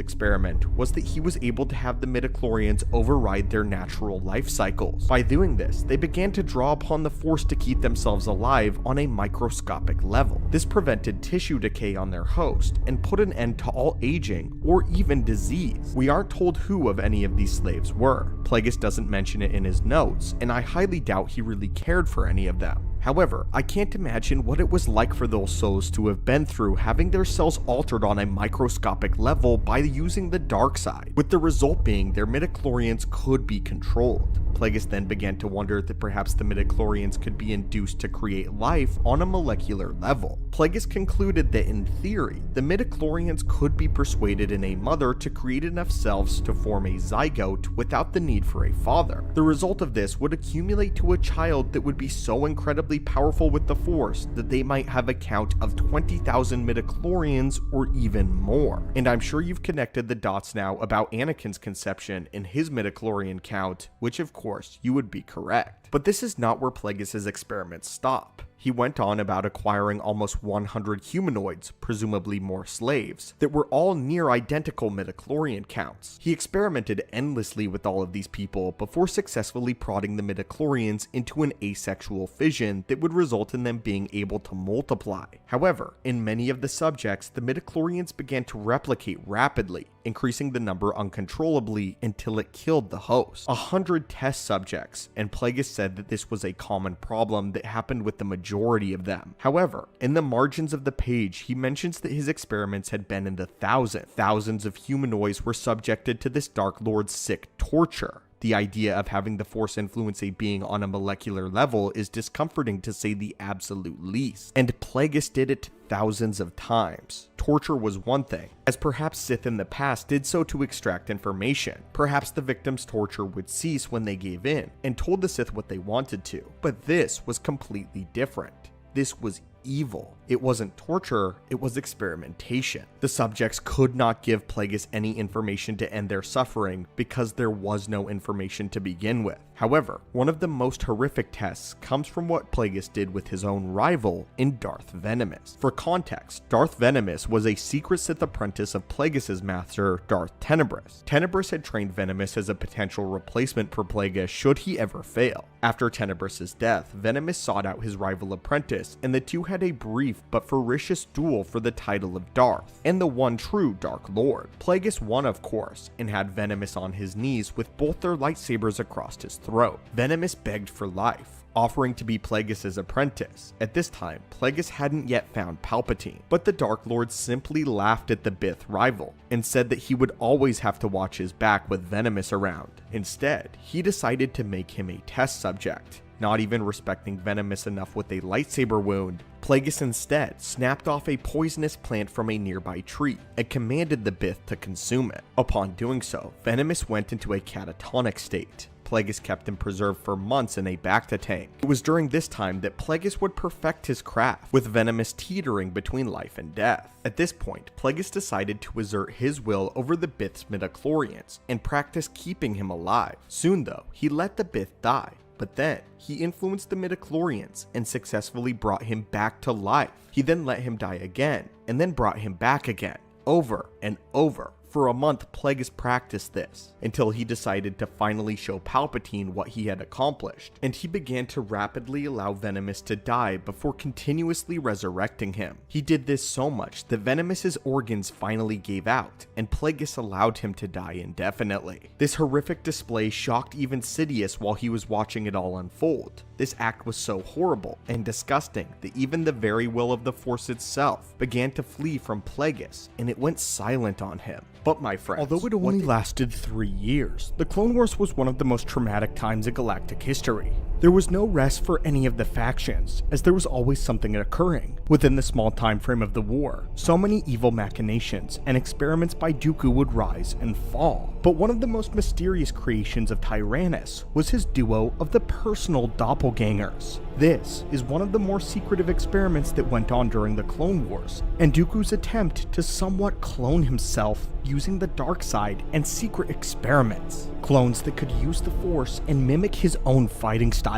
experiment was that he was able to have the midichlorians override their natural life cycles. By doing this, they began to draw upon the Force to keep themselves alive on a microscopic level. This prevented tissue decay on their host and put an end to all aging or even disease. We aren't told who of any of these slaves were. Plagueis doesn't mention it in his notes, and I highly doubt he really cared for any of them. However, I can't imagine what it was like for those souls to have been through having their cells altered on a microscopic level by using the dark side, with the result being their midichlorians could be controlled. Plagueis then began to wonder that perhaps the midichlorians could be induced to create life on a molecular level. Plagueis concluded that in theory, the midichlorians could be persuaded in a mother to create enough cells to form a zygote without the need for a father. The result of this would accumulate to a child that would be so incredibly powerful with the Force that they might have a count of 20,000 midichlorians or even more. And I'm sure you've connected the dots now about Anakin's conception and his midichlorian count, which of course you would be correct. But this is not where Plagueis' experiments stop. He went on about acquiring almost 100 humanoids, presumably more slaves, that were all near identical midichlorian counts. He experimented endlessly with all of these people before successfully prodding the midichlorians into an asexual fission that would result in them being able to multiply. However, in many of the subjects, the midichlorians began to replicate rapidly, increasing the number uncontrollably until it killed the host. 100 test subjects, and Plagueis said that this was a common problem that happened with the majority of them. However, in the margins of the page, he mentions that his experiments had been in the thousands. Thousands of humanoids were subjected to this Dark Lord's sick torture. The idea of having the Force influence a being on a molecular level is discomforting to say the absolute least, and Plagueis did it thousands of times. Torture was one thing, as perhaps Sith in the past did so to extract information. Perhaps the victim's torture would cease when they gave in and told the Sith what they wanted to, but this was completely different. This was evil. It wasn't torture, it was experimentation. The subjects could not give Plagueis any information to end their suffering because there was no information to begin with. However, one of the most horrific tests comes from what Plagueis did with his own rival in Darth Venomous. For context, Darth Venomous was a secret Sith apprentice of Plagueis' master, Darth Tenebrous. Tenebrous had trained Venomous as a potential replacement for Plagueis should he ever fail. After Tenebrous' death, Venomous sought out his rival apprentice, and the two had a brief but ferocious duel for the title of Darth, and the one true Dark Lord. Plagueis won, of course, and had Venomous on his knees with both their lightsabers across his throat. Venomous begged for life, offering to be Plagueis' apprentice. At this time, Plagueis hadn't yet found Palpatine, but the Dark Lord simply laughed at the Bith rival and said that he would always have to watch his back with Venomous around. Instead, he decided to make him a test subject. Not even respecting Venomous enough with a lightsaber wound, Plagueis instead snapped off a poisonous plant from a nearby tree and commanded the Bith to consume it. Upon doing so, Venomous went into a catatonic state. Plagueis kept him preserved for months in a Bacta tank. It was during this time that Plagueis would perfect his craft, with Venomous teetering between life and death. At this point, Plagueis decided to exert his will over the Bith's midichlorians and practice keeping him alive. Soon though, he let the Bith die. But then, he influenced the midichlorians and successfully brought him back to life. He then let him die again, and then brought him back again, over and over. For a month, Plagueis practiced this, until he decided to finally show Palpatine what he had accomplished, and he began to rapidly allow Venomous to die before continuously resurrecting him. He did this so much that Venomous' organs finally gave out, and Plagueis allowed him to die indefinitely. This horrific display shocked even Sidious while he was watching it all unfold. This act was so horrible and disgusting that even the very will of the Force itself began to flee from Plagueis, and it went silent on him. But my friends, although it only lasted 3 years, the Clone Wars was one of the most traumatic times in galactic history. There was no rest for any of the factions, as there was always something occurring. Within the small time frame of the war, so many evil machinations and experiments by Dooku would rise and fall. But one of the most mysterious creations of Tyrannus was his duo of the personal Doppelgangers. This is one of the more secretive experiments that went on during the Clone Wars, and Dooku's attempt to somewhat clone himself using the dark side and secret experiments. Clones that could use the Force and mimic his own fighting style.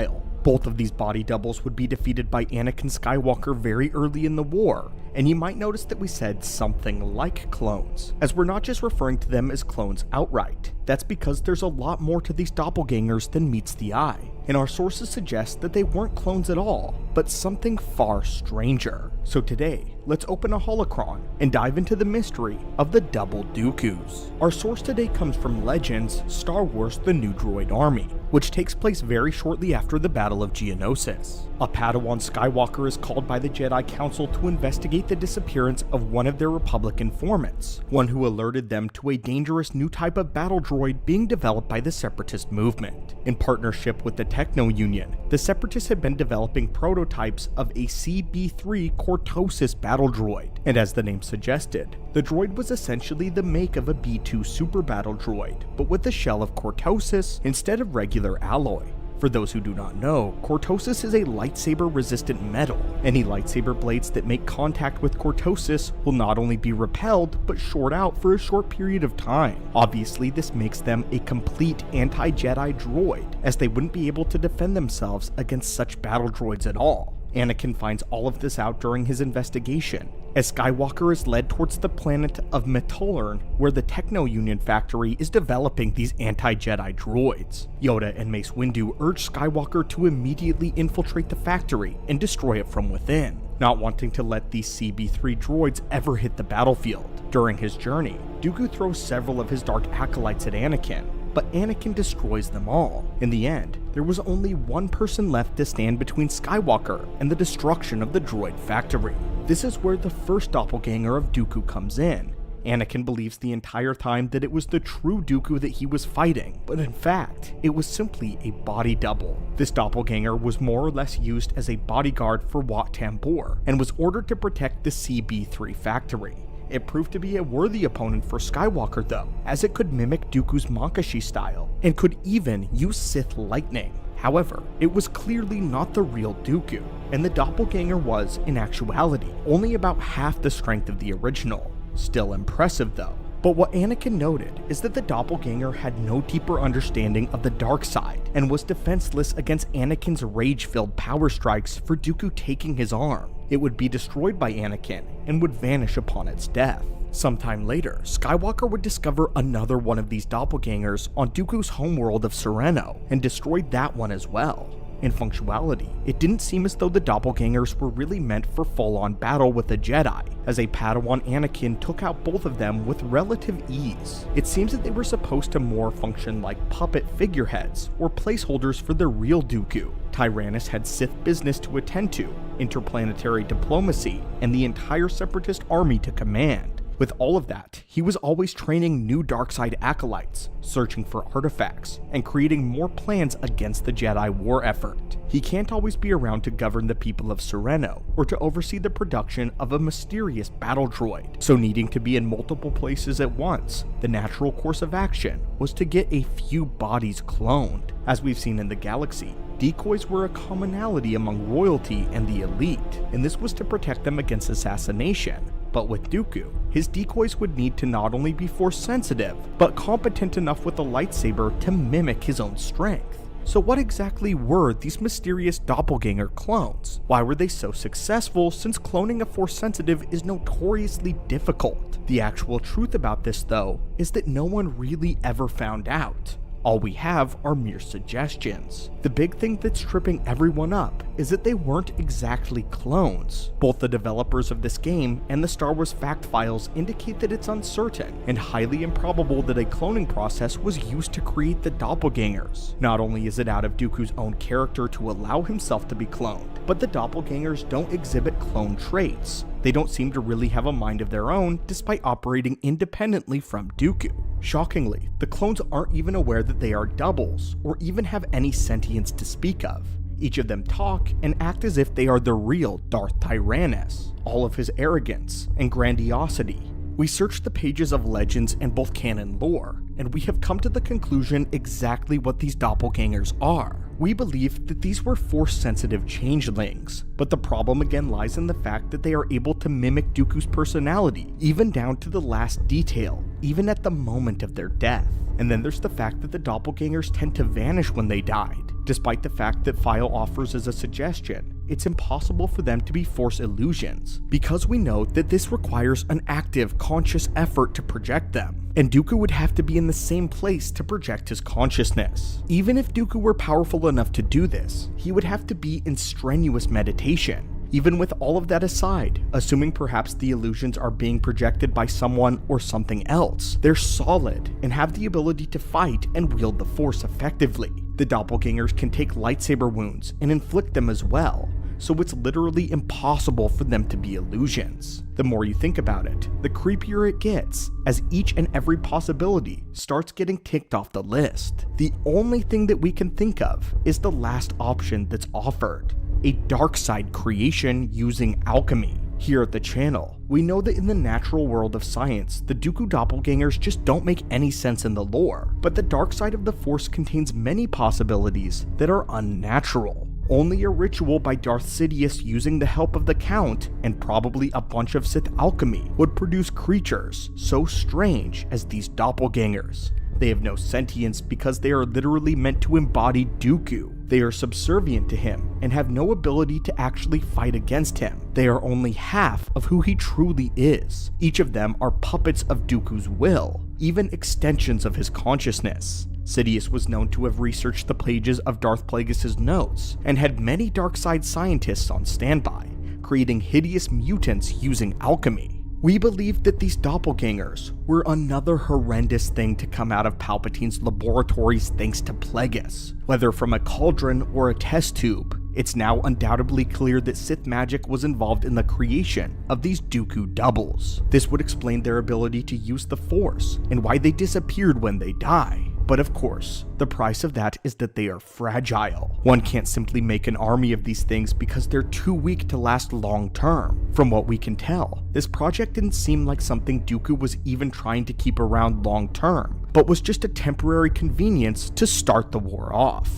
Both of these body doubles would be defeated by Anakin Skywalker very early in the war, and you might notice that we said something like clones, as we're not just referring to them as clones outright. That's because there's a lot more to these doppelgangers than meets the eye, and our sources suggest that they weren't clones at all, but something far stranger. So today, let's open a holocron and dive into the mystery of the double Dookus. Our source today comes from Legends Star Wars The New Droid Army, which takes place very shortly after the Battle of Geonosis. A Padawan Skywalker is called by the Jedi Council to investigate the disappearance of one of their Republic informants, one who alerted them to a dangerous new type of battle droid being developed by the Separatist movement. In partnership with the Techno Union, the Separatists had been developing prototypes of a CB-3 Cortosis battle droid, and as the name suggested, the droid was essentially the make of a B-2 super battle droid, but with the shell of Cortosis instead of regular alloy. For those who do not know, Cortosis is a lightsaber-resistant metal. Any lightsaber blades that make contact with Cortosis will not only be repelled, but short out for a short period of time. Obviously, this makes them a complete anti-Jedi droid, as they wouldn't be able to defend themselves against such battle droids at all. Anakin finds all of this out during his investigation, as Skywalker is led towards the planet of Metolern, where the Techno Union factory is developing these anti-Jedi droids. Yoda and Mace Windu urge Skywalker to immediately infiltrate the factory and destroy it from within, not wanting to let these CB-3 droids ever hit the battlefield. During his journey, Dooku throws several of his dark acolytes at Anakin, but Anakin destroys them all. In the end, there was only one person left to stand between Skywalker and the destruction of the droid factory. This is where the first doppelganger of Dooku comes in. Anakin believes the entire time that it was the true Dooku that he was fighting, but in fact, it was simply a body double. This doppelganger was more or less used as a bodyguard for Wat Tambor, and was ordered to protect the CB-3 factory. It proved to be a worthy opponent for Skywalker though, as it could mimic Dooku's Makashi style, and could even use Sith lightning. However, it was clearly not the real Dooku, and the doppelganger was, in actuality, only about half the strength of the original. Still impressive though. But what Anakin noted is that the doppelganger had no deeper understanding of the dark side, and was defenseless against Anakin's rage-filled power strikes for Dooku taking his arm. It would be destroyed by Anakin, and would vanish upon its death. Sometime later, Skywalker would discover another one of these doppelgangers on Dooku's homeworld of Sereno, and destroyed that one as well. In functionality, it didn't seem as though the doppelgangers were really meant for full-on battle with the Jedi, as a Padawan Anakin took out both of them with relative ease. It seems that they were supposed to more function like puppet figureheads, or placeholders for the real Dooku. Tyrannus had Sith business to attend to, interplanetary diplomacy, and the entire Separatist army to command. With all of that, he was always training new darkside acolytes, searching for artifacts, and creating more plans against the Jedi war effort. He can't always be around to govern the people of Sereno, or to oversee the production of a mysterious battle droid, so needing to be in multiple places at once, the natural course of action was to get a few bodies cloned. As we've seen in the galaxy, decoys were a commonality among royalty and the elite, and this was to protect them against assassination. But with Dooku, his decoys would need to not only be force sensitive, but competent enough with a lightsaber to mimic his own strength. So what exactly were these mysterious doppelganger clones? Why were they so successful, since cloning a force sensitive is notoriously difficult? The actual truth about this though, is that no one really ever found out. All we have are mere suggestions. The big thing that's tripping everyone up is that they weren't exactly clones. Both the developers of this game and the Star Wars fact files indicate that it's uncertain and highly improbable that a cloning process was used to create the doppelgangers. Not only is it out of Dooku's own character to allow himself to be cloned, but the doppelgangers don't exhibit clone traits. They don't seem to really have a mind of their own, despite operating independently from Dooku. Shockingly, the clones aren't even aware that they are doubles, or even have any sentience to speak of. Each of them talk and act as if they are the real Darth Tyrannus, all of his arrogance and grandiosity. We searched the pages of legends and both canon lore, and we have come to the conclusion exactly what these doppelgangers are. We believe that these were Force-sensitive changelings, but the problem again lies in the fact that they are able to mimic Dooku's personality, even down to the last detail, even at the moment of their death. And then there's the fact that the doppelgangers tend to vanish when they died. Despite the fact that File offers as a suggestion, it's impossible for them to be Force illusions, because we know that this requires an active, conscious effort to project them, and Dooku would have to be in the same place to project his consciousness. Even if Dooku were powerful enough to do this, he would have to be in strenuous meditation. Even with all of that aside, assuming perhaps the illusions are being projected by someone or something else, they're solid and have the ability to fight and wield the Force effectively. The doppelgangers can take lightsaber wounds and inflict them as well, so it's literally impossible for them to be illusions. The more you think about it, the creepier it gets, as each and every possibility starts getting ticked off the list. The only thing that we can think of is the last option that's offered: a dark side creation using alchemy. Here at the channel, we know that in the natural world of science, the Dooku doppelgangers just don't make any sense in the lore, but the dark side of the Force contains many possibilities that are unnatural. Only a ritual by Darth Sidious using the help of the Count, and probably a bunch of Sith alchemy, would produce creatures so strange as these doppelgangers. They have no sentience because they are literally meant to embody Dooku. They are subservient to him and have no ability to actually fight against him. They are only half of who he truly is. Each of them are puppets of Dooku's will, even extensions of his consciousness. Sidious was known to have researched the pages of Darth Plagueis' notes and had many dark side scientists on standby, creating hideous mutants using alchemy. We believe that these doppelgangers were another horrendous thing to come out of Palpatine's laboratories thanks to Plagueis. Whether from a cauldron or a test tube, it's now undoubtedly clear that Sith magic was involved in the creation of these Dooku doubles. This would explain their ability to use the Force and why they disappeared when they die. But of course, the price of that is that they are fragile. One can't simply make an army of these things because they're too weak to last long term. From what we can tell, this project didn't seem like something Dooku was even trying to keep around long term, but was just a temporary convenience to start the war off.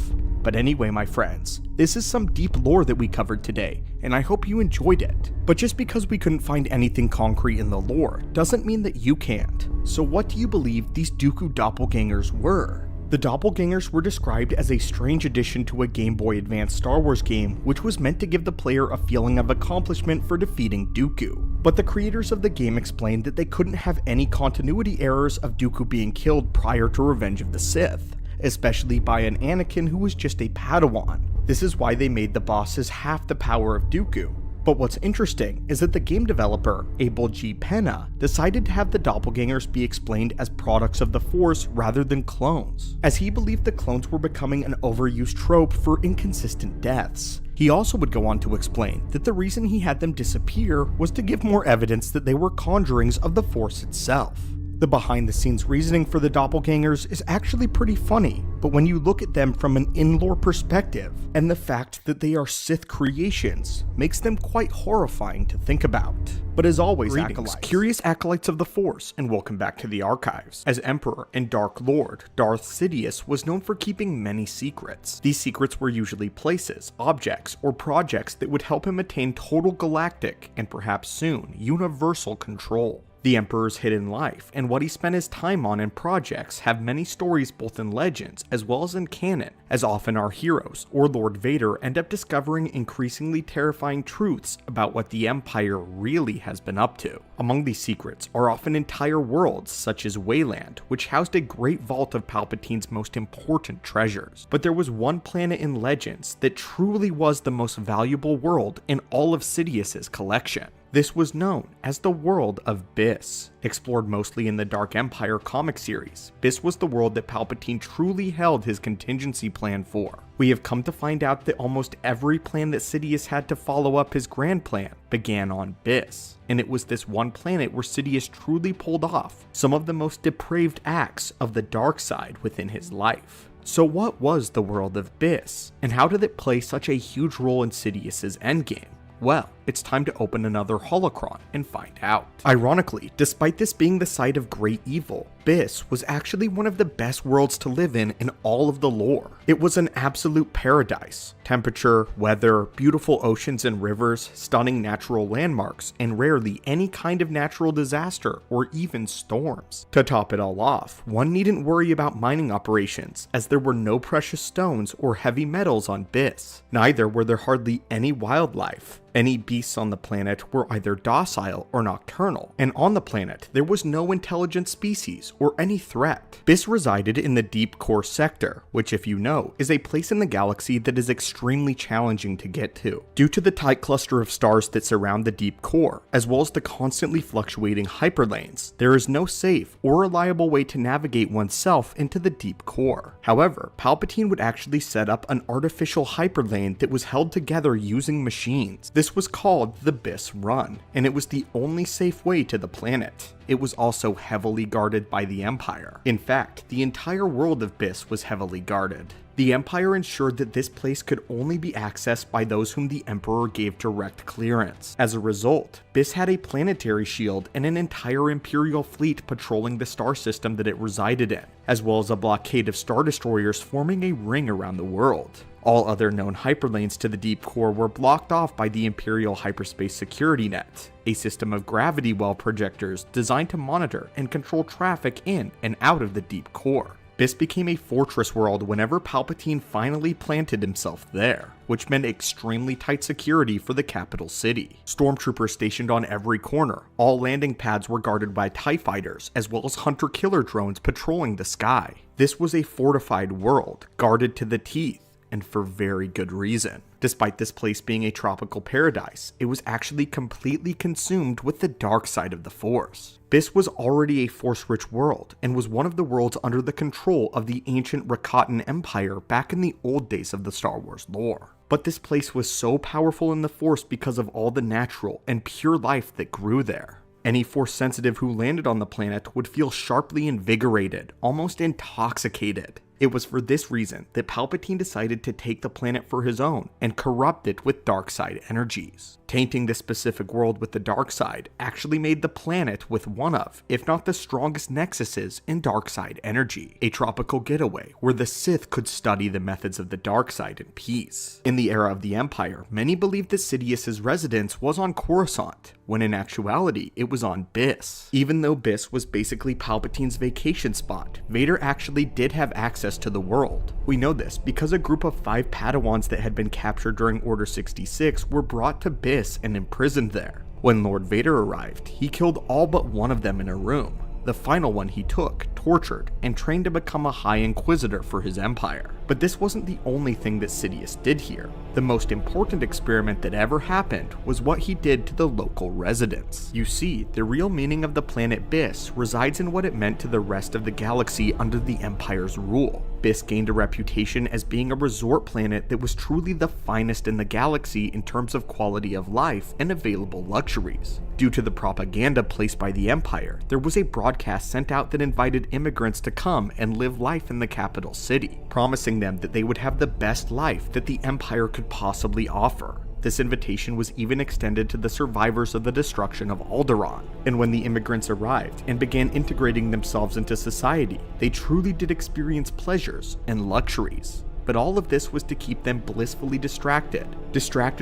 But anyway, my friends, this is some deep lore that we covered today, and I hope you enjoyed it. But just because we couldn't find anything concrete in the lore doesn't mean that you can't. So what do you believe these Dooku doppelgangers were? The doppelgangers were described as a strange addition to a Game Boy Advance Star Wars game, which was meant to give the player a feeling of accomplishment for defeating Dooku. But the creators of the game explained that they couldn't have any continuity errors of Dooku being killed prior to Revenge of the Sith, especially by an Anakin who was just a Padawan. This is why they made the bosses half the power of Dooku. But what's interesting is that the game developer, Abel G. Penna, decided to have the doppelgangers be explained as products of the Force rather than clones, as he believed the clones were becoming an overused trope for inconsistent deaths. He also would go on to explain that the reason he had them disappear was to give more evidence that they were conjurings of the Force itself. The behind-the-scenes reasoning for the doppelgangers is actually pretty funny, but when you look at them from an in-lore perspective, and the fact that they are Sith creations makes them quite horrifying to think about. But as always, acolytes, curious acolytes of the Force, and welcome back to the archives. As Emperor and Dark Lord, Darth Sidious was known for keeping many secrets. These secrets were usually places, objects, or projects that would help him attain total galactic, and perhaps soon, universal control. The Emperor's hidden life and what he spent his time on in projects have many stories both in legends as well as in canon, as often our heroes or Lord Vader end up discovering increasingly terrifying truths about what the Empire really has been up to. Among these secrets are often entire worlds such as Wayland, which housed a great vault of Palpatine's most important treasures. But there was one planet in Legends that truly was the most valuable world in all of Sidious's collection. This was known as the world of Byss. Explored mostly in the Dark Empire comic series, Byss was the world that Palpatine truly held his contingency plan for. We have come to find out that almost every plan that Sidious had to follow up his grand plan began on Byss, and it was this one planet where Sidious truly pulled off some of the most depraved acts of the dark side within his life. So what was the world of Byss, and how did it play such a huge role in Sidious's endgame? Well, it's time to open another holocron and find out. Ironically, despite this being the site of great evil, Byss was actually one of the best worlds to live in all of the lore. It was an absolute paradise. Temperature, weather, beautiful oceans and rivers, stunning natural landmarks, and rarely any kind of natural disaster or even storms. To top it all off, one needn't worry about mining operations, as there were no precious stones or heavy metals on Byss. Neither were there hardly any wildlife. Any beasts on the planet were either docile or nocturnal, and on the planet there was no intelligent species or any threat. Byss resided in the Deep Core sector, which, if you know, is a place in the galaxy that is extremely challenging to get to. Due to the tight cluster of stars that surround the Deep Core, as well as the constantly fluctuating hyperlanes, there is no safe or reliable way to navigate oneself into the Deep Core. However, Palpatine would actually set up an artificial hyperlane that was held together using machines. This was called the Byss Run, and it was the only safe way to the planet. It was also heavily guarded by the Empire. In fact, the entire world of Byss was heavily guarded. The Empire ensured that this place could only be accessed by those whom the Emperor gave direct clearance. As a result, Byss had a planetary shield and an entire Imperial fleet patrolling the star system that it resided in, as well as a blockade of Star Destroyers forming a ring around the world. All other known hyperlanes to the Deep Core were blocked off by the Imperial Hyperspace Security Net, a system of gravity well projectors designed to monitor and control traffic in and out of the Deep Core. Byss became a fortress world whenever Palpatine finally planted himself there, which meant extremely tight security for the capital city. Stormtroopers stationed on every corner, all landing pads were guarded by TIE fighters, as well as hunter-killer drones patrolling the sky. This was a fortified world, guarded to the teeth, and for very good reason. Despite this place being a tropical paradise, it was actually completely consumed with the dark side of the Force. Byss was already a Force-rich world, and was one of the worlds under the control of the ancient Rakatan Empire back in the old days of the Star Wars lore. But this place was so powerful in the Force because of all the natural and pure life that grew there. Any Force sensitive who landed on the planet would feel sharply invigorated, almost intoxicated. It was for this reason that Palpatine decided to take the planet for his own and corrupt it with dark side energies. Tainting this specific world with the dark side actually made the planet with one of, if not the strongest nexuses in dark side energy, a tropical getaway where the Sith could study the methods of the dark side in peace. In the era of the Empire, many believed that Sidious's residence was on Coruscant, when in actuality it was on Byss. Even though Byss was basically Palpatine's vacation spot, Vader actually did have access to the world. We know this because a group of 5 Padawans that had been captured during Order 66 were brought to Byss and imprisoned there. When Lord Vader arrived, he killed all but one of them in a room. The final one he took, tortured, and trained to become a High Inquisitor for his empire. But this wasn't the only thing that Sidious did here. The most important experiment that ever happened was what he did to the local residents. You see, the real meaning of the planet Byss resides in what it meant to the rest of the galaxy under the Empire's rule. Byss gained a reputation as being a resort planet that was truly the finest in the galaxy in terms of quality of life and available luxuries. Due to the propaganda placed by the Empire, there was a broadcast sent out that invited immigrants to come and live life in the capital city, promising them that they would have the best life that the Empire could possibly offer. This invitation was even extended to the survivors of the destruction of Alderaan, and when the immigrants arrived and began integrating themselves into society, they truly did experience pleasures and luxuries. But all of this was to keep them blissfully distracted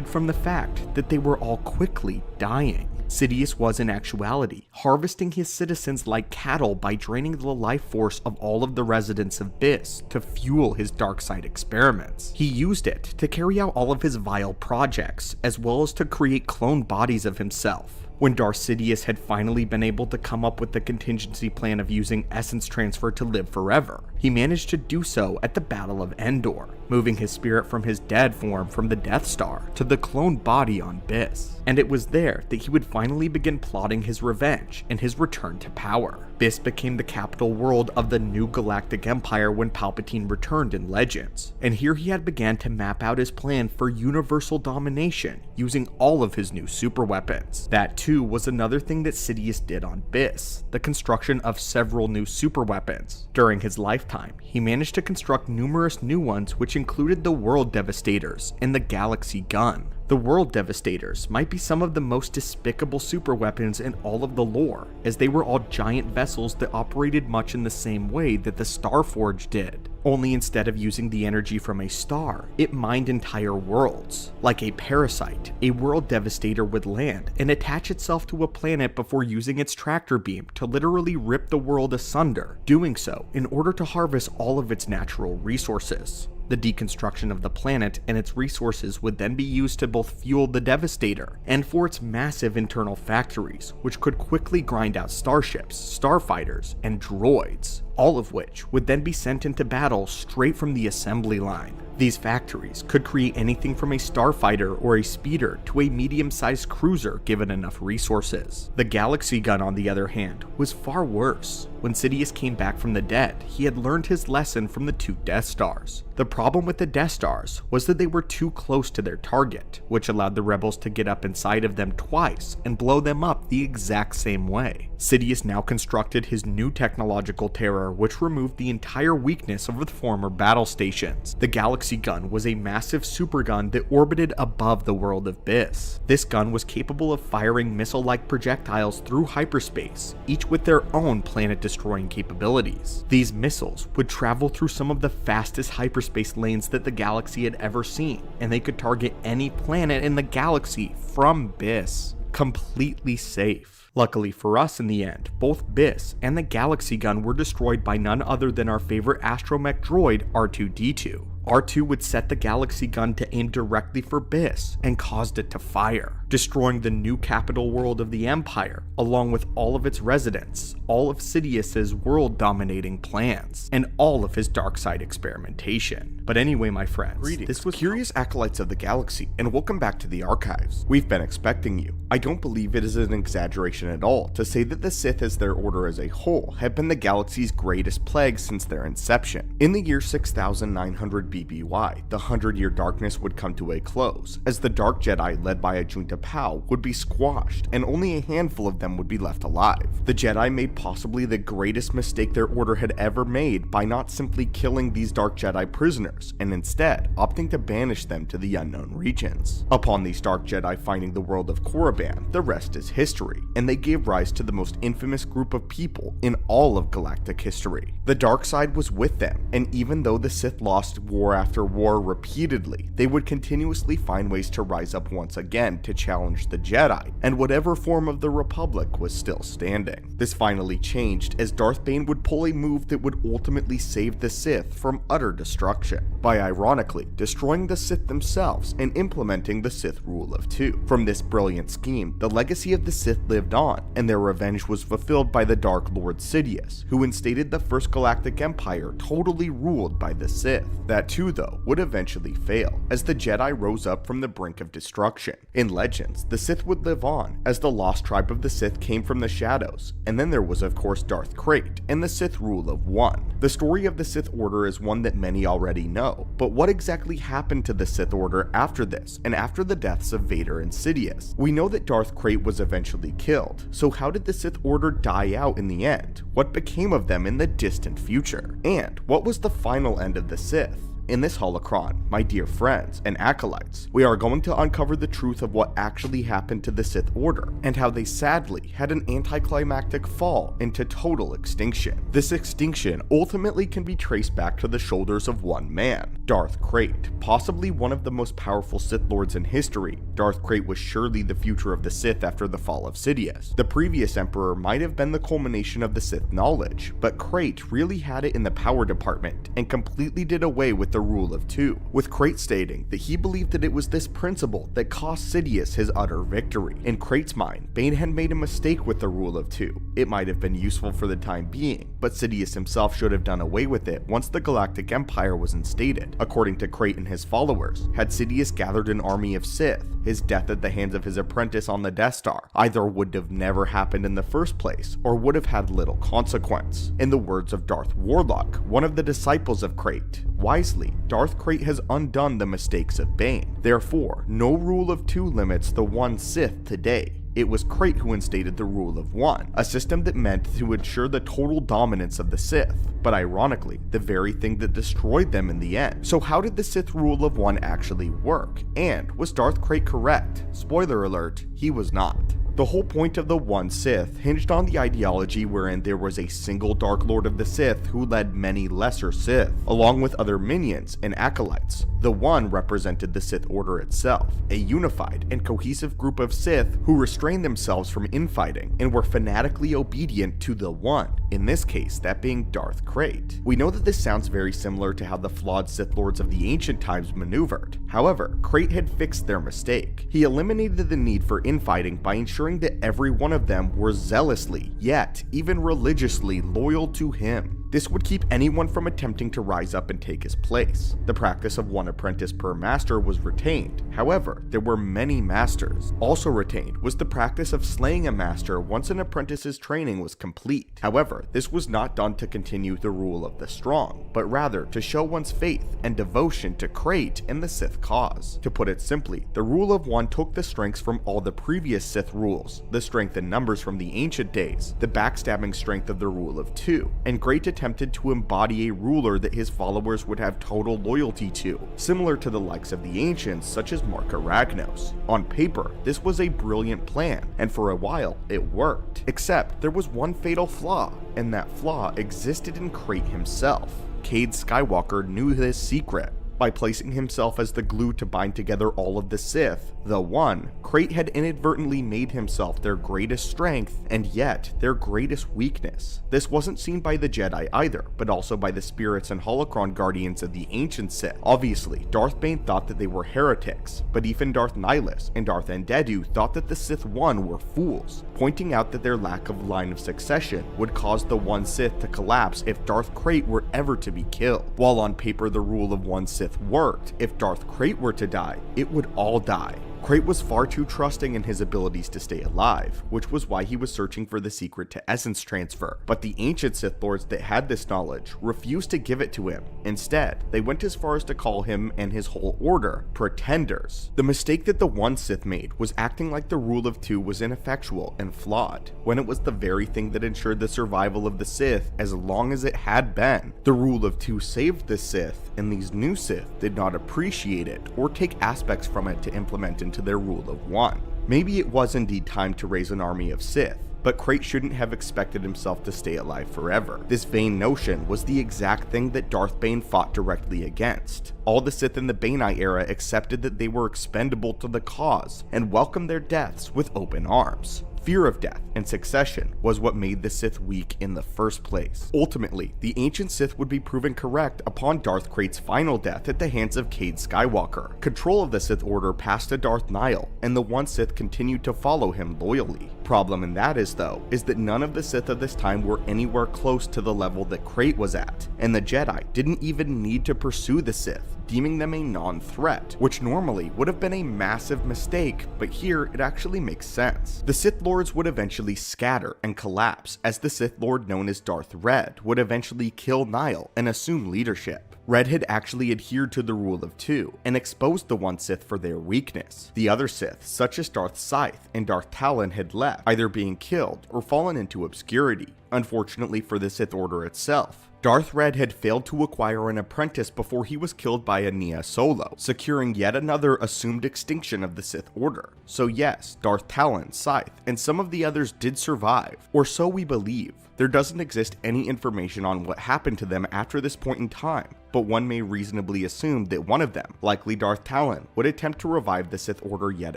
from the fact that they were all quickly dying. Sidious was in actuality harvesting his citizens like cattle by draining the life force of all of the residents of Byss to fuel his dark side experiments. He used it to carry out all of his vile projects, as well as to create clone bodies of himself. When Darth Sidious had finally been able to come up with the contingency plan of using essence transfer to live forever, he managed to do so at the Battle of Endor, moving his spirit from his dead form from the Death Star to the cloned body on Byss. And it was there that he would finally begin plotting his revenge and his return to power. Byss became the capital world of the new galactic empire when Palpatine returned in Legends, and here he had began to map out his plan for universal domination using all of his new superweapons. That too was another thing that Sidious did on Byss, the construction of several new superweapons. During his lifetime, he managed to construct numerous new ones which included the World Devastators and the Galaxy Gun. The World Devastators might be some of the most despicable superweapons in all of the lore, as they were all giant vessels that operated much in the same way that the Starforge did. Only instead of using the energy from a star, it mined entire worlds. Like a parasite, a World Devastator would land and attach itself to a planet before using its tractor beam to literally rip the world asunder, doing so in order to harvest all of its natural resources. The deconstruction of the planet and its resources would then be used to both fuel the Devastator and for its massive internal factories, which could quickly grind out starships, starfighters, and droids, all of which would then be sent into battle straight from the assembly line. These factories could create anything from a starfighter or a speeder to a medium-sized cruiser given enough resources. The Galaxy Gun, on the other hand, was far worse. When Sidious came back from the dead, he had learned his lesson from the 2 Death Stars. The problem with the Death Stars was that they were too close to their target, which allowed the rebels to get up inside of them twice and blow them up the exact same way. Sidious now constructed his new technological terror, which removed the entire weakness of the former battle stations. The Galaxy Gun was a massive supergun that orbited above the world of Byss. This gun was capable of firing missile-like projectiles through hyperspace, each with their own planet-destroying capabilities. These missiles would travel through some of the fastest hyperspace lanes that the galaxy had ever seen, and they could target any planet in the galaxy from Byss, completely safe. Luckily for us in the end, both Byss and the Galaxy Gun were destroyed by none other than our favorite astromech droid R2-D2. R2 would set the Galaxy Gun to aim directly for Byss and caused it to fire, destroying the new capital world of the Empire, along with all of its residents, all of Sidious's world-dominating plans, and all of his dark side experimentation. But anyway, my friends, This was curious acolytes of the galaxy, and welcome back to the archives. We've been expecting you. I don't believe it is an exaggeration at all to say that the Sith as their order as a whole have been the galaxy's greatest plague since their inception. In the year 6900 BBY, the 100-year darkness would come to a close, as the Dark Jedi led by a Junta Pao would be squashed, and only a handful of them would be left alive. The Jedi made possibly the greatest mistake their order had ever made by not simply killing these Dark Jedi prisoners, and instead opting to banish them to the unknown regions. Upon these Dark Jedi finding the world of Corriban, the rest is history, and they gave rise to the most infamous group of people in all of galactic history. The dark side was with them, and even though the Sith lost war after war repeatedly, they would continuously find ways to rise up once again to challenge the Jedi, and whatever form of the Republic was still standing. This finally changed as Darth Bane would pull a move that would ultimately save the Sith from utter destruction, by ironically destroying the Sith themselves and implementing the Sith rule of 2. From this brilliant scheme, the legacy of the Sith lived on, and their revenge was fulfilled by the Dark Lord Sidious, who instated the First Galactic Empire totally ruled by the Sith. That too, though, would eventually fail, as the Jedi rose up from the brink of destruction. In Legends, the Sith would live on, as the lost tribe of the Sith came from the shadows, and then there was of course Darth Krayt, and the Sith rule of 1. The story of the Sith Order is one that many already know, but what exactly happened to the Sith Order after this, and after the deaths of Vader and Sidious? We know that Darth Krayt was eventually killed, so how did the Sith Order die out in the end? What became of them in the distant future? And what was the final end of the Sith? In this holocron, my dear friends and acolytes, we are going to uncover the truth of what actually happened to the Sith Order, and how they sadly had an anticlimactic fall into total extinction. This extinction ultimately can be traced back to the shoulders of one man, Darth Krayt. Possibly one of the most powerful Sith Lords in history, Darth Krayt was surely the future of the Sith after the fall of Sidious. The previous Emperor might have been the culmination of the Sith knowledge, but Krayt really had it in the power department and completely did away with the rule of two, with Krayt stating that he believed that it was this principle that cost Sidious his utter victory. In Krayt's mind, Bane had made a mistake with the rule of two. It might have been useful for the time being, but Sidious himself should have done away with it once the Galactic Empire was instated. According to Krayt and his followers, had Sidious gathered an army of Sith, his death at the hands of his apprentice on the Death Star either would have never happened in the first place, or would have had little consequence. In the words of Darth Warlock, one of the disciples of Krayt, wisely, Darth Krayt has undone the mistakes of Bane. Therefore, no rule of two limits the one Sith today. It was Krayt who instated the rule of one, a system that meant to ensure the total dominance of the Sith, but ironically, the very thing that destroyed them in the end. So how did the Sith rule of one actually work? And was Darth Krayt correct? Spoiler alert, he was not. The whole point of the One Sith hinged on the ideology wherein there was a single Dark Lord of the Sith who led many lesser Sith, along with other minions and acolytes. The One represented the Sith Order itself, a unified and cohesive group of Sith who restrained themselves from infighting and were fanatically obedient to the One, in this case that being Darth Krayt. We know that this sounds very similar to how the flawed Sith Lords of the ancient times maneuvered. However, Krayt had fixed their mistake. He eliminated the need for infighting by ensuring that every one of them were zealously, yet even religiously loyal to him. This would keep anyone from attempting to rise up and take his place. The practice of one apprentice per master was retained. However, there were many masters. Also retained was the practice of slaying a master once an apprentice's training was complete. However, this was not done to continue the rule of the strong, but rather to show one's faith and devotion to Krayt and the Sith cause. To put it simply, the rule of one took the strengths from all the previous Sith rules, the strength and numbers from the ancient days, the backstabbing strength of the rule of two, and Krayt attempted to embody a ruler that his followers would have total loyalty to, similar to the likes of the ancients such as Marka Ragnos. On paper, this was a brilliant plan, and for a while, it worked. Except, there was one fatal flaw, and that flaw existed in Krayt himself. Cade Skywalker knew this secret. By placing himself as the glue to bind together all of the Sith, the One, Krayt had inadvertently made himself their greatest strength and yet their greatest weakness. This wasn't seen by the Jedi either, but also by the spirits and holocron guardians of the ancient Sith. Obviously, Darth Bane thought that they were heretics, but even Darth Nihilus and Darth Endedu thought that the Sith One were fools, pointing out that their lack of line of succession would cause the One Sith to collapse if Darth Krayt were ever to be killed. While on paper the rule of one Sith worked, if Darth Krayt were to die, it would all die. Krayt was far too trusting in his abilities to stay alive, which was why he was searching for the secret to essence transfer. But the ancient Sith Lords that had this knowledge refused to give it to him. Instead, they went as far as to call him and his whole order pretenders. The mistake that the One Sith made was acting like the rule of two was ineffectual and flawed, when it was the very thing that ensured the survival of the Sith as long as it had been. The rule of two saved the Sith, and these new Sith did not appreciate it or take aspects from it to implement into their rule of one. Maybe it was indeed time to raise an army of Sith, but Krayt shouldn't have expected himself to stay alive forever. This vain notion was the exact thing that Darth Bane fought directly against. All the Sith in the Baneite era accepted that they were expendable to the cause and welcomed their deaths with open arms. Fear of death and succession was what made the Sith weak in the first place. Ultimately, the ancient Sith would be proven correct upon Darth Krayt's final death at the hands of Cade Skywalker. Control of the Sith Order passed to Darth Nihil, and the One Sith continued to follow him loyally. Problem in that is that none of the Sith of this time were anywhere close to the level that Krayt was at, and the Jedi didn't even need to pursue the Sith, deeming them a non-threat, which normally would have been a massive mistake, but here it actually makes sense. The Sith Lords would eventually scatter and collapse, as the Sith Lord known as Darth Red would eventually kill Nihil and assume leadership. Red had actually adhered to the rule of two, and exposed the One Sith for their weakness. The other Sith, such as Darth Scythe and Darth Talon, had left, either being killed or fallen into obscurity. Unfortunately for the Sith Order itself, Darth Red had failed to acquire an apprentice before he was killed by a Nia Solo, securing yet another assumed extinction of the Sith Order. So yes, Darth Talon, Scythe, and some of the others did survive, or so we believe. There doesn't exist any information on what happened to them after this point in time, but one may reasonably assume that one of them, likely Darth Talon, would attempt to revive the Sith Order yet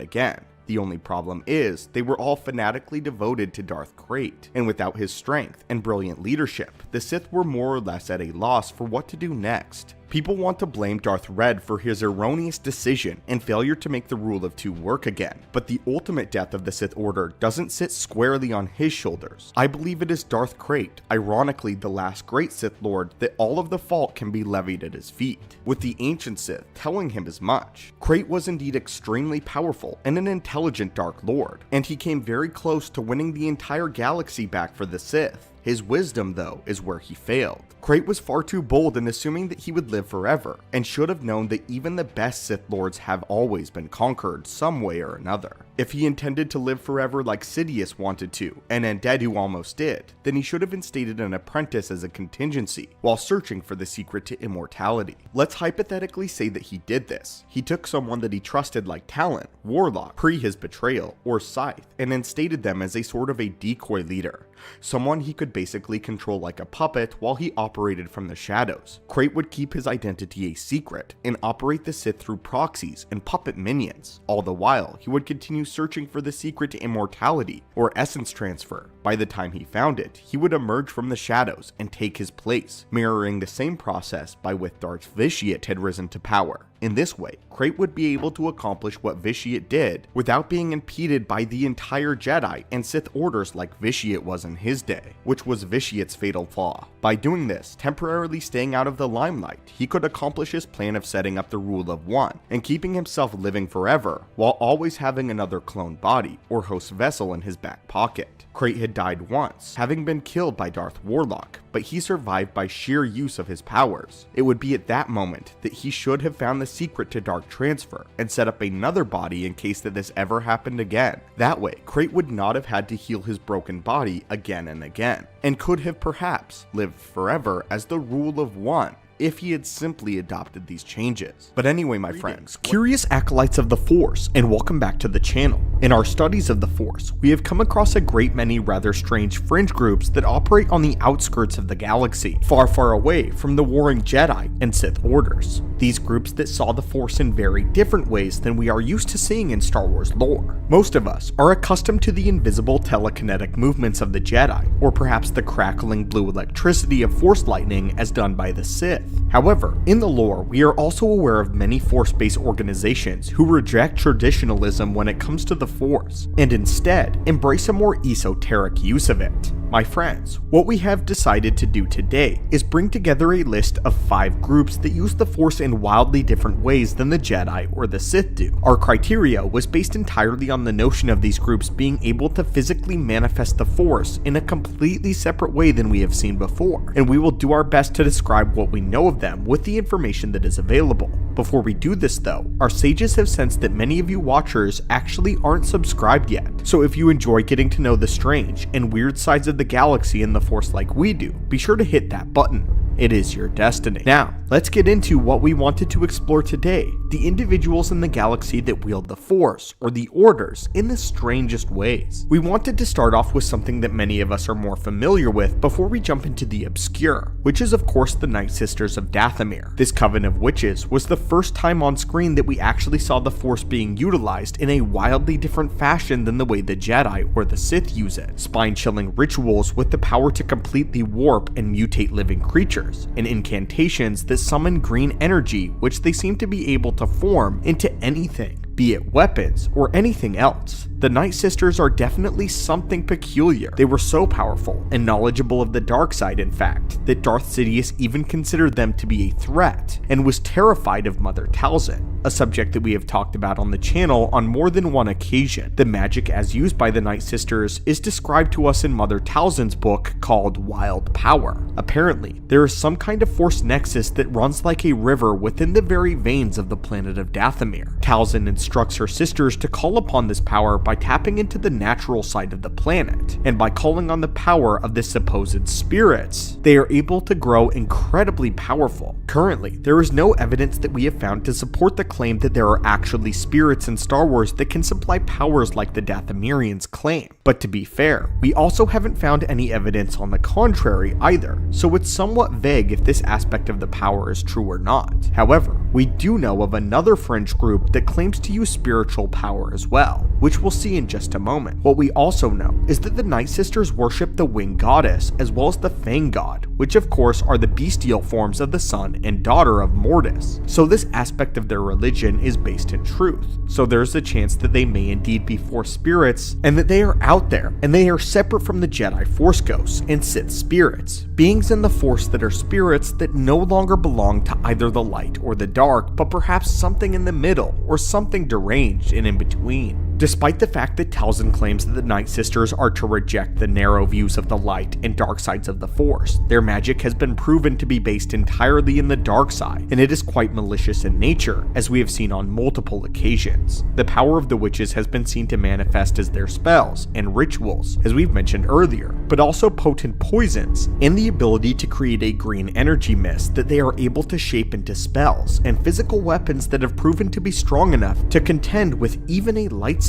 again. The only problem is, they were all fanatically devoted to Darth Krayt, and without his strength and brilliant leadership, the Sith were more or less at a loss for what to do next. People want to blame Darth Red for his erroneous decision and failure to make the rule of two work again, but the ultimate death of the Sith Order doesn't sit squarely on his shoulders. I believe it is Darth Krayt, ironically the last great Sith Lord, that all of the fault can be levied at his feet, with the ancient Sith telling him as much. Krayt was indeed extremely powerful and an intelligent Dark Lord, and he came very close to winning the entire galaxy back for the Sith. His wisdom, though, is where he failed. Krayt was far too bold in assuming that he would live forever, and should have known that even the best Sith Lords have always been conquered some way or another. If he intended to live forever like Sidious wanted to, and Andedu almost did, then he should have instated an apprentice as a contingency, while searching for the secret to immortality. Let's hypothetically say that he did this. He took someone that he trusted like Talon, Warlock, pre his betrayal, or Scythe, and instated them as a sort of a decoy leader. Someone he could basically control like a puppet while he operated from the shadows. Krayt would keep his identity a secret, and operate the Sith through proxies and puppet minions. All the while, he would continue searching for the secret to immortality, or essence transfer. By the time he found it, he would emerge from the shadows and take his place, mirroring the same process by which Darth Vitiate had risen to power. In this way, Krayt would be able to accomplish what Vitiate did without being impeded by the entire Jedi and Sith orders like Vitiate was in his day, which was Vitiate's fatal flaw. By doing this, temporarily staying out of the limelight, he could accomplish his plan of setting up the rule of one and keeping himself living forever, while always having another clone body or host vessel in his back pocket. Krayt had died once, having been killed by Darth Warlock, but he survived by sheer use of his powers. It would be at that moment that he should have found the secret to dark transfer and set up another body in case that this ever happened again. That way, Krayt would not have had to heal his broken body again and again, and could have perhaps lived forever as the rule of one, if he had simply adopted these changes. But anyway, my friends, curious acolytes of the Force, and welcome back to the channel. In our studies of the Force, we have come across a great many rather strange fringe groups that operate on the outskirts of the galaxy, far, far away from the warring Jedi and Sith orders. These groups that saw the Force in very different ways than we are used to seeing in Star Wars lore. Most of us are accustomed to the invisible telekinetic movements of the Jedi, or perhaps the crackling blue electricity of Force lightning as done by the Sith. However, in the lore, we are also aware of many Force-based organizations who reject traditionalism when it comes to the Force, and instead embrace a more esoteric use of it. My friends, what we have decided to do today is bring together a list of 5 groups that use the Force in wildly different ways than the Jedi or the Sith do. Our criteria was based entirely on the notion of these groups being able to physically manifest the Force in a completely separate way than we have seen before, and we will do our best to describe what we know of them with the information that is available. Before we do this though, our sages have sensed that many of you watchers actually aren't subscribed yet, so if you enjoy getting to know the strange and weird sides of the galaxy and the Force like we do, be sure to hit that button. It is your destiny. Now, let's get into what we wanted to explore today, the individuals in the galaxy that wield the Force, or the Orders, in the strangest ways. We wanted to start off with something that many of us are more familiar with before we jump into the obscure, which is of course the Night Sisters of Dathomir. This coven of witches was the first time on screen that we actually saw the Force being utilized in a wildly different fashion than the way the Jedi or the Sith use it. Spine-chilling rituals with the power to completely warp and mutate living creatures, and incantations that summon green energy, which they seem to be able to form into anything, be it weapons or anything else. The Night Sisters are definitely something peculiar. They were so powerful and knowledgeable of the dark side, in fact, that Darth Sidious even considered them to be a threat and was terrified of Mother Talzin, a subject that we have talked about on the channel on more than one occasion. The magic as used by the Night Sisters is described to us in Mother Talzin's book called Wild Power. Apparently, there is some kind of Force nexus that runs like a river within the very veins of the planet of Dathomir. Talzin instructs her sisters to call upon this power by tapping into the natural side of the planet, and by calling on the power of the supposed spirits, they are able to grow incredibly powerful. Currently, there is no evidence that we have found to support the claim that there are actually spirits in Star Wars that can supply powers like the Dathomirians claim. But to be fair, we also haven't found any evidence on the contrary either, so it's somewhat vague if this aspect of the power is true or not. However, we do know of another fringe group that claims to use spiritual power as well, which we'll see in just a moment. What we also know is that the Night Sisters worship the Wing Goddess as well as the Fang God, which of course are the bestial forms of the son and daughter of Mortis. So this aspect of their religion is based in truth. So there's a chance that they may indeed be Force spirits, and that they are out there, and they are separate from the Jedi Force ghosts and Sith spirits, beings in the Force that are spirits that no longer belong to either the light or the dark, but perhaps something in the middle, or something deranged and in between. Despite the fact that Talzin claims that the Night Sisters are to reject the narrow views of the light and dark sides of the Force, their magic has been proven to be based entirely in the dark side, and it is quite malicious in nature, as we have seen on multiple occasions. The power of the witches has been seen to manifest as their spells and rituals, as we've mentioned earlier, but also potent poisons, and the ability to create a green energy mist that they are able to shape into spells and physical weapons that have proven to be strong enough to contend with even a lightsaber.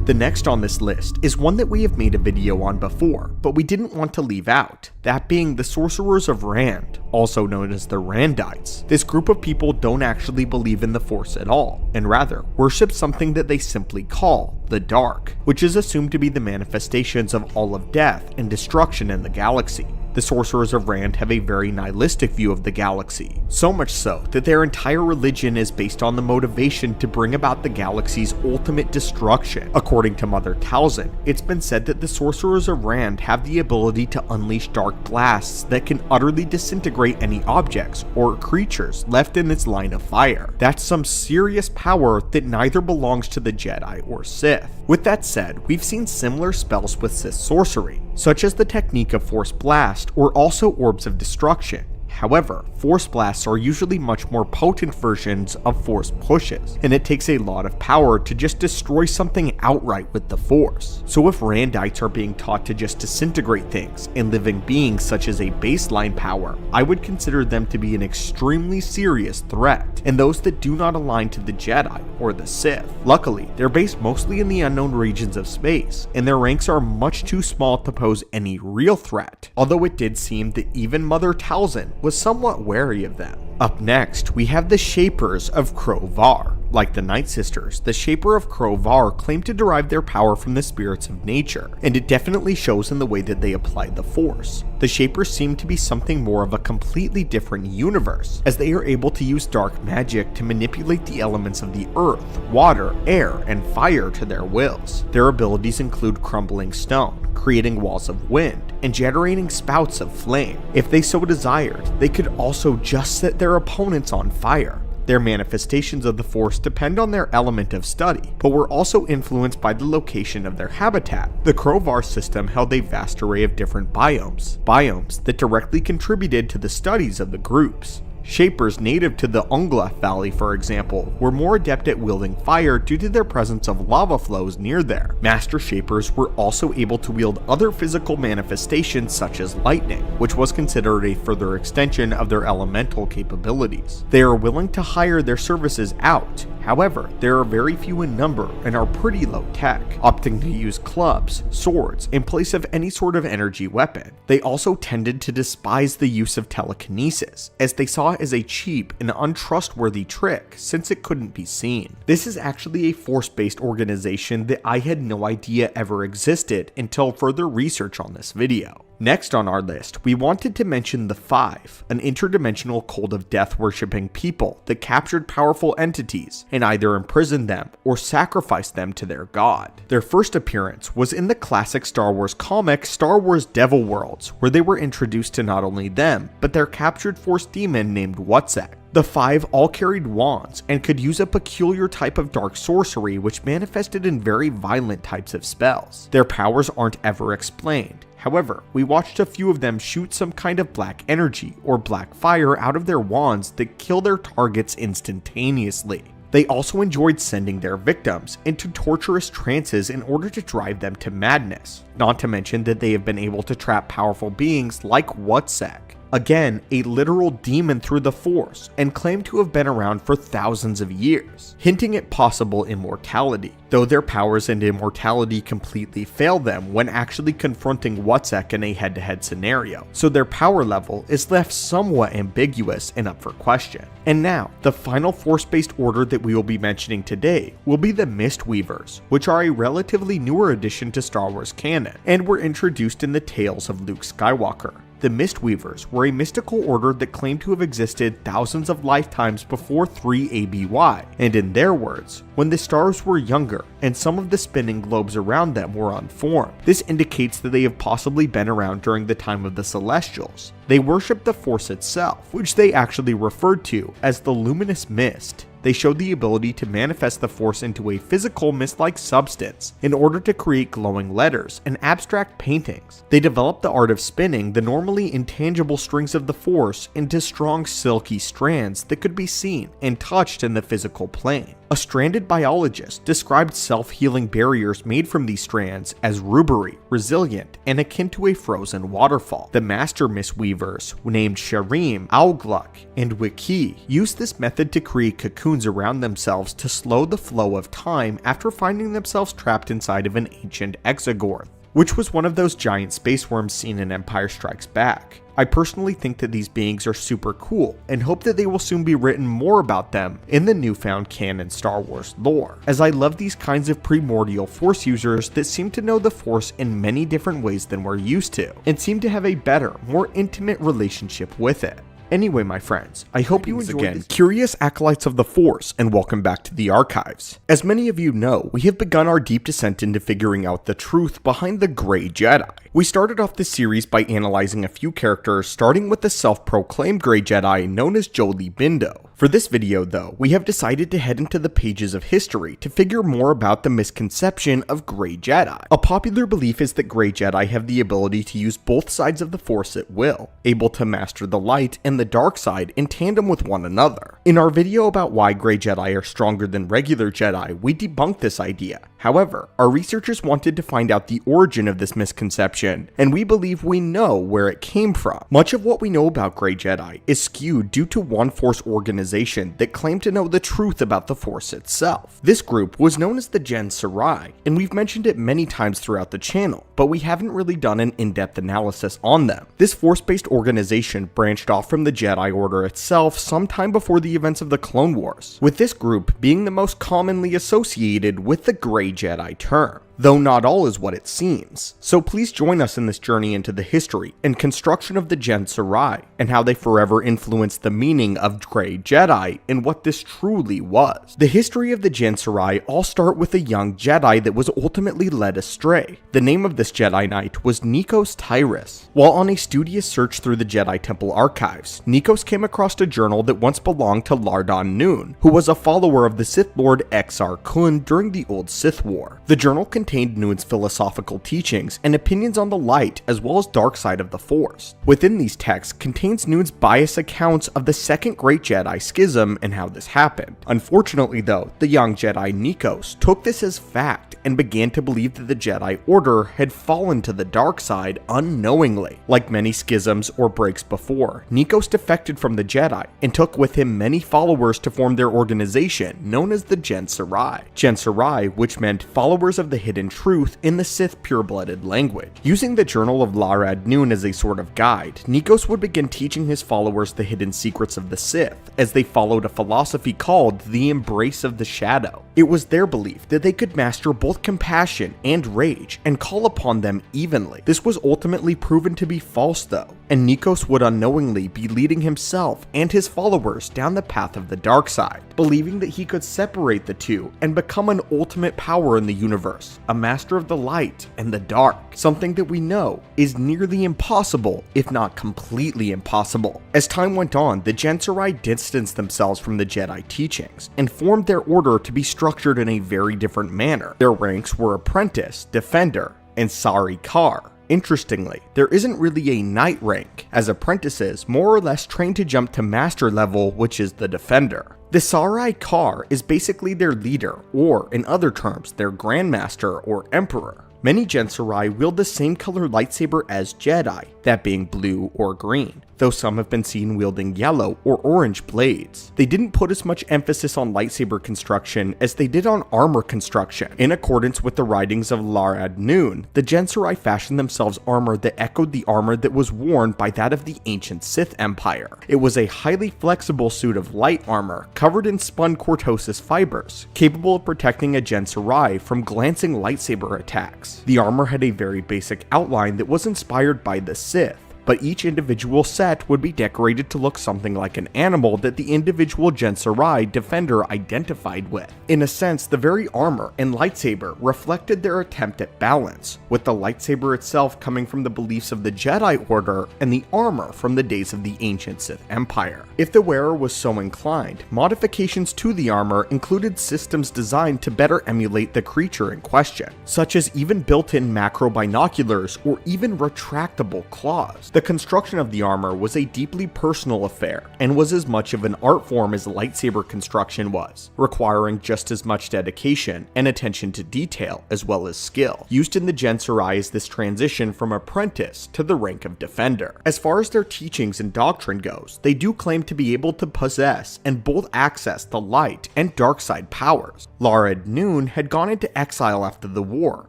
The next on this list is one that we have made a video on before, but we didn't want to leave out, that being the Sorcerers of Rand, also known as the Randites. This group of people don't actually believe in the Force at all, and rather worship something that they simply call the Dark, which is assumed to be the manifestations of all of death and destruction in the galaxy. The Sorcerers of Rand have a very nihilistic view of the galaxy, so much so that their entire religion is based on the motivation to bring about the galaxy's ultimate destruction. According to Mother Talzin, it's been said that the Sorcerers of Rand have the ability to unleash dark blasts that can utterly disintegrate any objects or creatures left in its line of fire. That's some serious power that neither belongs to the Jedi or Sith. With that said, we've seen similar spells with Sith sorcery, such as the technique of Force Blast or also Orbs of Destruction. However, Force Blasts are usually much more potent versions of Force Pushes, and it takes a lot of power to just destroy something outright with the Force. So if Randites are being taught to just disintegrate things and living beings such as a baseline power, I would consider them to be an extremely serious threat, and those that do not align to the Jedi or the Sith. Luckily, they're based mostly in the unknown regions of space, and their ranks are much too small to pose any real threat, although it did seem that even Mother Talzin was somewhat wary of them. Up next, we have the Shapers of Crovar. Like the Night Sisters, the Shaper of Crovar claim to derive their power from the spirits of nature, and it definitely shows in the way that they apply the Force. The Shapers seem to be something more of a completely different universe, as they are able to use dark magic to manipulate the elements of the earth, water, air, and fire to their wills. Their abilities include crumbling stone, creating walls of wind, and generating spouts of flame. If they so desired, they could also just set their opponents on fire. Their manifestations of the Force depend on their element of study, but were also influenced by the location of their habitat. The Crovar system held a vast array of different biomes that directly contributed to the studies of the groups. Shapers native to the Ungla Valley, for example, were more adept at wielding fire due to their presence of lava flows near there. Master Shapers were also able to wield other physical manifestations such as lightning, which was considered a further extension of their elemental capabilities. They are willing to hire their services out. However, there are very few in number and are pretty low tech, opting to use clubs, swords, in place of any sort of energy weapon. They also tended to despise the use of telekinesis, as they saw it as a cheap and untrustworthy trick since it couldn't be seen. This is actually a Force-based organization that I had no idea ever existed until further research on this video. Next on our list, we wanted to mention the Five, an interdimensional cult of death-worshipping people that captured powerful entities and either imprisoned them or sacrificed them to their god. Their first appearance was in the classic Star Wars comic Star Wars Devil Worlds, where they were introduced to not only them, but their captured Force demon named Whitesand. The Five all carried wands and could use a peculiar type of dark sorcery which manifested in very violent types of spells. Their powers aren't ever explained. However, we watched a few of them shoot some kind of black energy or black fire out of their wands that kill their targets instantaneously. They also enjoyed sending their victims into torturous trances in order to drive them to madness, not to mention that they have been able to trap powerful beings like Whitesand. again a literal demon through the Force, and claimed to have been around for thousands of years, hinting at possible immortality, though their powers and immortality completely fail them when actually confronting Whitesand in a head-to-head scenario, so their power level is left somewhat ambiguous and up for question. And now, the final Force-based order that we will be mentioning today will be the Mistweavers, which are a relatively newer addition to Star Wars canon, and were introduced in the Tales of Luke Skywalker. The Mistweavers were a mystical order that claimed to have existed thousands of lifetimes before 3 ABY, and in their words, when the stars were younger and some of the spinning globes around them were unformed. This indicates that they have possibly been around during the time of the Celestials. They worshipped the Force itself, which they actually referred to as the luminous mist. They showed the ability to manifest the Force into a physical mist-like substance in order to create glowing letters and abstract paintings. They developed the art of spinning the normally intangible strings of the Force into strong silky strands that could be seen and touched in the physical plane. A stranded biologist described self-healing barriers made from these strands as rubbery, resilient, and akin to a frozen waterfall. The master Mistweavers, named Sharim, Owlgluck, and Wiki, used this method to create cocoons around themselves to slow the flow of time after finding themselves trapped inside of an ancient Exegorth, which was one of those giant space worms seen in Empire Strikes Back. I personally think that these beings are super cool and hope that they will soon be written more about them in the newfound canon Star Wars lore, as I love these kinds of primordial Force users that seem to know the Force in many different ways than we're used to, and seem to have a better, more intimate relationship with it. Anyway, my friends, I hope you enjoyed again, curious acolytes of the Force, and welcome back to the archives. As many of you know, we have begun our deep descent into figuring out the truth behind the Grey Jedi. We started off this series by analyzing a few characters, starting with the self-proclaimed Grey Jedi known as Jolee Bindo. For this video though, we have decided to head into the pages of history to figure more about the misconception of Grey Jedi. A popular belief is that Grey Jedi have the ability to use both sides of the Force at will, able to master the light and the dark side in tandem with one another. In our video about why Grey Jedi are stronger than regular Jedi, we debunked this idea. However, our researchers wanted to find out the origin of this misconception, and we believe we know where it came from. Much of what we know about Grey Jedi is skewed due to one Force organization that claimed to know the truth about the Force itself. This group was known as the Jedi, and we've mentioned it many times throughout the channel, but we haven't really done an in-depth analysis on them. This Force-based organization branched off from the Jedi Order itself sometime before the events of the Clone Wars, with this group being the most commonly associated with the Grey Jedi term, though not all is what it seems. So please join us in this journey into the history and construction of the Jedi, and how they forever influenced the meaning of Grey Jedi and what this truly was. The history of the Jedi all start with a young Jedi that was ultimately led astray. The name of this Jedi Knight was Nikos Tyrus. While on a studious search through the Jedi Temple archives, Nikos came across a journal that once belonged to Lardon Noon, who was a follower of the Sith Lord Exar Kun during the Old Sith War. The journal contained Noon's philosophical teachings and opinions on the light as well as dark side of the Force. Within these texts contains Noon's biased accounts of the Second Great Jedi Schism and how this happened. Unfortunately though, the young Jedi Nikos took this as fact and began to believe that the Jedi Order had fallen to the dark side unknowingly. Like many schisms or breaks before, Nikos defected from the Jedi and took with him many followers to form their organization known as the Jedi, which meant followers of the hidden truth in the Sith pure-blooded language. Using the Journal of Lardon Noon as a sort of guide, Nikos would begin teaching his followers the hidden secrets of the Sith as they followed a philosophy called the Embrace of the Shadow. It was their belief that they could master both compassion and rage and call upon them evenly. This was ultimately proven to be false though, and Nikos would unknowingly be leading himself and his followers down the path of the dark side, believing that he could separate the two and become an ultimate power in the universe, a master of the light and the dark, something that we know is nearly impossible, if not completely impossible. As time went on, the Jedi distanced themselves from the Jedi teachings and formed their order to be structured in a very different manner. Their ranks were Apprentice, Defender, and Sari Kar. Interestingly, there isn't really a knight rank, as apprentices more or less train to jump to master level, which is the Defender. The Sari Kar is basically their leader, or in other terms, their Grandmaster or Emperor. Many Jedi wield the same color lightsaber as Jedi, that being blue or green, though some have been seen wielding yellow or orange blades. They didn't put as much emphasis on lightsaber construction as they did on armor construction. In accordance with the writings of Larad Noon, the Genseri fashioned themselves armor that echoed the armor that was worn by that of the ancient Sith Empire. It was a highly flexible suit of light armor covered in spun cortosis fibers, capable of protecting a Genseri from glancing lightsaber attacks. The armor had a very basic outline that was inspired by the Sith, but each individual set would be decorated to look something like an animal that the individual Genseri defender identified with. In a sense, the very armor and lightsaber reflected their attempt at balance, with the lightsaber itself coming from the beliefs of the Jedi Order and the armor from the days of the ancient Sith Empire. If the wearer was so inclined, modifications to the armor included systems designed to better emulate the creature in question, such as even built-in macro binoculars or even retractable claws. The construction of the armor was a deeply personal affair, and was as much of an art form as lightsaber construction was, requiring just as much dedication and attention to detail as well as skill. Used in the Genseri is this transition from apprentice to the rank of defender. As far as their teachings and doctrine goes, they do claim to be able to possess and both access the light and dark side powers. Larad Noon had gone into exile after the war,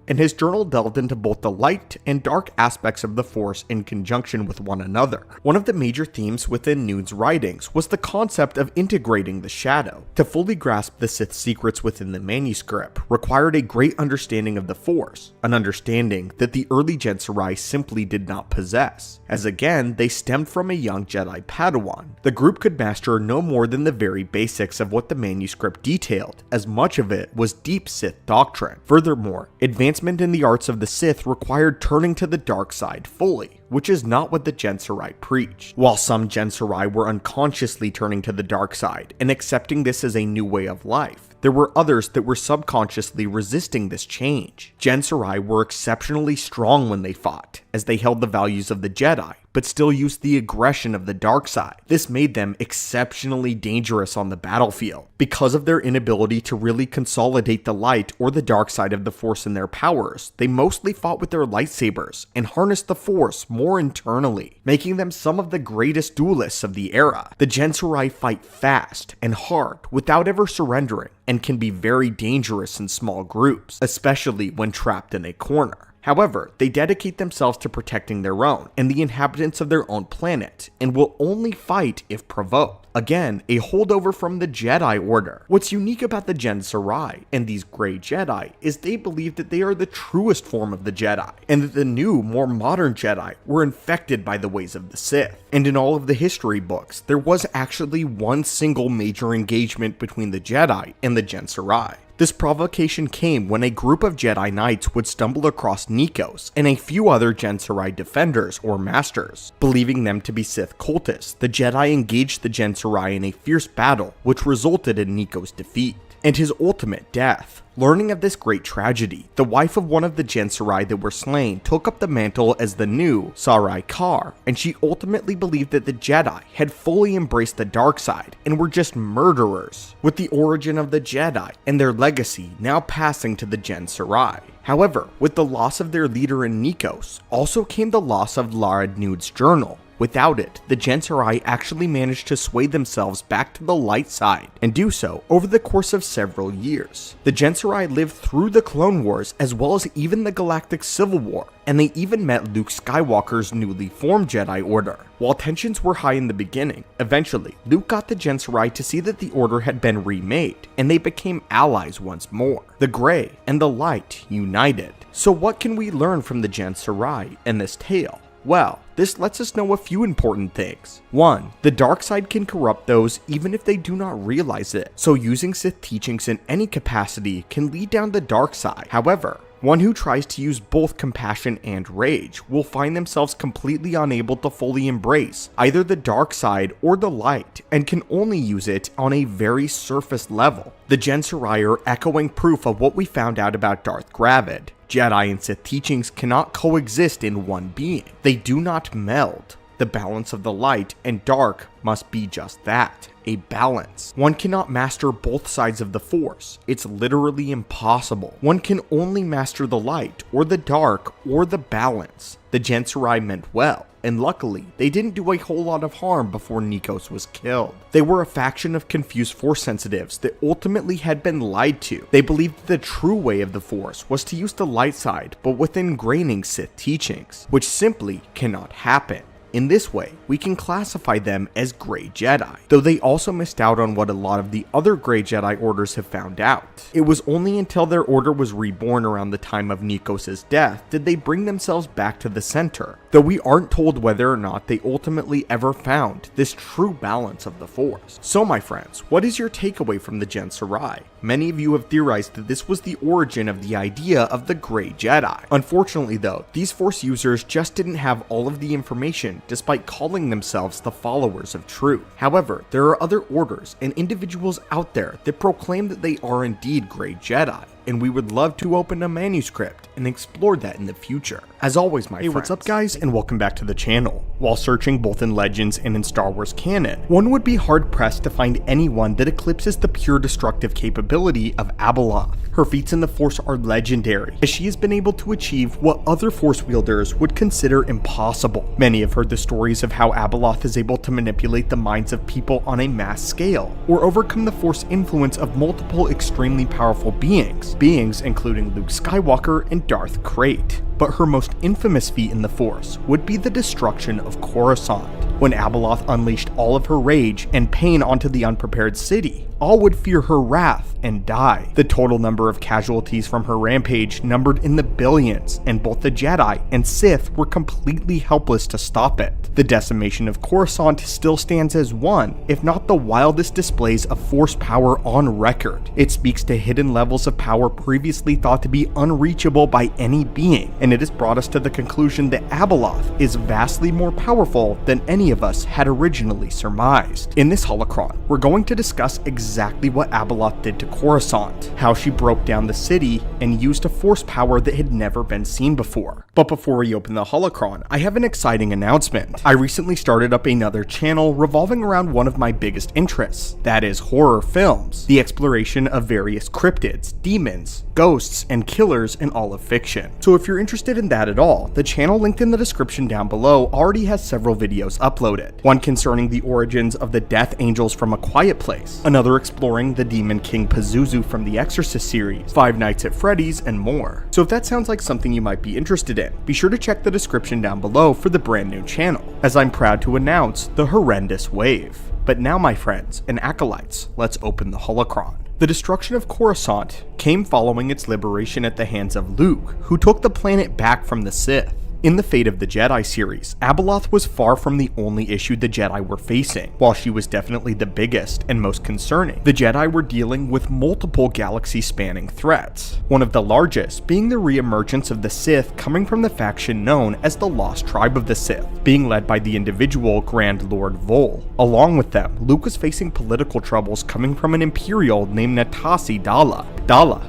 and his journal delved into both the light and dark aspects of the Force in conjunction with one another. One of the major themes within Noon's writings was the concept of integrating the shadow. To fully grasp the Sith secrets within the manuscript required a great understanding of the Force, an understanding that the early Genseri simply did not possess, as again they stemmed from a young Jedi Padawan. The group could master no more than the very basics of what the manuscript detailed, as much of it was deep Sith doctrine. Furthermore, advancement in the arts of the Sith required turning to the dark side fully, which is not what the Genseri preached. While some Genseri were unconsciously turning to the dark side and accepting this as a new way of life, there were others that were subconsciously resisting this change. Genseri were exceptionally strong when they fought, as they held the values of the Jedi, but still used the aggression of the dark side. This made them exceptionally dangerous on the battlefield. Because of their inability to really consolidate the light or the dark side of the Force in their powers, they mostly fought with their lightsabers and harnessed the Force more internally, making them some of the greatest duelists of the era. The Genseri fight fast and hard without ever surrendering, and can be very dangerous in small groups, especially when trapped in a corner. However, they dedicate themselves to protecting their own and the inhabitants of their own planet, and will only fight if provoked. Again, a holdover from the Jedi Order. What's unique about the Genseri and these Grey Jedi is they believe that they are the truest form of the Jedi, and that the new, more modern Jedi were infected by the ways of the Sith. And in all of the history books, there was actually one single major engagement between the Jedi and the Genseri. This provocation came when a group of Jedi Knights would stumble across Nikos and a few other Genseri defenders or masters. Believing them to be Sith cultists, the Jedi engaged the Genseri in a fierce battle, which resulted in Nikos' defeat and his ultimate death. Learning of this great tragedy, the wife of one of the Genseri that were slain took up the mantle as the new Sarai Kar, and she ultimately believed that the Jedi had fully embraced the dark side and were just murderers, with the origin of the Jedi and their legacy now passing to the Genseri. However, with the loss of their leader in Nikos, also came the loss of Larad Noon's journal. Without it, the Genseri actually managed to sway themselves back to the light side, and do so over the course of several years. The Genseri lived through the Clone Wars as well as even the Galactic Civil War, and they even met Luke Skywalker's newly formed Jedi Order. While tensions were high in the beginning, eventually Luke got the Genseri to see that the Order had been remade, and they became allies once more. The Grey and the Light united. So what can we learn from the Genseri in this tale? Well, this lets us know a few important things. 1. The dark side can corrupt those even if they do not realize it, so using Sith teachings in any capacity can lead down the dark side. However, one who tries to use both compassion and rage will find themselves completely unable to fully embrace either the dark side or the light, and can only use it on a very surface level. The Genseri are echoing proof of what we found out about Darth Gravid. Jedi and Sith teachings cannot coexist in one being. They do not meld. The balance of the light and dark must be just that, a balance. One cannot master both sides of the Force. It's literally impossible. One can only master the light, or the dark, or the balance. The Genseri meant well. and luckily, they didn't do a whole lot of harm before Nikos was killed. They were a faction of confused Force sensitives that ultimately had been lied to. They believed the true way of the Force was to use the light side, but with ingraining Sith teachings, which simply cannot happen. In this way, we can classify them as Grey Jedi, though they also missed out on what a lot of the other Grey Jedi orders have found out. It was only until their order was reborn around the time of Nikos' death did they bring themselves back to the center, though we aren't told whether or not they ultimately ever found this true balance of the Force. So my friends, what is your takeaway from the Jedi? Many of you have theorized that this was the origin of the idea of the Grey Jedi. Unfortunately though, these Force users just didn't have all of the information despite calling themselves the followers of truth. However, there are other orders and individuals out there that proclaim that they are indeed Grey Jedi, and we would love to open a manuscript and explore that in the future. As always, my friends. Hey, what's up guys, and welcome back to the channel. While searching both in Legends and in Star Wars canon, one would be hard pressed to find anyone that eclipses the pure destructive capability of Abaloth. Her feats in the Force are legendary, as she has been able to achieve what other Force wielders would consider impossible. Many have heard the stories of how Abaloth is able to manipulate the minds of people on a mass scale, or overcome the Force influence of multiple extremely powerful beings including Luke Skywalker and Darth Krayt. But her most infamous feat in the Force would be the destruction of Coruscant, when Abaloth unleashed all of her rage and pain onto the unprepared city. All would fear her wrath and die. The total number of casualties from her rampage numbered in the billions, and both the Jedi and Sith were completely helpless to stop it. The decimation of Coruscant still stands as one, if not the wildest displays of Force power on record. It speaks to hidden levels of power previously thought to be unreachable by any being, and it has brought us to the conclusion that Abaloth is vastly more powerful than any of us had originally surmised. In this holocron, we're going to discuss exactly what Abaloth did to Coruscant, how she broke down the city, and used a Force power that had never been seen before. But before we open the holocron, I have an exciting announcement. I recently started up another channel revolving around one of my biggest interests, that is horror films, the exploration of various cryptids, demons, ghosts, and killers in all of fiction. So if you're interested in that at all, the channel linked in the description down below already has several videos uploaded. One concerning the origins of the Death Angels from A Quiet Place, another exploring the Demon King Pazuzu from the Exorcist series, Five Nights at Freddy's, and more. So if that sounds like something you might be interested in, be sure to check the description down below for the brand new channel, as I'm proud to announce the Horrendous Wave. But now my friends and acolytes, let's open the holocron. The destruction of Coruscant came following its liberation at the hands of Luke, who took the planet back from the Sith. In the Fate of the Jedi series, Abaloth was far from the only issue the Jedi were facing. While she was definitely the biggest and most concerning, the Jedi were dealing with multiple galaxy-spanning threats, one of the largest being the re-emergence of the Sith coming from the faction known as the Lost Tribe of the Sith, being led by the individual Grand Lord Vol. Along with them, Luke was facing political troubles coming from an Imperial named Natasi Dala,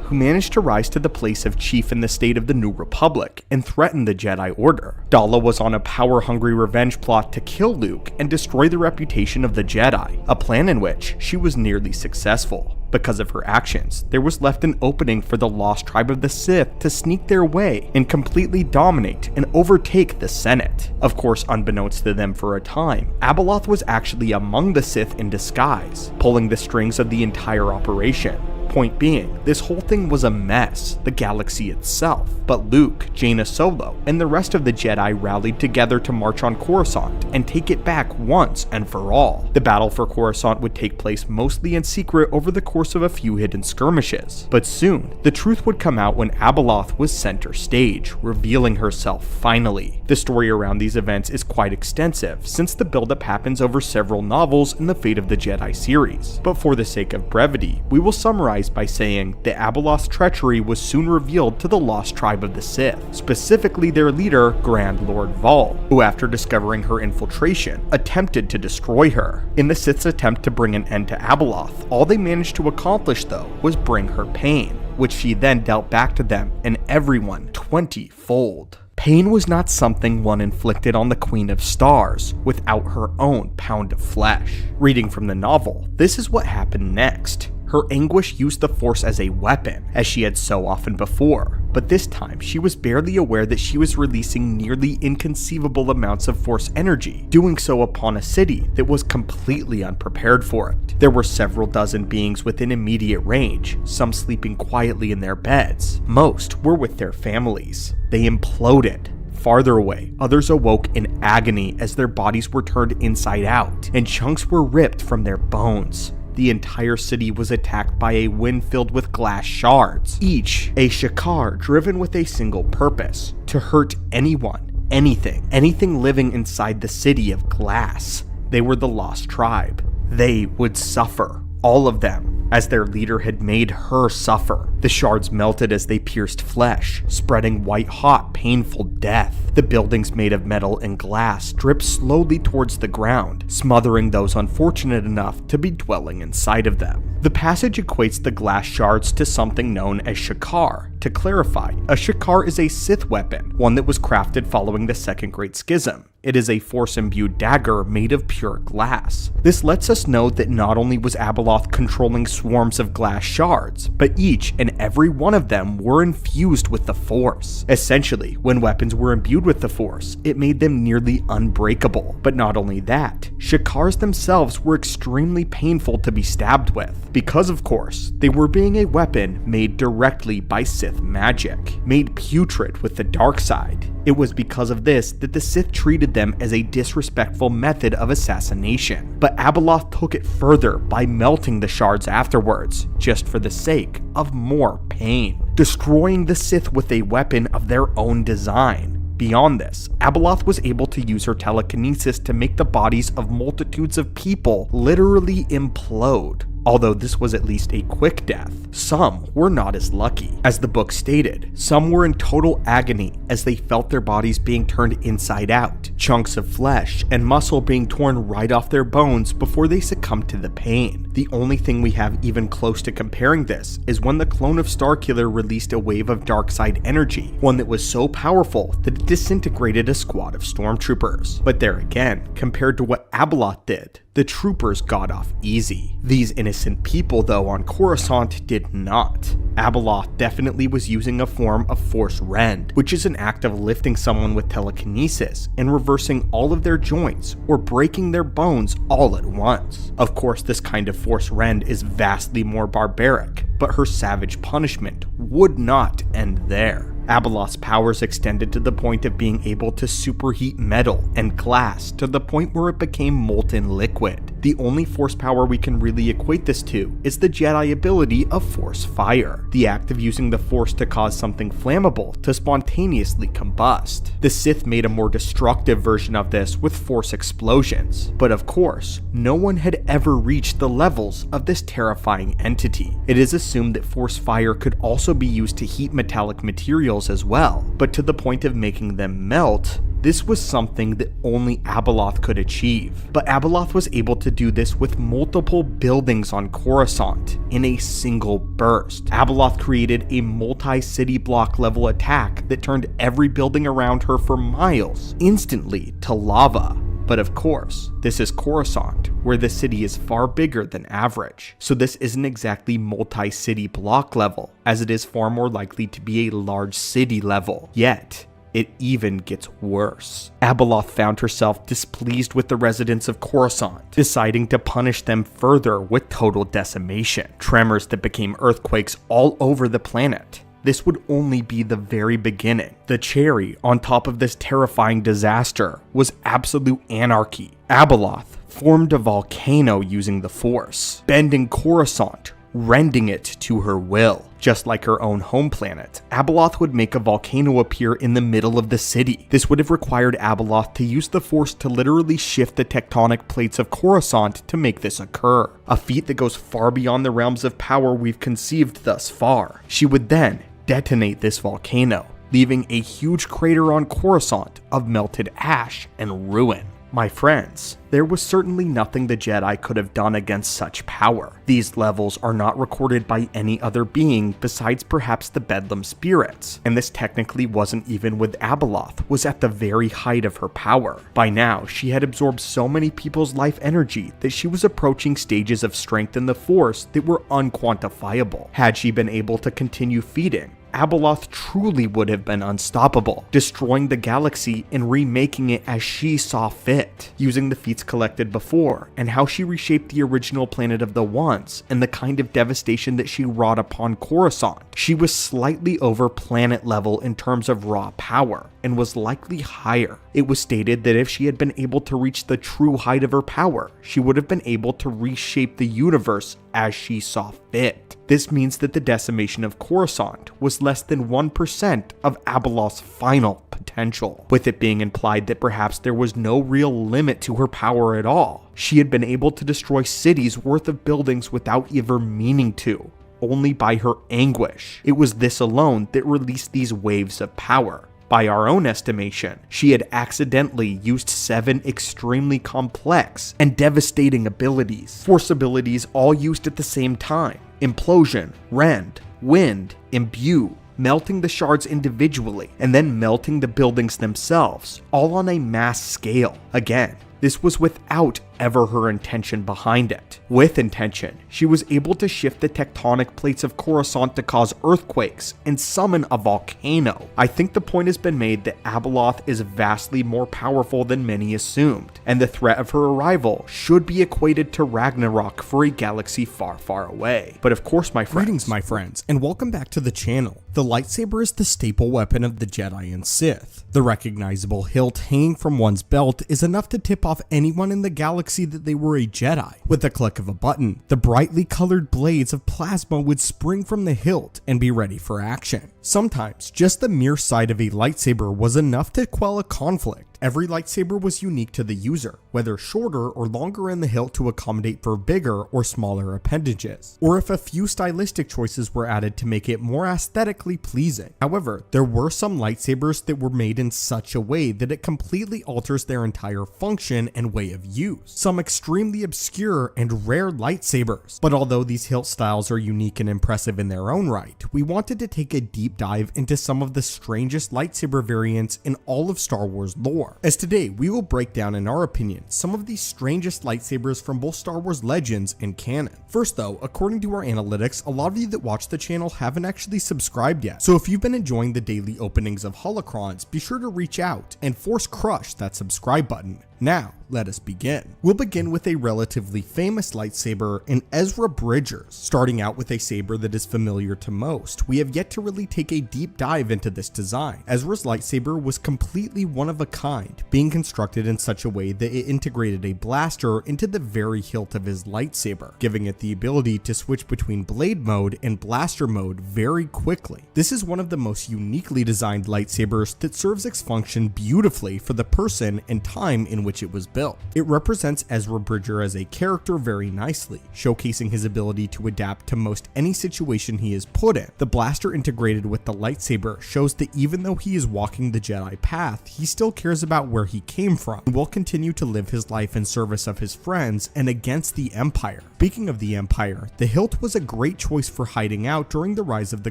who managed to rise to the place of chief in the state of the New Republic and threaten the Jedi Order. Dala was on a power-hungry revenge plot to kill Luke and destroy the reputation of the Jedi, a plan in which she was nearly successful. Because of her actions, there was left an opening for the Lost Tribe of the Sith to sneak their way and completely dominate and overtake the Senate. Of course, unbeknownst to them for a time, Abaloth was actually among the Sith in disguise, pulling the strings of the entire operation. Point being, this whole thing was a mess, the galaxy itself, but Luke, Jaina Solo, and the rest of the Jedi rallied together to march on Coruscant and take it back once and for all. The battle for Coruscant would take place mostly in secret over the course of a few hidden skirmishes, but soon, the truth would come out when Abaloth was center stage, revealing herself finally. The story around these events is quite extensive, since the buildup happens over several novels in the Fate of the Jedi series, but for the sake of brevity, we will summarize by saying that Abaloth's treachery was soon revealed to the Lost Tribe of the Sith, specifically their leader, Grand Lord Vol, who after discovering her infiltration, attempted to destroy her. In the Sith's attempt to bring an end to Abaloth, all they managed to accomplish though was bring her pain, which she then dealt back to them and everyone 20-fold. Pain was not something one inflicted on the Queen of Stars without her own pound of flesh. Reading from the novel, this is what happened next. Her anguish used the Force as a weapon, as she had so often before, but this time she was barely aware that she was releasing nearly inconceivable amounts of Force energy, doing so upon a city that was completely unprepared for it. There were several dozen beings within immediate range, some sleeping quietly in their beds. Most were with their families. They imploded. Farther away, others awoke in agony as their bodies were turned inside out, and chunks were ripped from their bones. The entire city was attacked by a wind filled with glass shards, each a shakar driven with a single purpose: to hurt anyone, anything living inside the city of glass. They were the lost tribe. They would suffer, all of them, as their leader had made her suffer. The shards melted as they pierced flesh, spreading white-hot, painful death. The buildings made of metal and glass dripped slowly towards the ground, smothering those unfortunate enough to be dwelling inside of them. The passage equates the glass shards to something known as shakar. To clarify, a shakar is a Sith weapon, one that was crafted following the Second Great Schism. It is a Force-imbued dagger made of pure glass. This lets us know that not only was Abaloth controlling swarms of glass shards, but each and every one of them were infused with the Force. Essentially, when weapons were imbued with the Force, it made them nearly unbreakable. But not only that, shakars themselves were extremely painful to be stabbed with, because of course, they were being a weapon made directly by Sith magic, made putrid with the dark side. It was because of this that the Sith treated them as a disrespectful method of assassination. But Abaloth took it further by melting the shards afterwards, just for the sake of more pain, destroying the Sith with a weapon of their own design. Beyond this, Abaloth was able to use her telekinesis to make the bodies of multitudes of people literally implode. Although this was at least a quick death, some were not as lucky. As the book stated, some were in total agony as they felt their bodies being turned inside out, chunks of flesh and muscle being torn right off their bones before they succumbed to the pain. The only thing we have even close to comparing this is when the clone of Starkiller released a wave of dark side energy, one that was so powerful that it disintegrated a squad of stormtroopers. But there again, compared to what Abaloth did, the troopers got off easy. These innocent people, though, on Coruscant did not. Abaloth definitely was using a form of Force Rend, which is an act of lifting someone with telekinesis and reversing all of their joints or breaking their bones all at once. Of course, this kind of Force Rend is vastly more barbaric, but her savage punishment would not end there. Abaloth's powers extended to the point of being able to superheat metal and glass to the point where it became molten liquid. The only Force power we can really equate this to is the Jedi ability of Force Fire, the act of using the Force to cause something flammable to spontaneously combust. The Sith made a more destructive version of this with Force explosions, but of course, no one had ever reached the levels of this terrifying entity. It is assumed that Force Fire could also be used to heat metallic materials as well, but to the point of making them melt, this was something that only Abaloth could achieve. But Abaloth was able to do this with multiple buildings on Coruscant in a single burst. Abaloth created a multi-city block level attack that turned every building around her for miles instantly to lava. But of course, this is Coruscant, where the city is far bigger than average, so this isn't exactly multi-city block level, as it is far more likely to be a large city level. Yet, it even gets worse. Abaloth found herself displeased with the residents of Coruscant, deciding to punish them further with total decimation, tremors that became earthquakes all over the planet. This would only be the very beginning. The cherry on top of this terrifying disaster was absolute anarchy. Abaloth formed a volcano using the Force, bending Coruscant, rending it to her will. Just like her own home planet, Abaloth would make a volcano appear in the middle of the city. This would have required Abaloth to use the Force to literally shift the tectonic plates of Coruscant to make this occur, a feat that goes far beyond the realms of power we've conceived thus far. She would then detonate this volcano, leaving a huge crater on Coruscant of melted ash and ruin. My friends, there was certainly nothing the Jedi could have done against such power. These levels are not recorded by any other being besides perhaps the Bedlam spirits, and this technically wasn't even with Abaloth, was at the very height of her power. By now, she had absorbed so many people's life energy that she was approaching stages of strength in the Force that were unquantifiable. Had she been able to continue feeding, Abaloth truly would have been unstoppable, destroying the galaxy and remaking it as she saw fit, using the feats collected before, and how she reshaped the original planet of the Ones, and the kind of devastation that she wrought upon Coruscant. She was slightly over planet level in terms of raw power, and was likely higher. It was stated that if she had been able to reach the true height of her power, she would have been able to reshape the universe as she saw fit. This means that the decimation of Coruscant was less than 1% of Abaloth's final potential, with it being implied that perhaps there was no real limit to her power at all. She had been able to destroy cities worth of buildings without ever meaning to, only by her anguish. It was this alone that released these waves of power. By our own estimation, she had accidentally used 7 extremely complex and devastating abilities. Force abilities all used at the same time: implosion, rend, wind, imbue, melting the shards individually, and then melting the buildings themselves, all on a mass scale. Again, this was without ever her intention behind it. With intention, she was able to shift the tectonic plates of Coruscant to cause earthquakes and summon a volcano. I think the point has been made that Abaloth is vastly more powerful than many assumed, and the threat of her arrival should be equated to Ragnarok for a galaxy far, far away. But of course, my friends. Greetings, my friends, and welcome back to the channel. The lightsaber is the staple weapon of the Jedi and Sith. The recognizable hilt hanging from one's belt is enough to tip off anyone in the galaxy that they were a Jedi. With the click of a button, the brightly colored blades of plasma would spring from the hilt and be ready for action. Sometimes, just the mere sight of a lightsaber was enough to quell a conflict. Every lightsaber was unique to the user, whether shorter or longer in the hilt to accommodate for bigger or smaller appendages, or if a few stylistic choices were added to make it more aesthetically pleasing. However, there were some lightsabers that were made in such a way that it completely alters their entire function and way of use. Some extremely obscure and rare lightsabers. But although these hilt styles are unique and impressive in their own right, we wanted to take a deep dive into some of the strangest lightsaber variants in all of Star Wars lore. As today, we will break down, in our opinion, some of the strangest lightsabers from both Star Wars Legends and canon. First though, according to our analytics, a lot of you that watch the channel haven't actually subscribed yet. So if you've been enjoying the daily openings of holocrons, be sure to reach out and force crush that subscribe button. Now, let us begin. We'll begin with a relatively famous lightsaber in Ezra Bridger's. Starting out with a saber that is familiar to most, we have yet to really take a deep dive into this design. Ezra's lightsaber was completely one of a kind, being constructed in such a way that it integrated a blaster into the very hilt of his lightsaber, giving it the ability to switch between blade mode and blaster mode very quickly. This is one of the most uniquely designed lightsabers that serves its function beautifully for the person and time in which it was built. It represents Ezra Bridger as a character very nicely, showcasing his ability to adapt to most any situation he is put in. The blaster integrated with the lightsaber shows that even though he is walking the Jedi path, he still cares about where he came from and will continue to live his life in service of his friends and against the Empire. Speaking of the Empire, the hilt was a great choice for hiding out during the rise of the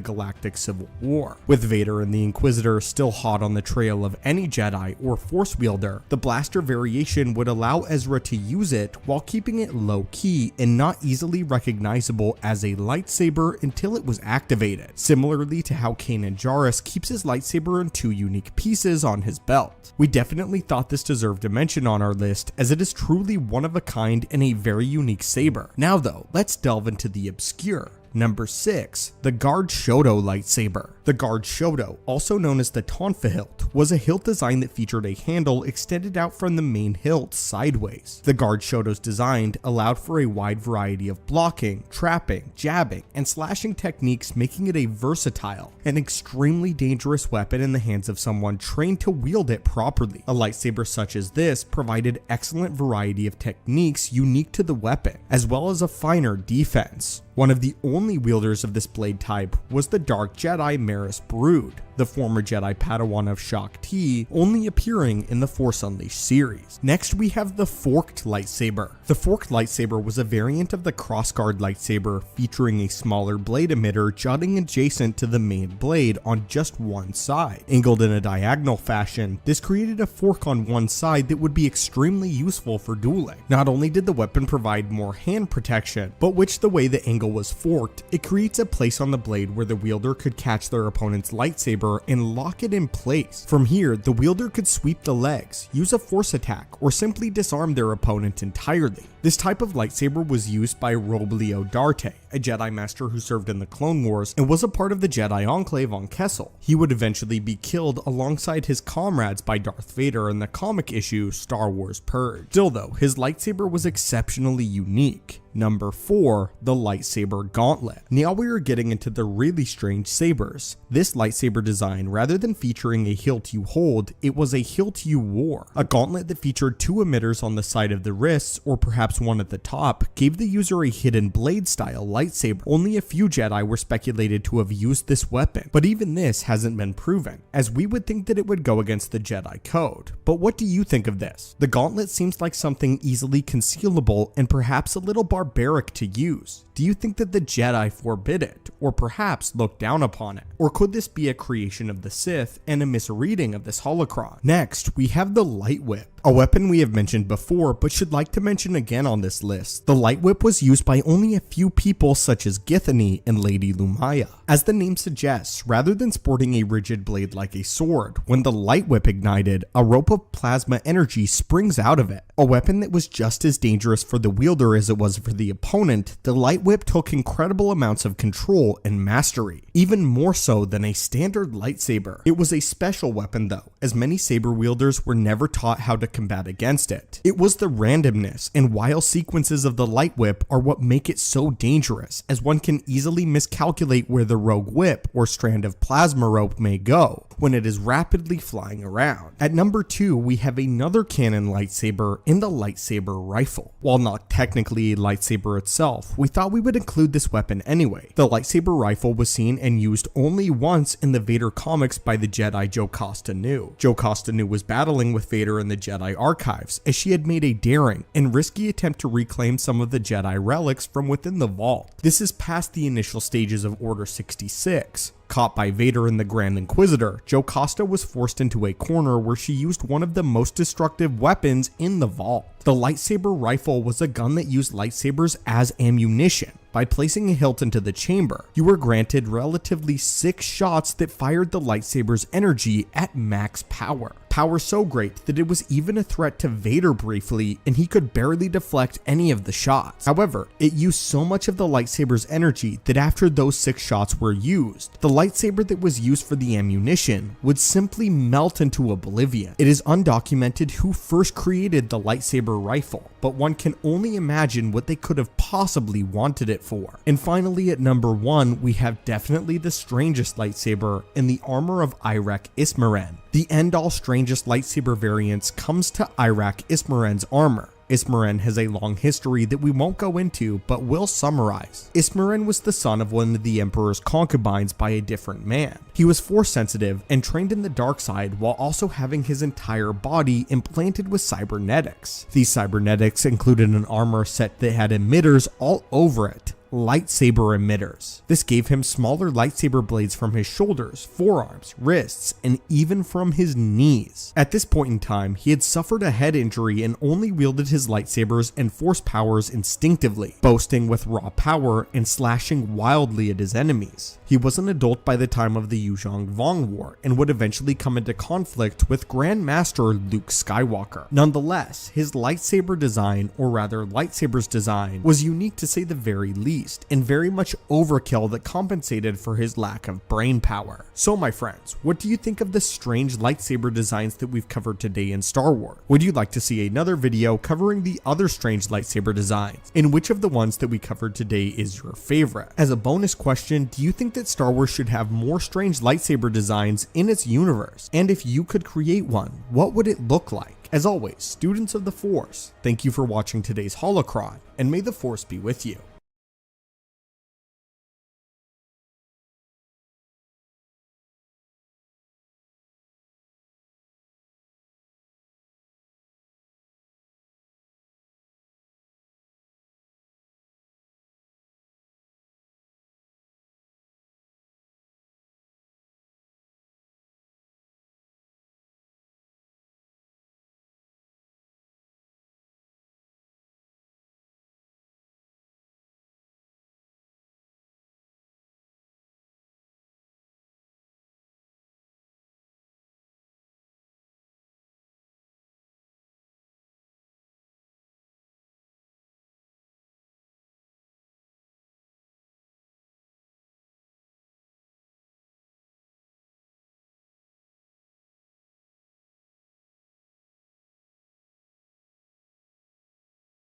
Galactic Civil War. With Vader and the Inquisitor still hot on the trail of any Jedi or Force wielder, the blaster variation would allow Ezra to use it while keeping it low-key and not easily recognizable as a lightsaber until it was activated, similarly to how Kanan Jarrus keeps his lightsaber in 2 unique pieces on his belt. We definitely thought this deserved a mention on our list, as it is truly one of a kind and a very unique saber. Now though, let's delve into the obscure. Number 6, the Guard Shoto lightsaber. The Guard Shoto, also known as the Tonfa hilt, was a hilt design that featured a handle extended out from the main hilt sideways. The Guard Shoto's design allowed for a wide variety of blocking, trapping, jabbing, and slashing techniques, making it a versatile and extremely dangerous weapon in the hands of someone trained to wield it properly. A lightsaber such as this provided excellent variety of techniques unique to the weapon, as well as a finer defense. One of the only wielders of this blade type was the Dark Jedi Maris Brood. the former Jedi Padawan of Shaak Ti, only appearing in the Force Unleashed series. Next we have the forked lightsaber. The forked lightsaber was a variant of the crossguard lightsaber featuring a smaller blade emitter jutting adjacent to the main blade on just one side. Angled in a diagonal fashion, this created a fork on one side that would be extremely useful for dueling. Not only did the weapon provide more hand protection, but which the way the angle was forked, it creates a place on the blade where the wielder could catch their opponent's lightsaber and lock it in place. From here, the wielder could sweep the legs, use a force attack, or simply disarm their opponent entirely. This type of lightsaber was used by Roblio Darte, a Jedi Master who served in the Clone Wars and was a part of the Jedi Enclave on Kessel. He would eventually be killed alongside his comrades by Darth Vader in the comic issue Star Wars Purge. Still though, his lightsaber was exceptionally unique. Number 4, the lightsaber gauntlet. Now we are getting into the really strange sabers. This lightsaber design, rather than featuring a hilt you hold, it was a hilt you wore. A gauntlet that featured 2 emitters on the side of the wrists, or perhaps one at the top, gave the user a hidden blade style lightsaber. Only a few Jedi were speculated to have used this weapon, but even this hasn't been proven, as we would think that it would go against the Jedi Code. But what do you think of this? The gauntlet seems like something easily concealable and perhaps a little barbaric to use. Do you think that the Jedi forbid it, or perhaps look down upon it? Or could this be a creation of the Sith and a misreading of this holocron? Next, we have the Light Whip, a weapon we have mentioned before but should like to mention again on this list. The Light Whip was used by only a few people such as Githany and Lady Lumaya. As the name suggests, rather than sporting a rigid blade like a sword, when the Light Whip ignited, a rope of plasma energy springs out of it. A weapon that was just as dangerous for the wielder as it was for the opponent, the Light Whip took incredible amounts of control and mastery, even more so than a standard lightsaber. It was a special weapon though, as many saber wielders were never taught how to combat against it. It was the randomness and wild sequences of the Light Whip are what make it so dangerous, as one can easily miscalculate where the rogue whip or strand of plasma rope may go when it is rapidly flying around. At number 2, we have another canon lightsaber in the lightsaber rifle. While not technically a lightsaber itself, we thought we would include this weapon anyway. The lightsaber rifle was seen and used only once in the Vader comics by the Jedi Jocasta Nu. Jocasta Nu was battling with Vader in the Jedi archives, as she had made a daring and risky attempt to reclaim some of the Jedi relics from within the vault. This is past the initial stages of Order 66. Caught by Vader and the Grand Inquisitor, Jocasta was forced into a corner where she used one of the most destructive weapons in the vault. The lightsaber rifle was a gun that used lightsabers as ammunition. By placing a hilt into the chamber, you were granted relatively 6 shots that fired the lightsaber's energy at max power. Power so great that it was even a threat to Vader briefly, and he could barely deflect any of the shots. However, it used so much of the lightsaber's energy that after those 6 shots were used, the lightsaber that was used for the ammunition would simply melt into oblivion. It is undocumented who first created the lightsaber rifle, but one can only imagine what they could have possibly wanted it for. And finally, at number 1, we have definitely the strangest lightsaber in the armor of Iraq Ismaren. The end-all strangest lightsaber variants comes to Iraq Ismaren's armor. Ismaren has a long history that we won't go into, but will summarize. Ismaren was the son of one of the Emperor's concubines by a different man. He was force sensitive and trained in the dark side while also having his entire body implanted with cybernetics. These cybernetics included an armor set that had emitters all over it. Lightsaber emitters. This gave him smaller lightsaber blades from his shoulders, forearms, wrists, and even from his knees. At this point in time, he had suffered a head injury and only wielded his lightsabers and force powers instinctively, boasting with raw power and slashing wildly at his enemies. He was an adult by the time of the Yuzhong Vong War and would eventually come into conflict with Grand Master Luke Skywalker. Nonetheless, his lightsaber design, or rather lightsaber's design, was unique to say the very least, and very much overkill that compensated for his lack of brain power. So my friends, what do you think of the strange lightsaber designs that we've covered today in Star Wars? Would you like to see another video covering the other strange lightsaber designs? And which of the ones that we covered today is your favorite? As a bonus question, do you think that Star Wars should have more strange lightsaber designs in its universe? And if you could create one, what would it look like? As always, students of the Force, thank you for watching today's holocron, and may the Force be with you.